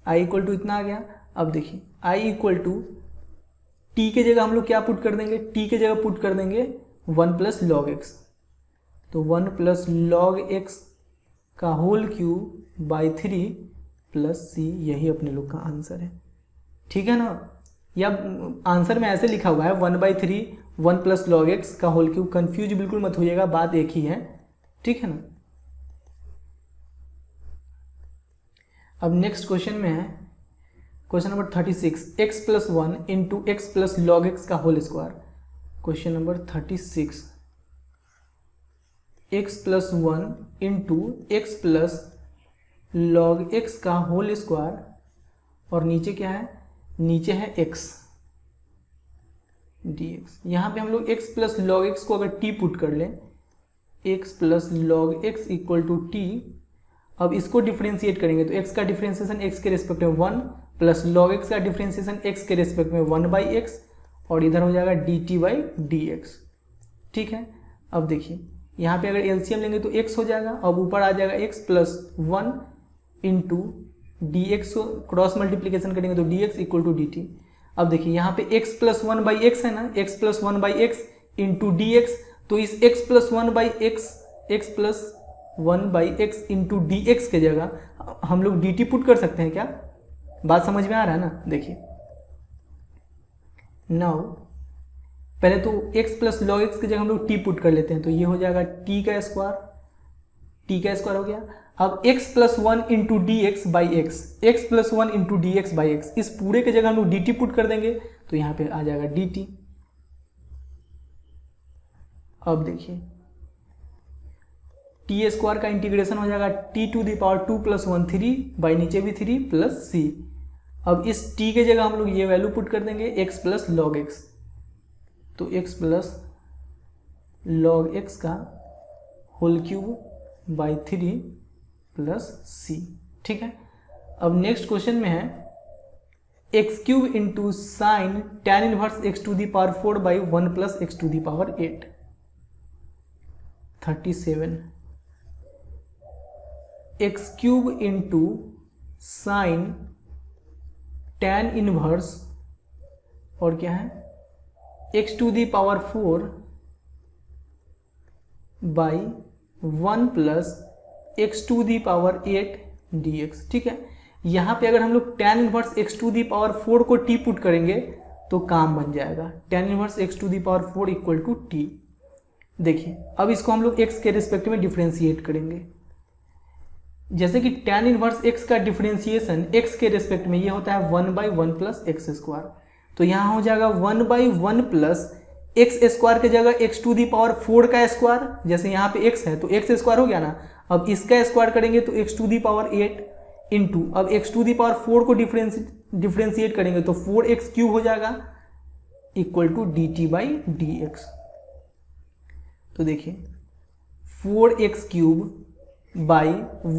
i = इतना आ गया। अब देखिए i = t के जगह हम लोग क्या पुट कर देंगे, t के जगह पुट कर देंगे 1 + log x। तो 1 + log x का होल क्यूब बाई 3 प्लस सी, यही अपने लोग का आंसर है। ठीक है ना। या आंसर में ऐसे लिखा हुआ है 1/3 1 + log x का होल क्यूब, कंफ्यूज बिल्कुल मत होइएगा, बात एक ही है, ठीक है ना। अब नेक्स्ट क्वेश्चन में है question number 36, x + 1 × x + log x का whole square. Question number 36, x + 1 × x + log x का होल स्क्वायर, और नीचे क्या है, नीचे है x dx। यहाँ पे हम लोग x + log x को अगर t पुट कर लें, x + log x = t। अब इसको डिफ्रेंशिएट करेंगे तो x का डिफ्रेंशिएशन x के रिस्पेक्ट में 1 प्लस log x का डिफ्रेंशिएशन x के रिस्पेक्ट में 1/x, और इधर हो जाएगा dt/dx। ठीक है। अब देखिए यहाँ पे अगर एलसीएम लेंगे तो x हो जाएगा, अब ऊपर आ जाएगा x + 1 × dx को क्रॉस मल्टीप्लीकेशन करेंगे तो dx = dt। अब देखिए यहाँ पे x + 1/x है ना, x + 1/x × dx, तो इस x + 1/x × dx के जगह हम लोग dt पुट कर सकते हैं क्या, बात समझ में आ रहा है ना। देखिए नाउ पहले तो x + log x की जगह हम लोग t पुट कर लेते हैं, तो ये हो जाएगा t का स्क्वायर हो गया। अब x + 1 × dx/x, x + 1 × dx/x, इस पूरे के जगह हम लोग dt पुट कर देंगे तो यहाँ पे आ जाएगा dt। अब देखिए t² का इंटीग्रेशन हो जाएगा t to the power 2 + 1 3 by नीचे भी 3 प्लस c। अब इस t के जगह हम लोग ये वैल्यू पुट कर देंगे x + log x, तो x + log x का whole cube by 3 plus c। ठीक है। अब नेक्स्ट क्वेश्चन में है x³ × sin tan 1 x to the power 4 by 1 + x to the power 8। 37 x³ × sin tan 1 और क्या है x to the power 4 by 1 + x to the power 8 dx। ठीक है। यहाँ पे अगर हम लोग tan 1 x to the power 4 को t पुट करेंगे तो काम बन जाएगा, tan 1 x to the power 4 = t। देखिए अब इसको हम लोग x के रिस्पेक्ट में डिफ्रेंशिएट करेंगे, जैसे कि tan 1 x का डिफ्रेंशिएशन x के रिस्पेक्ट में ये होता है 1/1 + x²। तो यहाँ हो जाएगा 1/1 + x² के जगह x टू दी पावर 4 का स्क्वायर, जैसे यहाँ पे x है तो x² हो गया ना। अब इसका स्क्वायर करेंगे तो x to the power 8 into, अब x टू दी पावर 4 को डिफ्रेंशिएट करेंगे तो 4x³ हो जाएगा = dt/dx। तो देखिए 4x³ by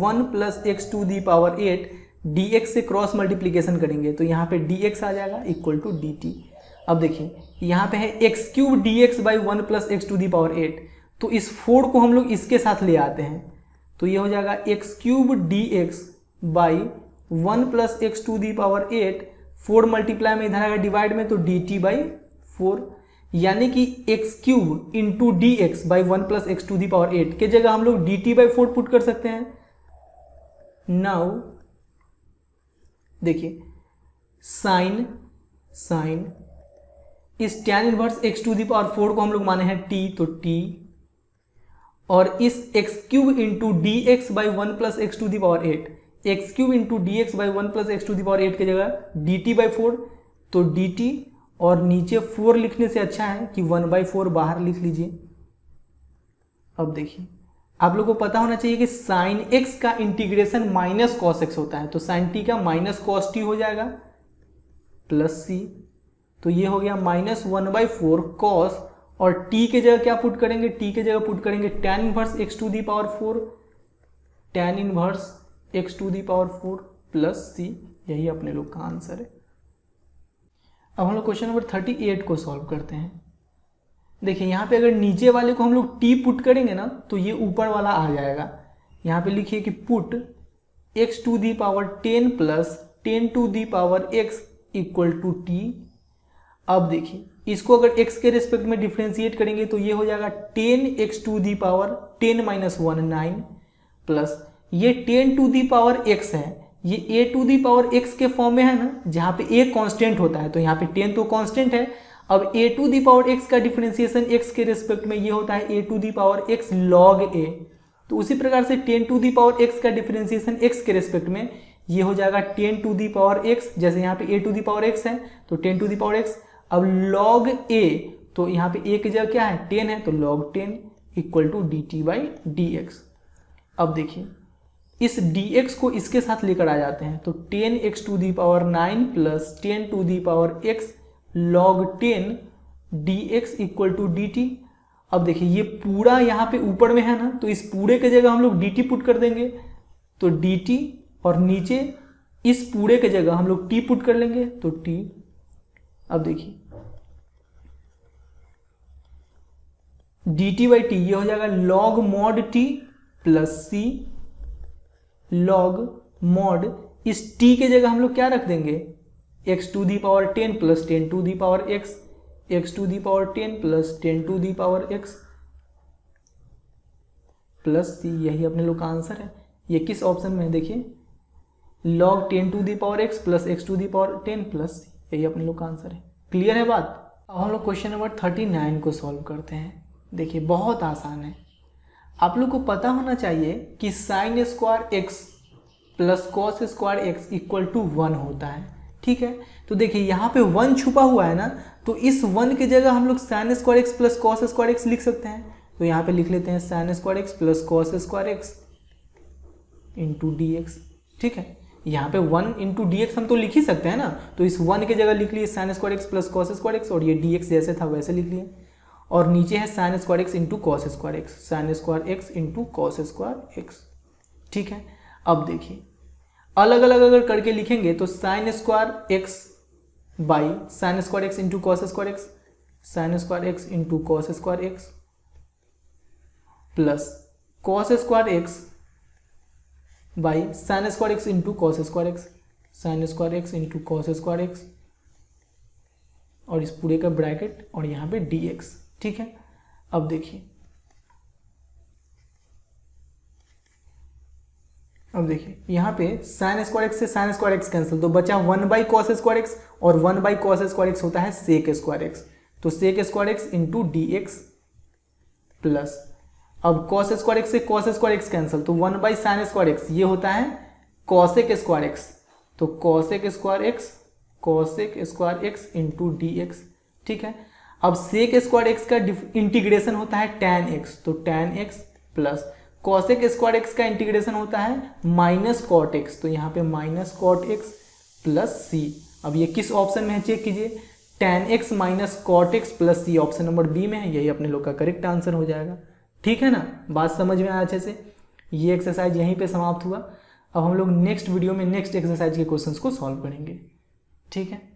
1 plus x to the power 8 dx से क्रॉस मल्टीप्लीकेशन करेंगे तो यहाँ पे dx आ जाएगा इक्वल टू dt। अब देखिए यहाँ पे है x³ dx by 1 plus x to the power 8, तो इस 4 को हम लोग इसके साथ ले आते हैं तो ये हो जाएगा x³ dx by 1 plus x to the power 8, 4 multiply में इधर आएगा डिवाइड में तो dt बाई 4, यानी कि x³ into D x by 1 plus x to the power 8 के जगह हम लोग dt बाई 4 पुट कर सकते हैं। नाउ देखिए साइन इस tan inverse x to the power 4 को हम लोग माने हैं t, तो t, और इस x³ into D x by 1 plus x to the power 8, x³ into D x by 1 plus x to the power 8 की जगह dt बाई 4 तो dt, और नीचे 4 लिखने से अच्छा है कि 1/4 बाहर लिख लीजिए। अब देखिए आप लोग को पता होना चाहिए कि साइन x का इंटीग्रेशन माइनस कॉस x होता है, तो साइन t का माइनस कॉस t हो जाएगा प्लस c, तो ये हो गया -1/4 कॉस, और t के जगह क्या पुट करेंगे, t के जगह पुट करेंगे tan inverse x to the power 4, tan inverse x to the power 4 plus c, यही अपने लोग का आंसर है। अब हम लोग क्वेश्चन नंबर 38 को सॉल्व करते हैं। देखिए यहाँ पे अगर नीचे वाले को हम लोग t पुट करेंगे ना तो ये ऊपर वाला आ जाएगा। यहाँ पे लिखिए कि put x to the power 10 plus 10 to the power x equal to t। अब देखिए इसको अगर x के रेस्पेक्ट में डिफ्रेंशिएट करेंगे तो ये हो जाएगा 10x to the power 10 minus 1 9 plus ये 10 टू दी पावर x है, ये a to the power x के फॉर्म में है ना, जहाँ पे a कांस्टेंट होता है तो यहाँ पे 10 तो कांस्टेंट है। अब a to the power x का डिफरेंशिएशन x के रिस्पेक्ट में ये होता है a to the power x log a, तो उसी प्रकार से 10 टू दी पावर x का डिफरेंशिएशन x के रिस्पेक्ट में ये हो जाएगा 10 टू दी पावर x, जैसे यहाँ पे a to the power x है तो 10 टू दी पावर x। अब log a, तो यहाँ पे a की जगह क्या है 10 है तो log 10 equal to dt by dx। अब देखिए इस dx को इसके साथ लेकर आ जाते हैं तो 10x to the power 9 plus 10 to the power x log 10 dx equal to dt। अब देखिए ये पूरा यहाँ पे ऊपर में है ना, तो इस पूरे के जगह हम लोग dt पुट कर देंगे तो dt, और नीचे इस पूरे के जगह हम लोग t पुट कर लेंगे तो t। अब देखिए dt बाई t ये हो जाएगा log mod t plus c log mod, इस t के जगह हम लोग क्या रख देंगे x to the power 10 plus 10 to the power x to the power 10 plus 10 to the power x plus c, यही अपने लोग का आंसर है। ये किस ऑप्शन में है देखिए log 10 to the power x plus x to the power 10 plus c, यही अपने लोग का आंसर है। क्लियर है बात। अब हम लोग क्वेश्चन नंबर 39 को सॉल्व करते हैं। देखिए बहुत आसान है, आप लोग को पता होना चाहिए कि sine square x plus cos square x equal to 1 होता है, ठीक है। तो देखिए यहाँ पे 1 छुपा हुआ है ना, तो इस 1 की जगह हम लोग sign square x plus cos square x लिख सकते हैं, तो यहाँ पे लिख लेते हैं sign square x plus cos square x into D x, ठीक है। यहाँ पे 1 इंटू डी एक्स हम तो लिख ही सकते हैं ना, तो इस 1 की जगह लिख लिए sign square x plus cos square x, और ये डी एक्स जैसे था वैसे लिख लिए, और नीचे है sign square x into cos square x, sign square x into cos square x, ठीक है। अब देखिए अलग अलग अगर करके लिखेंगे तो sign square x by sine square x into cos square x, sign square x into cos square x plus cos square x by sine square x into cos square x, sign square x into cos square x, और इस पूरे का bracket और यहाँ पे dx, ठीक है। अब देखिए यहाँ पे साइन स्क्वायर x से साइन स्क्वायर x कैंसिल, तो बचा 1 बाई कॉस स्क्वायर x, और 1 बाई कॉस स्क्वायर x होता है सेक स्क्वायर x, तो sec square x into D x plus, अब कॉस स्क्वायर x से कॉस स्क्वायर x कैंसिल, तो 1 बाई साइन स्क्वायर x ये होता है कॉसेक स्क्वायर x, तो cosec square x into D x, ठीक है। अब सेक स्क्वायर x का इंटीग्रेशन होता है tan x, तो tan x plus cosec square x का इंटीग्रेशन होता है माइनस कॉट x, तो यहाँ पे minus cot x plus c। अब ये किस ऑप्शन में है चेक कीजिए, tan x minus cot x plus c option number b में है, यही अपने लोग का करेक्ट आंसर हो जाएगा। ठीक है ना, बात समझ में आया अच्छे से। ये एक्सरसाइज यहीं पे समाप्त हुआ। अब हम लोग नेक्स्ट वीडियो में नेक्स्ट एक्सरसाइज के क्वेश्चंस को सॉल्व करेंगे। ठीक है।